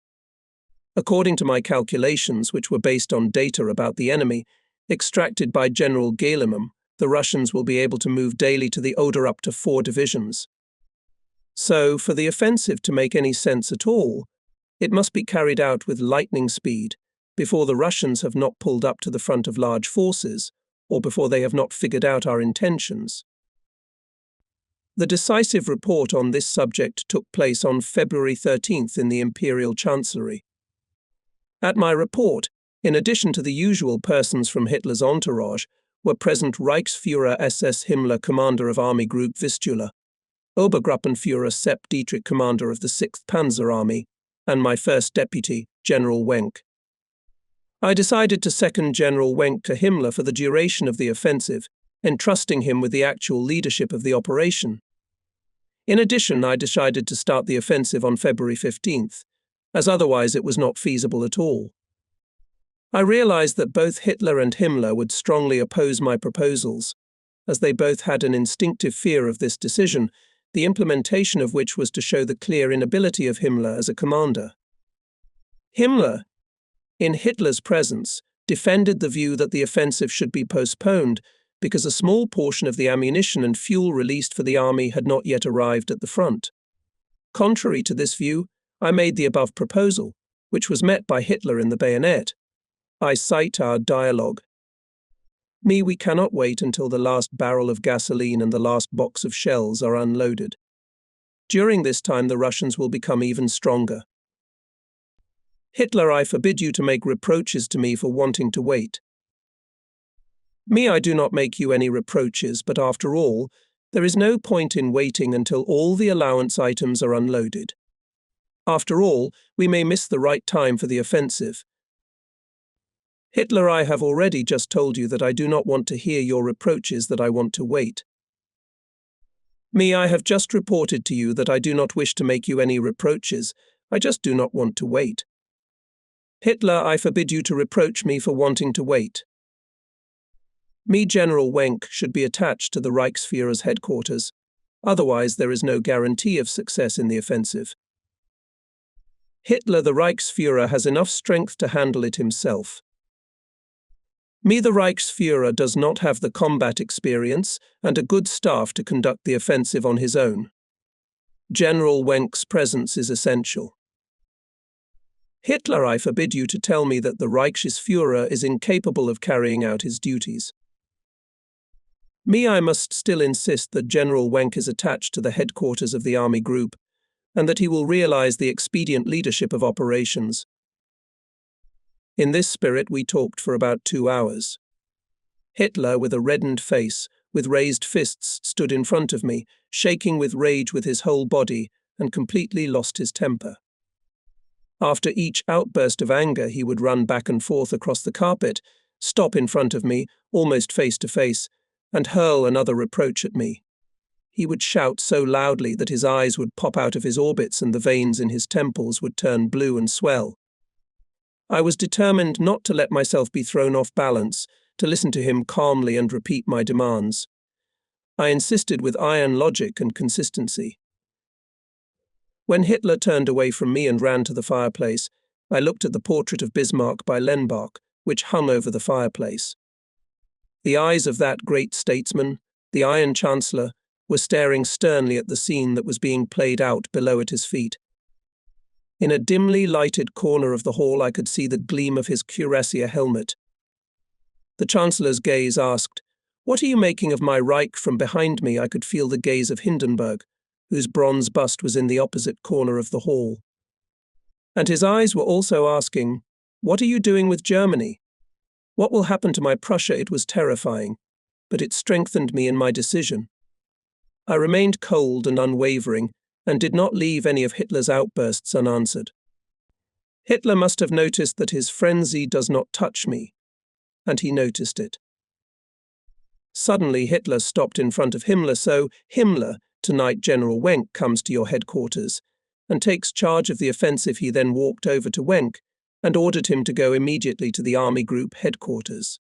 According to my calculations, which were based on data about the enemy, extracted by General Gehlemem, the Russians will be able to move daily to the Oder up to 4 divisions. So, for the offensive to make any sense at all, it must be carried out with lightning speed, before the Russians have not pulled up to the front of large forces, or before they have not figured out our intentions. The decisive report on this subject took place on February 13th in the Imperial Chancellery. At my report, in addition to the usual persons from Hitler's entourage, were present Reichsführer SS Himmler, commander of Army Group Vistula, Obergruppenführer Sepp Dietrich, commander of the 6th Panzer Army, and my first deputy, General Wenck. I decided to second General Wenck to Himmler for the duration of the offensive, entrusting him with the actual leadership of the operation. In addition, I decided to start the offensive on February 15th, as otherwise it was not feasible at all. I realized that both Hitler and Himmler would strongly oppose my proposals, as they both had an instinctive fear of this decision, the implementation of which was to show the clear inability of Himmler as a commander. Himmler, in Hitler's presence, defended the view that the offensive should be postponed because a small portion of the ammunition and fuel released for the army had not yet arrived at the front. Contrary to this view, I made the above proposal, which was met by Hitler in the bayonet. I cite our dialogue. We cannot wait until the last barrel of gasoline and the last box of shells are unloaded. During this time the Russians will become even stronger. Hitler, I forbid you to make reproaches to me for wanting to wait. I do not make you any reproaches, but after all, there is no point in waiting until all the allowance items are unloaded. After all, we may miss the right time for the offensive. Hitler, I have already just told you that I do not want to hear your reproaches that I want to wait. I have just reported to you that I do not wish to make you any reproaches, I just do not want to wait. Hitler, I forbid you to reproach me for wanting to wait. General Wenck should be attached to the Reichsführer's headquarters, otherwise there is no guarantee of success in the offensive. Hitler, the Reichsführer, has enough strength to handle it himself. The Reichsführer does not have the combat experience and a good staff to conduct the offensive on his own. General Wenck's presence is essential. Hitler, I forbid you to tell me that the Reichsführer is incapable of carrying out his duties. I must still insist that General Wenck is attached to the headquarters of the Army Group, and that he will realize the expedient leadership of operations. In this spirit we talked for about 2 hours. Hitler, with a reddened face, with raised fists, stood in front of me, shaking with rage with his whole body, and completely lost his temper. After each outburst of anger, he would run back and forth across the carpet, stop in front of me, almost face to face, and hurl another reproach at me. He would shout so loudly that his eyes would pop out of his orbits and the veins in his temples would turn blue and swell. I was determined not to let myself be thrown off balance, to listen to him calmly and repeat my demands. I insisted with iron logic and consistency. When Hitler turned away from me and ran to the fireplace, I looked at the portrait of Bismarck by Lenbach, which hung over the fireplace. The eyes of that great statesman, the Iron Chancellor, were staring sternly at the scene that was being played out below at his feet. In a dimly lighted corner of the hall I could see the gleam of his cuirassier helmet. The Chancellor's gaze asked, "What are you making of my Reich?" From behind me I could feel the gaze of Hindenburg, whose bronze bust was in the opposite corner of the hall. And his eyes were also asking, "What are you doing with Germany? What will happen to my Prussia?" It was terrifying, but it strengthened me in my decision. I remained cold and unwavering, and did not leave any of Hitler's outbursts unanswered. Hitler must have noticed that his frenzy does not touch me, and he noticed it. Suddenly Hitler stopped in front of Himmler, so, "Himmler, tonight General Wenck comes to your headquarters and takes charge of the offensive." He then walked over to Wenck and ordered him to go immediately to the Army Group headquarters.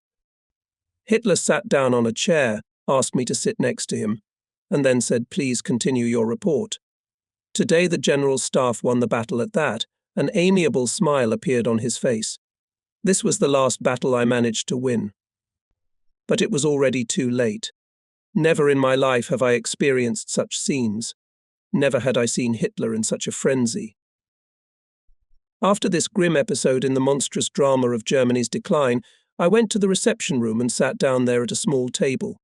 Hitler sat down on a chair, asked me to sit next to him, and then said, "Please continue your report." Today the General Staff won the battle. At that, an amiable smile appeared on his face. This was the last battle I managed to win. But it was already too late. Never in my life have I experienced such scenes. Never had I seen Hitler in such a frenzy. After this grim episode in the monstrous drama of Germany's decline, I went to the reception room and sat down there at a small table.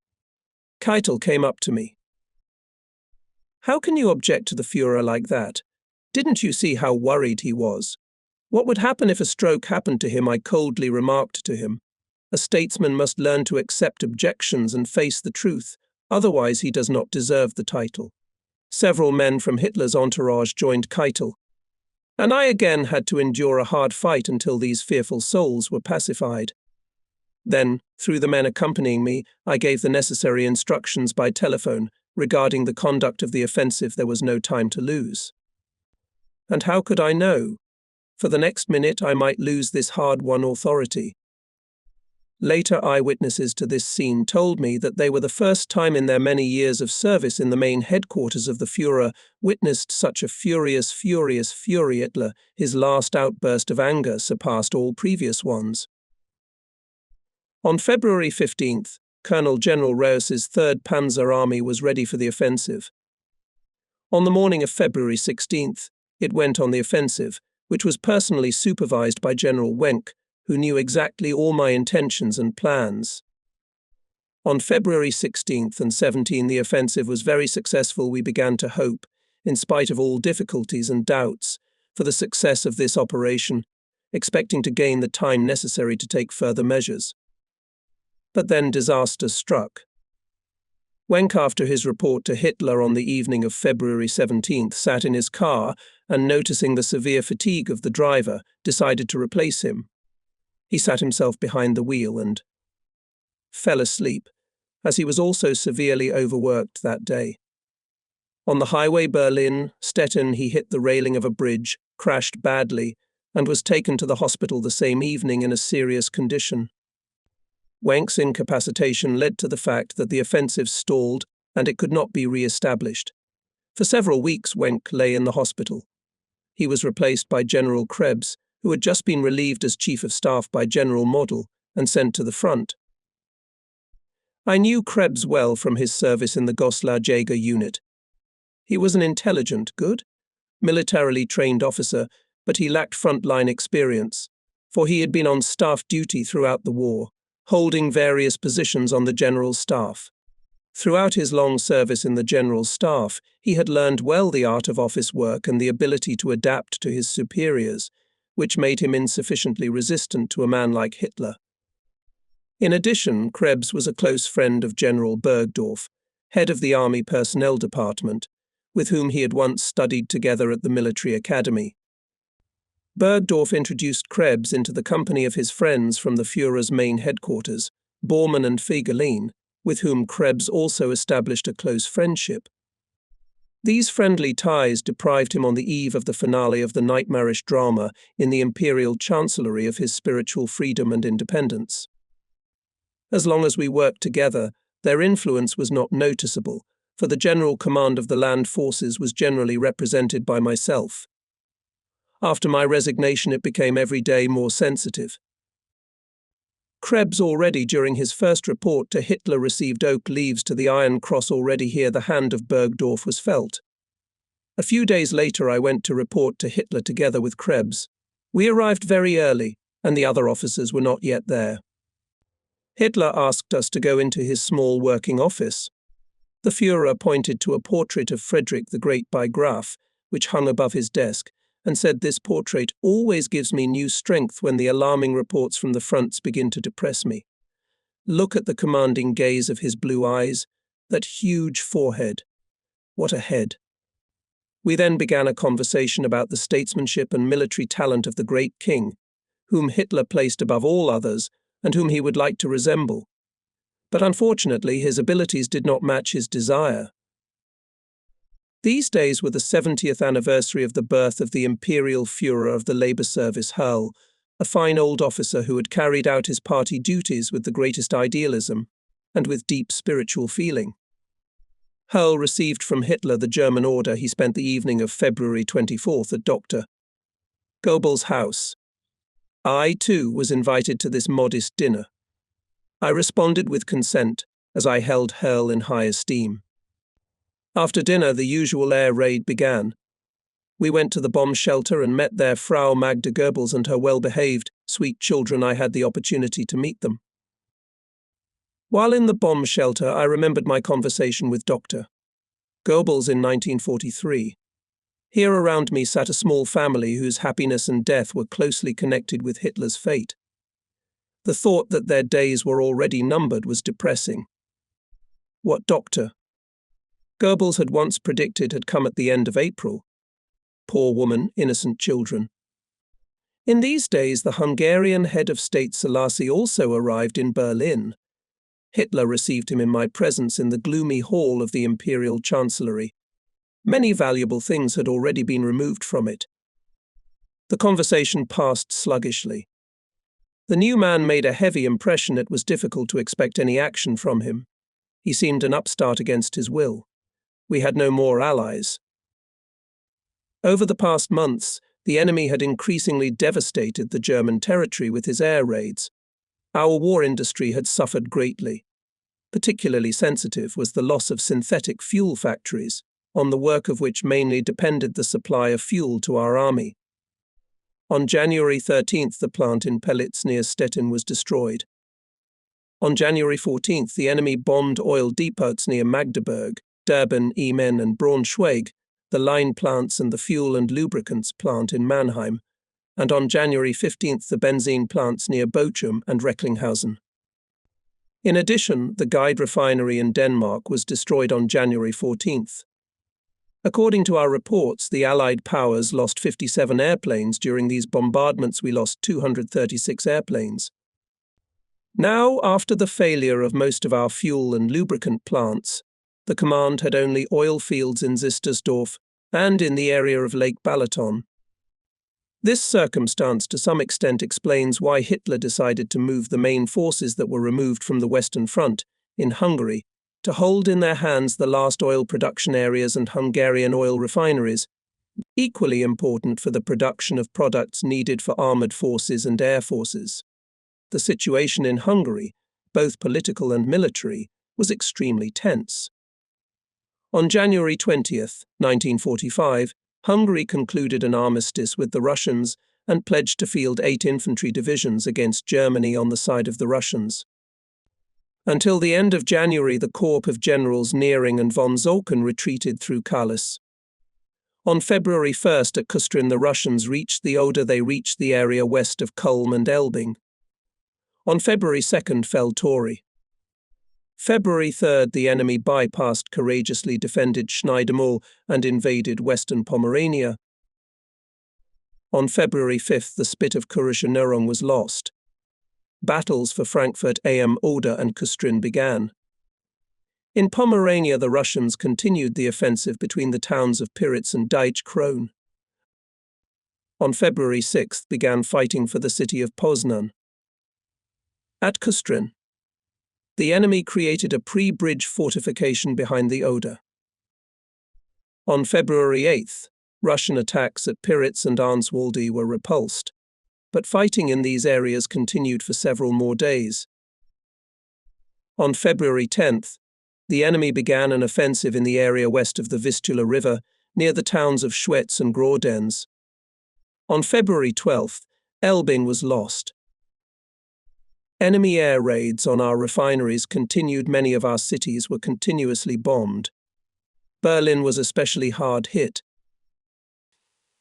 Keitel came up to me. "How can you object to the Führer like that? Didn't you see how worried he was? What would happen if a stroke happened to him?" I coldly remarked to him. "A statesman must learn to accept objections and face the truth, otherwise he does not deserve the title." Several men from Hitler's entourage joined Keitel, and I again had to endure a hard fight until these fearful souls were pacified. Then, through the men accompanying me, I gave the necessary instructions by telephone regarding the conduct of the offensive. There was no time to lose. And how could I know? For the next minute I might lose this hard-won authority. Later eyewitnesses to this scene told me that they were the first time in their many years of service in the main headquarters of the Führer witnessed such a furious fury. Hitler, his last outburst of anger surpassed all previous ones. On February 15th, Colonel General Reus's 3rd Panzer Army was ready for the offensive. On the morning of February 16th, it went on the offensive, which was personally supervised by General Wenck, who knew exactly all my intentions and plans. On February 16th and 17th, the offensive was very successful. We began to hope, in spite of all difficulties and doubts, for the success of this operation, expecting to gain the time necessary to take further measures. But then disaster struck. Wenck, after his report to Hitler on the evening of February 17th, sat in his car and, noticing the severe fatigue of the driver, decided to replace him. He sat himself behind the wheel and fell asleep, as he was also severely overworked that day. On the highway Berlin-Stettin, he hit the railing of a bridge, crashed badly, and was taken to the hospital the same evening in a serious condition. Wenck's incapacitation led to the fact that the offensive stalled and it could not be re-established. For several weeks, Wenck lay in the hospital. He was replaced by General Krebs, who had just been relieved as Chief of Staff by General Model and sent to the front. I knew Krebs well from his service in the Goslar Jaeger unit. He was an intelligent, good, militarily trained officer, but he lacked frontline experience, for he had been on staff duty throughout the war, holding various positions on the General Staff. Throughout his long service in the General Staff, he had learned well the art of office work and the ability to adapt to his superiors, which made him insufficiently resistant to a man like Hitler. In addition, Krebs was a close friend of General Bergdorf, head of the Army Personnel Department, with whom he had once studied together at the military academy. Bergdorf introduced Krebs into the company of his friends from the Führer's main headquarters, Bormann and Feigelin, with whom Krebs also established a close friendship. These friendly ties deprived him on the eve of the finale of the nightmarish drama in the imperial chancellery of his spiritual freedom and independence. As long as we worked together, their influence was not noticeable, for the general command of the land forces was generally represented by myself. After my resignation, it became every day more sensitive. Krebs already during his first report to Hitler received oak leaves to the Iron Cross. Already here the hand of Bergdorf was felt. A few days later I went to report to Hitler together with Krebs. We arrived very early, and the other officers were not yet there. Hitler asked us to go into his small working office. The Führer pointed to a portrait of Frederick the Great by Graf, which hung above his desk, and said, "This portrait always gives me new strength when the alarming reports from the fronts begin to depress me. Look at the commanding gaze of his blue eyes, that huge forehead. What a head." We then began a conversation about the statesmanship and military talent of the great king, whom Hitler placed above all others and whom he would like to resemble. But unfortunately, his abilities did not match his desire. These days were the 70th anniversary of the birth of the Imperial Führer of the Labour Service, Herl, a fine old officer who had carried out his party duties with the greatest idealism and with deep spiritual feeling. Herl received from Hitler the German order. He spent the evening of February 24th at Dr. Goebbels' house. I, too, was invited to this modest dinner. I responded with consent, as I held Herl in high esteem. After dinner, the usual air raid began. We went to the bomb shelter and met there Frau Magda Goebbels and her well-behaved, sweet children. I had the opportunity to meet them. While in the bomb shelter, I remembered my conversation with Dr. Goebbels in 1943. Here around me sat a small family whose happiness and death were closely connected with Hitler's fate. The thought that their days were already numbered was depressing. What Dr. Goebbels had once predicted had come at the end of April. Poor woman, innocent children. In these days, the Hungarian head of state Selassie also arrived in Berlin. Hitler received him in my presence in the gloomy hall of the imperial chancellery. Many valuable things had already been removed from it. The conversation passed sluggishly. The new man made a heavy impression. It was difficult to expect any action from him. He seemed an upstart against his will. We had no more allies. Over the past months, the enemy had increasingly devastated the German territory with his air raids. Our war industry had suffered greatly. Particularly sensitive was the loss of synthetic fuel factories, on the work of which mainly depended the supply of fuel to our army. On January 13th, the plant in Pellitz near Stettin was destroyed. On January 14th, the enemy bombed oil depots near Magdeburg, Durban, Emen and Braunschweig, the line plants and the fuel and lubricants plant in Mannheim, and on January 15th, the benzene plants near Bochum and Recklinghausen. In addition, the Guide refinery in Denmark was destroyed on January 14th. According to our reports, the Allied powers lost 57 airplanes. During these bombardments, we lost 236 airplanes. Now, after the failure of most of our fuel and lubricant plants, the command had only oil fields in Zistersdorf and in the area of Lake Balaton. This circumstance to some extent explains why Hitler decided to move the main forces that were removed from the Western Front, in Hungary, to hold in their hands the last oil production areas and Hungarian oil refineries, equally important for the production of products needed for armoured forces and air forces. The situation in Hungary, both political and military, was extremely tense. On January 20th, 1945, Hungary concluded an armistice with the Russians and pledged to field 8 infantry divisions against Germany on the side of the Russians. Until the end of January, the Corps of Generals Neering and von Zolken retreated through Kalis. On February 1st at Kustrin, the Russians reached the Oder. They reached the area west of Kulm and Elbing. On February 2nd fell Tory. February 3rd, the enemy bypassed courageously defended Schneidemühl and invaded western Pomerania. On February 5th, the spit of Kurischen was lost. Battles for Frankfurt am Oder and Kustrin began. In Pomerania, the Russians continued the offensive between the towns of Piritz and Deitsch-Krone. On February 6th began fighting for the city of Poznan. At Kustrin, the enemy created a pre-bridge fortification behind the Oder. On February 8th, Russian attacks at Piritz and Arnswalde were repulsed, but fighting in these areas continued for several more days. On February 10th, the enemy began an offensive in the area west of the Vistula River, near the towns of Schwedt and Ardennes. On February 12th, Elbing was lost. Enemy air raids on our refineries continued. Many of our cities were continuously bombed. Berlin was especially hard hit.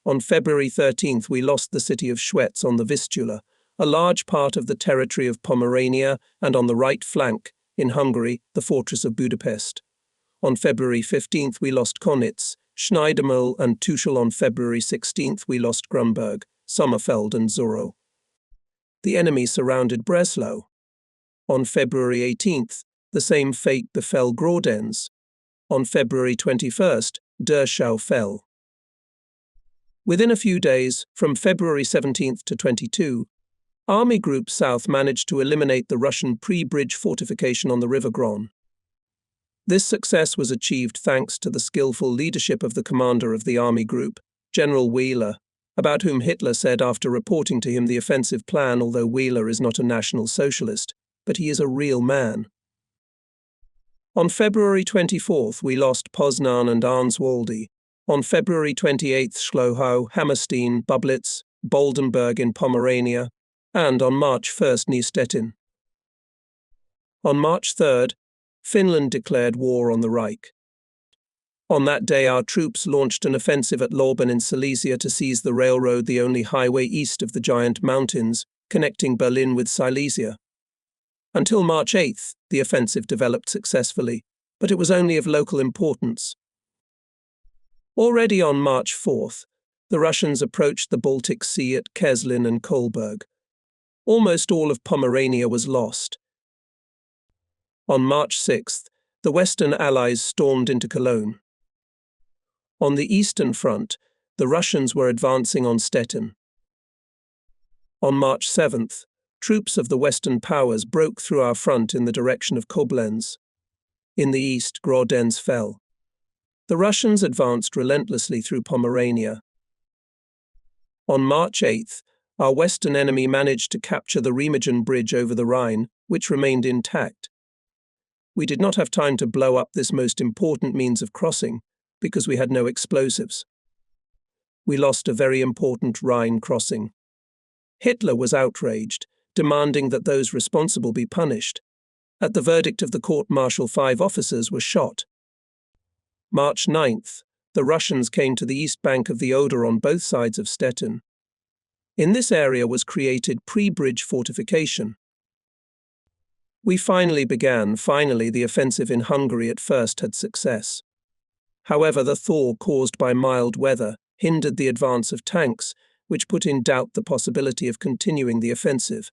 On February 13th, we lost the city of Schwedt on the Vistula, a large part of the territory of Pomerania, and on the right flank, in Hungary, the fortress of Budapest. On February 15th, we lost Konitz, Schneidemühl and Tuchel. On February 16th, we lost Grunberg, Sommerfeld and Zurau. The enemy surrounded Breslau. On February 18th, the same fate befell Grodens. On February 21st, Dachau fell. Within a few days, from February 17th to 22, Army Group South managed to eliminate the Russian pre-bridge fortification on the River Gron. This success was achieved thanks to the skillful leadership of the commander of the Army Group, General Wheeler, about whom Hitler said after reporting to him the offensive plan, although Wheeler is not a National Socialist, but he is a real man. On February 24th, we lost Poznan and Arnswalde. On February 28th, Schlohau, Hammerstein, Bublitz, Boldenburg in Pomerania, and on March 1st, Niestetten. On March 3rd, Finland declared war on the Reich. On that day, our troops launched an offensive at Lorben in Silesia to seize the railroad, the only highway east of the giant mountains, connecting Berlin with Silesia. Until March 8th, the offensive developed successfully, but it was only of local importance. Already on March 4th, the Russians approached the Baltic Sea at Keslin and Kolberg. Almost all of Pomerania was lost. On March 6th, the Western Allies stormed into Cologne. On the Eastern Front, the Russians were advancing on Stettin. On March 7th, troops of the Western powers broke through our front in the direction of Koblenz. In the east, Grodens fell. The Russians advanced relentlessly through Pomerania. On March 8th, our western enemy managed to capture the Remagen Bridge over the Rhine, which remained intact. We did not have time to blow up this most important means of crossing, because we had no explosives. We lost a very important Rhine crossing. Hitler was outraged, demanding that those responsible be punished. At the verdict of the court-martial, 5 officers were shot. March 9th, the Russians came to the east bank of the Oder on both sides of Stettin. In this area was created pre-bridge fortification. We finally began. The offensive in Hungary at first had success. However, the thaw caused by mild weather hindered the advance of tanks, which put in doubt the possibility of continuing the offensive.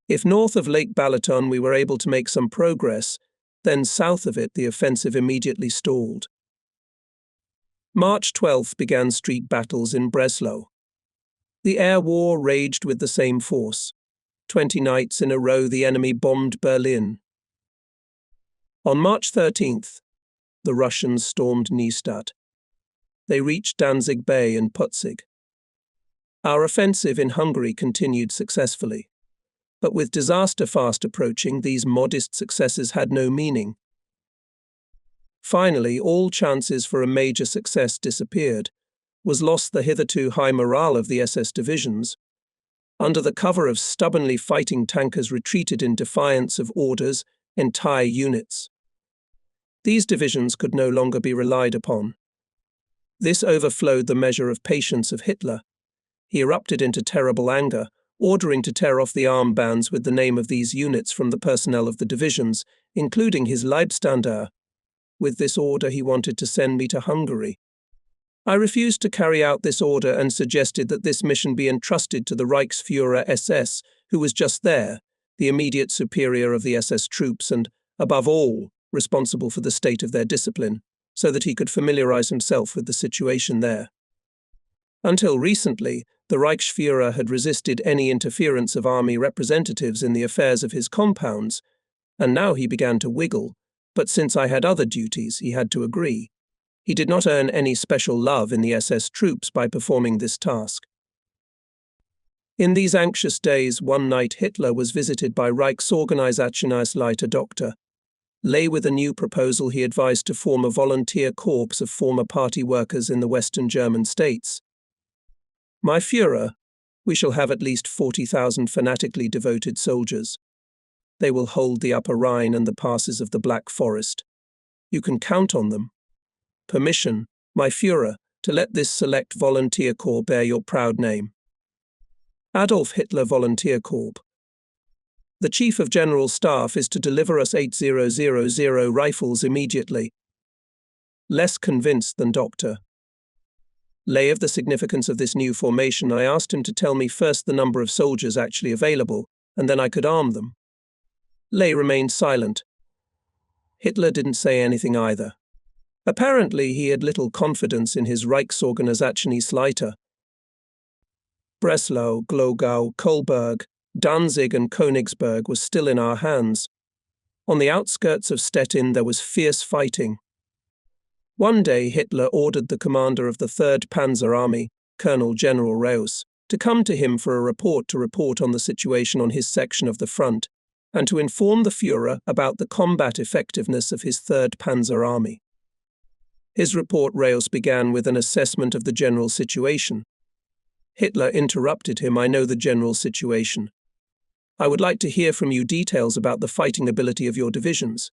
If north of Lake Balaton we were able to make some progress, then south of it the offensive immediately stalled. March 12th began street battles in Breslau. The air war raged with the same force. 20 nights in a row the enemy bombed Berlin. On March 13th, the Russians stormed Neustadt. They reached Danzig Bay and Putzig. Our offensive in Hungary continued successfully. But with disaster fast approaching, these modest successes had no meaning. Finally, all chances for a major success disappeared. Was lost the hitherto high morale of the SS divisions. Under the cover of stubbornly fighting tankers retreated in defiance of orders entire units. These divisions could no longer be relied upon. This overflowed the measure of patience of Hitler. He erupted into terrible anger, ordering to tear off the armbands with the name of these units from the personnel of the divisions, including his Leibstander. With this order, he wanted to send me to Hungary. I refused to carry out this order and suggested that this mission be entrusted to the Reichsführer SS, who was just there, the immediate superior of the SS troops and, above all, responsible for the state of their discipline, so that he could familiarize himself with the situation there. Until recently, the Reichsführer had resisted any interference of army representatives in the affairs of his compounds, and now he began to wiggle, but since I had other duties, he had to agree. He did not earn any special love in the SS troops by performing this task. In these anxious days, one night Hitler was visited by Reichsorganisationsleiter Dr. Ley with a new proposal. He advised to form a volunteer corps of former party workers in the Western German states. My Führer, we shall have at least 40,000 fanatically devoted soldiers. They will hold the Upper Rhine and the passes of the Black Forest. You can count on them. Permission, my Führer, to let this select volunteer corps bear your proud name. Adolf Hitler Volunteer Corps. The Chief of General Staff is to deliver us 8000 rifles immediately. Less convinced than Dr. Ley of the significance of this new formation, I asked him to tell me first the number of soldiers actually available, and then I could arm them. Ley remained silent. Hitler didn't say anything either. Apparently, he had little confidence in his Reichsorganisationsleiter. Breslau, Glogau, Kohlberg, Danzig and Königsberg was still in our hands. On the outskirts of Stettin there was fierce fighting. One day Hitler ordered the commander of the 3rd Panzer Army, Colonel General Reus, to come to him for a report on the situation on his section of the front, and to inform the Führer about the combat effectiveness of his 3rd Panzer Army. His report, Reus began with an assessment of the general situation. Hitler interrupted him. I know the general situation. I would like to hear from you details about the fighting ability of your divisions.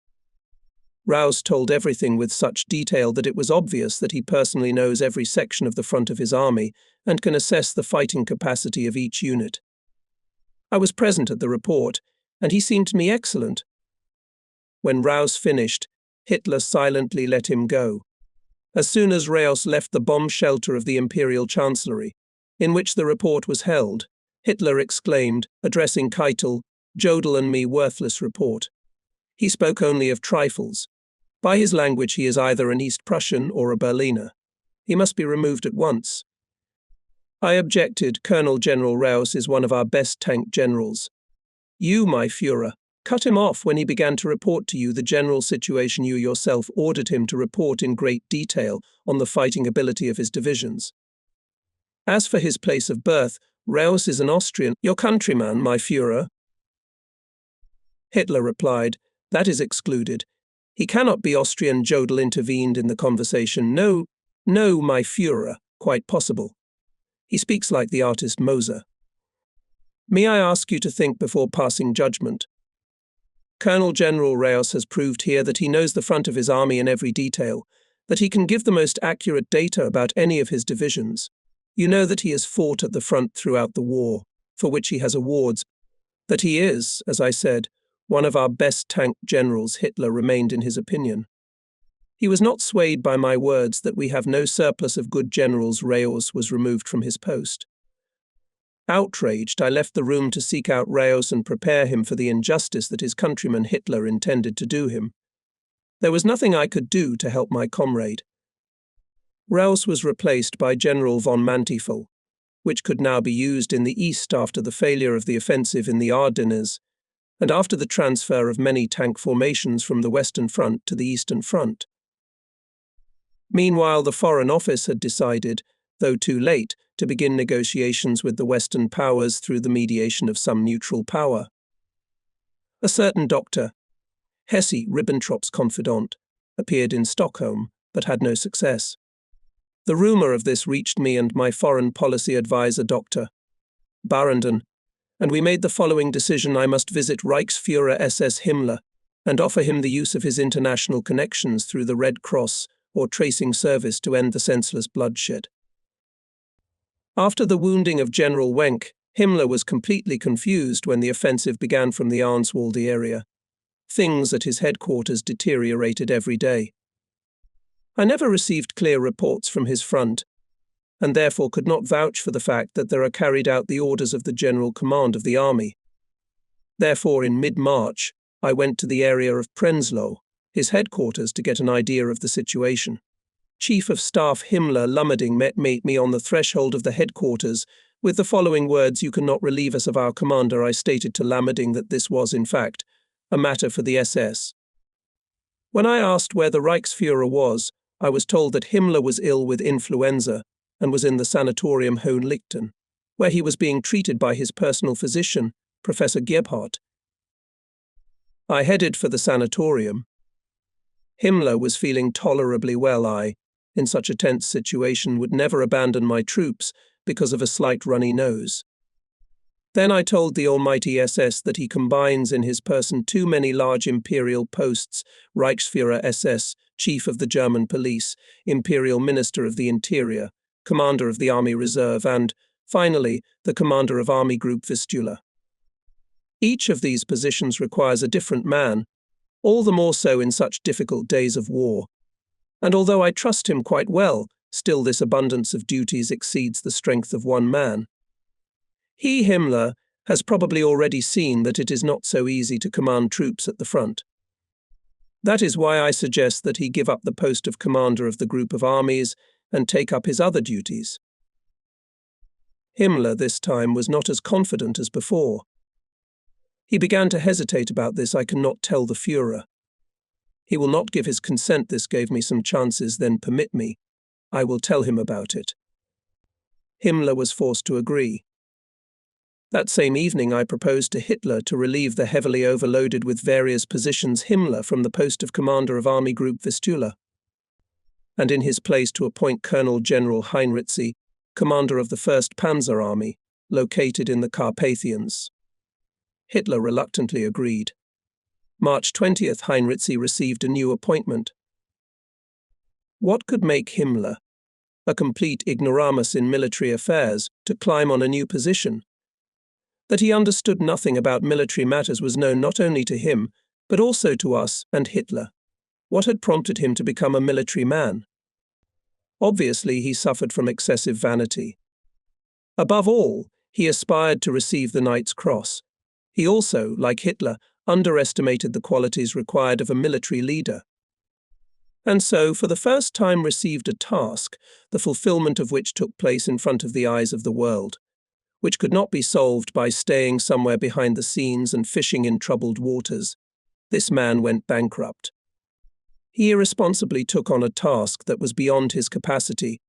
Reus told everything with such detail that it was obvious that he personally knows every section of the front of his army and can assess the fighting capacity of each unit. I was present at the report, and he seemed to me excellent. When Reus finished, Hitler silently let him go. As soon as Reus left the bomb shelter of the Imperial Chancellery, in which the report was held, Hitler exclaimed, addressing Keitel, "Jodl and me worthless report." He spoke only of trifles. By his language he is either an East Prussian or a Berliner. He must be removed at once. I objected. Colonel General Reus is one of our best tank generals. You, my Führer, cut him off when he began to report to you the general situation. You yourself ordered him to report in great detail on the fighting ability of his divisions. As for his place of birth, Reus is an Austrian, your countryman, my Führer. Hitler replied, that is excluded. He cannot be Austrian. Jodl intervened in the conversation. No, my Führer, quite possible. He speaks like the artist Moser. May I ask you to think before passing judgment? Colonel General Reus has proved here that he knows the front of his army in every detail, that he can give the most accurate data about any of his divisions. You know that he has fought at the front throughout the war, for which he has awards, that he is, as I said, one of our best tank generals. Hitler remained in his opinion. He was not swayed by my words that we have no surplus of good generals. Reus was removed from his post. Outraged, I left the room to seek out Reus and prepare him for the injustice that his countryman Hitler intended to do him. There was nothing I could do to help my comrade. Reus was replaced by General von Manteuffel, which could now be used in the east after the failure of the offensive in the Ardennes, and after the transfer of many tank formations from the Western Front to the Eastern Front. Meanwhile, the Foreign Office had decided, though too late, to begin negotiations with the Western powers through the mediation of some neutral power. A certain Dr. Hesse, Ribbentrop's confidant, appeared in Stockholm, but had no success. The rumor of this reached me and my foreign policy advisor, Dr. Barenden, and we made the following decision: I must visit Reichsführer SS Himmler and offer him the use of his international connections through the Red Cross or tracing service to end the senseless bloodshed. After the wounding of General Wenck, Himmler was completely confused when the offensive began from the Arnswalde area. Things at his headquarters deteriorated every day. I never received clear reports from his front, and therefore could not vouch for the fact that there are carried out the orders of the General Command of the Army. Therefore, in mid-March, I went to the area of Prenzlau, his headquarters, to get an idea of the situation. Chief of Staff Himmler Lummerding met me on the threshold of the headquarters with the following words: "You cannot relieve us of our commander." I stated to Lummerding that this was, in fact, a matter for the SS. When I asked where the Reichsführer was, I was told that Himmler was ill with influenza and was in the sanatorium Hohenlichten, where he was being treated by his personal physician, Professor Gebhardt. I headed for the sanatorium. Himmler was feeling tolerably well. I, in such a tense situation, would never abandon my troops because of a slight runny nose. Then I told the almighty SS that he combines in his person too many large imperial posts: Reichsführer SS, Chief of the German Police, Imperial Minister of the Interior, Commander of the Army Reserve, and, finally, the Commander of Army Group Vistula. Each of these positions requires a different man, all the more so in such difficult days of war. And although I trust him quite well, still this abundance of duties exceeds the strength of one man. He, Himmler, has probably already seen that it is not so easy to command troops at the front. That is why I suggest that he give up the post of commander of the group of armies and take up his other duties. Himmler this time was not as confident as before. He began to hesitate about this. "I cannot tell the Führer. He will not give his consent." This gave me some chances. "Then permit me. I will tell him about it." Himmler was forced to agree. That same evening I proposed to Hitler to relieve the heavily overloaded with various positions Himmler from the post of commander of Army Group Vistula, and in his place to appoint Colonel General Heinrizi, commander of the 1st Panzer Army, located in the Carpathians. Hitler reluctantly agreed. March 20th, Heinrizi received a new appointment. What could make Himmler, a complete ignoramus in military affairs, to climb on a new position? That he understood nothing about military matters was known not only to him, but also to us and Hitler. What had prompted him to become a military man? Obviously, he suffered from excessive vanity. Above all, he aspired to receive the Knight's Cross. He also, like Hitler, underestimated the qualities required of a military leader, and so for the first time received a task, the fulfillment of which took place in front of the eyes of the world, which could not be solved by staying somewhere behind the scenes and fishing in troubled waters. This man went bankrupt. He irresponsibly took on a task that was beyond his capacity,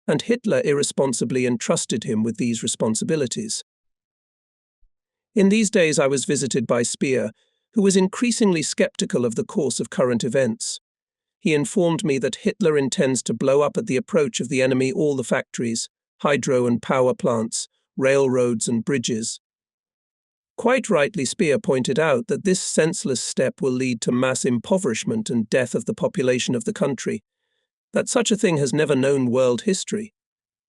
and Hitler irresponsibly entrusted him with these responsibilities. In these days I was visited by Speer, who was increasingly skeptical of the course of current events. He informed me that Hitler intends to blow up at the approach of the enemy all the factories, hydro and power plants, railroads and bridges. Quite rightly, Speer pointed out that this senseless step will lead to mass impoverishment and death of the population of the country, that such a thing has never known world history.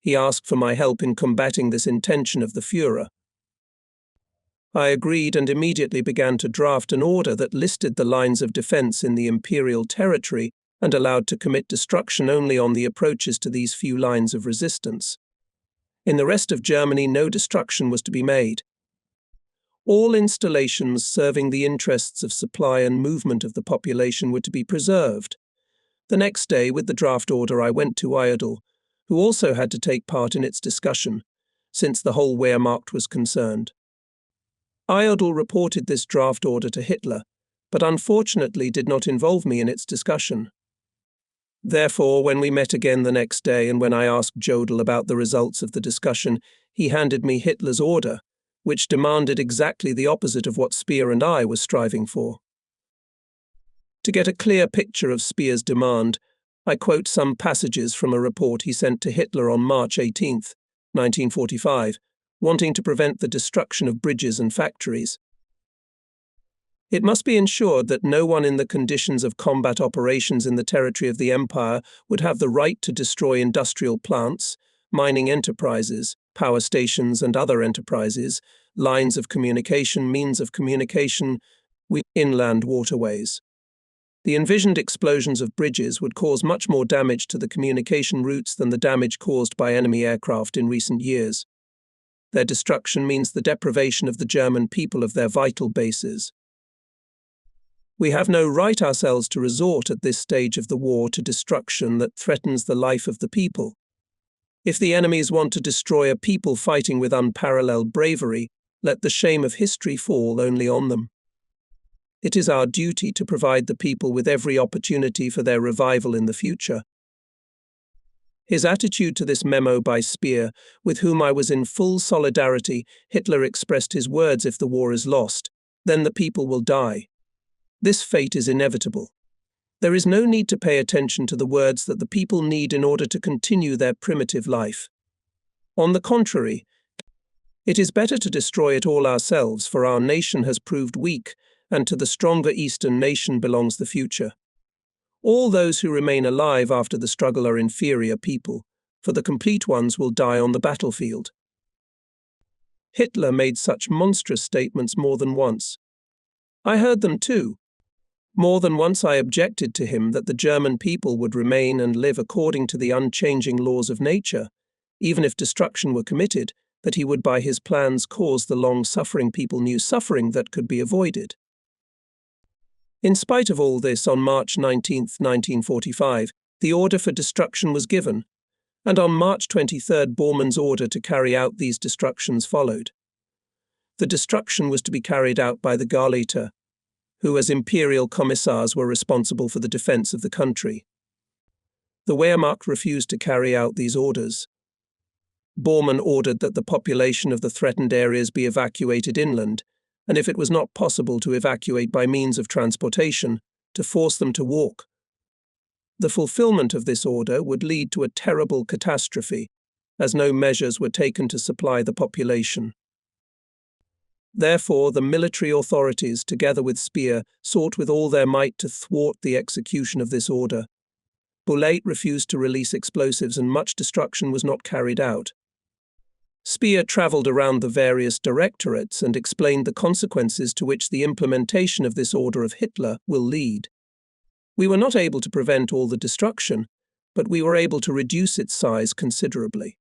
He asked for my help in combating this intention of the Führer. I agreed and immediately began to draft an order that listed the lines of defense in the imperial territory and allowed to commit destruction only on the approaches to these few lines of resistance. In the rest of Germany, no destruction was to be made. All installations serving the interests of supply and movement of the population were to be preserved. The next day, with the draft order, I went to Iredell, who also had to take part in its discussion, since the whole Wehrmacht was concerned. Iredell reported this draft order to Hitler, but unfortunately did not involve me in its discussion. Therefore, when we met again the next day and when I asked Jodl about the results of the discussion, he handed me Hitler's order, which demanded exactly the opposite of what Speer and I were striving for. To get a clear picture of Speer's demand, I quote some passages from a report he sent to Hitler on March 18, 1945, wanting to prevent the destruction of bridges and factories. It must be ensured that no one in the conditions of combat operations in the territory of the Empire would have the right to destroy industrial plants, mining enterprises, power stations and other enterprises, lines of communication, means of communication, inland waterways. The envisioned explosions of bridges would cause much more damage to the communication routes than the damage caused by enemy aircraft in recent years. Their destruction means the deprivation of the German people of their vital bases. We have no right ourselves to resort at this stage of the war to destruction that threatens the life of the people. If the enemies want to destroy a people fighting with unparalleled bravery, let the shame of history fall only on them. It is our duty to provide the people with every opportunity for their revival in the future. His attitude to this memo by Speer, with whom I was in full solidarity, Hitler expressed his words: if the war is lost, then the people will die. This fate is inevitable. There is no need to pay attention to the words that the people need in order to continue their primitive life. On the contrary, it is better to destroy it all ourselves, for our nation has proved weak, and to the stronger Eastern nation belongs the future. All those who remain alive after the struggle are inferior people, for the complete ones will die on the battlefield. Hitler made such monstrous statements more than once. I heard them too. More than once I objected to him that the German people would remain and live according to the unchanging laws of nature, even if destruction were committed, that he would by his plans cause the long-suffering people new suffering that could be avoided. In spite of all this, on March 19, 1945, the order for destruction was given, and on March 23, Bormann's order to carry out these destructions followed. The destruction was to be carried out by the Gauleiter, who as imperial commissars were responsible for the defense of the country. The Wehrmacht refused to carry out these orders. Bormann ordered that the population of the threatened areas be evacuated inland, and if it was not possible to evacuate by means of transportation, to force them to walk. The fulfillment of this order would lead to a terrible catastrophe, as no measures were taken to supply the population. Therefore, the military authorities, together with Speer, sought with all their might to thwart the execution of this order. Boulait refused to release explosives, and much destruction was not carried out. Speer travelled around the various directorates and explained the consequences to which the implementation of this order of Hitler will lead. We were not able to prevent all the destruction, but we were able to reduce its size considerably.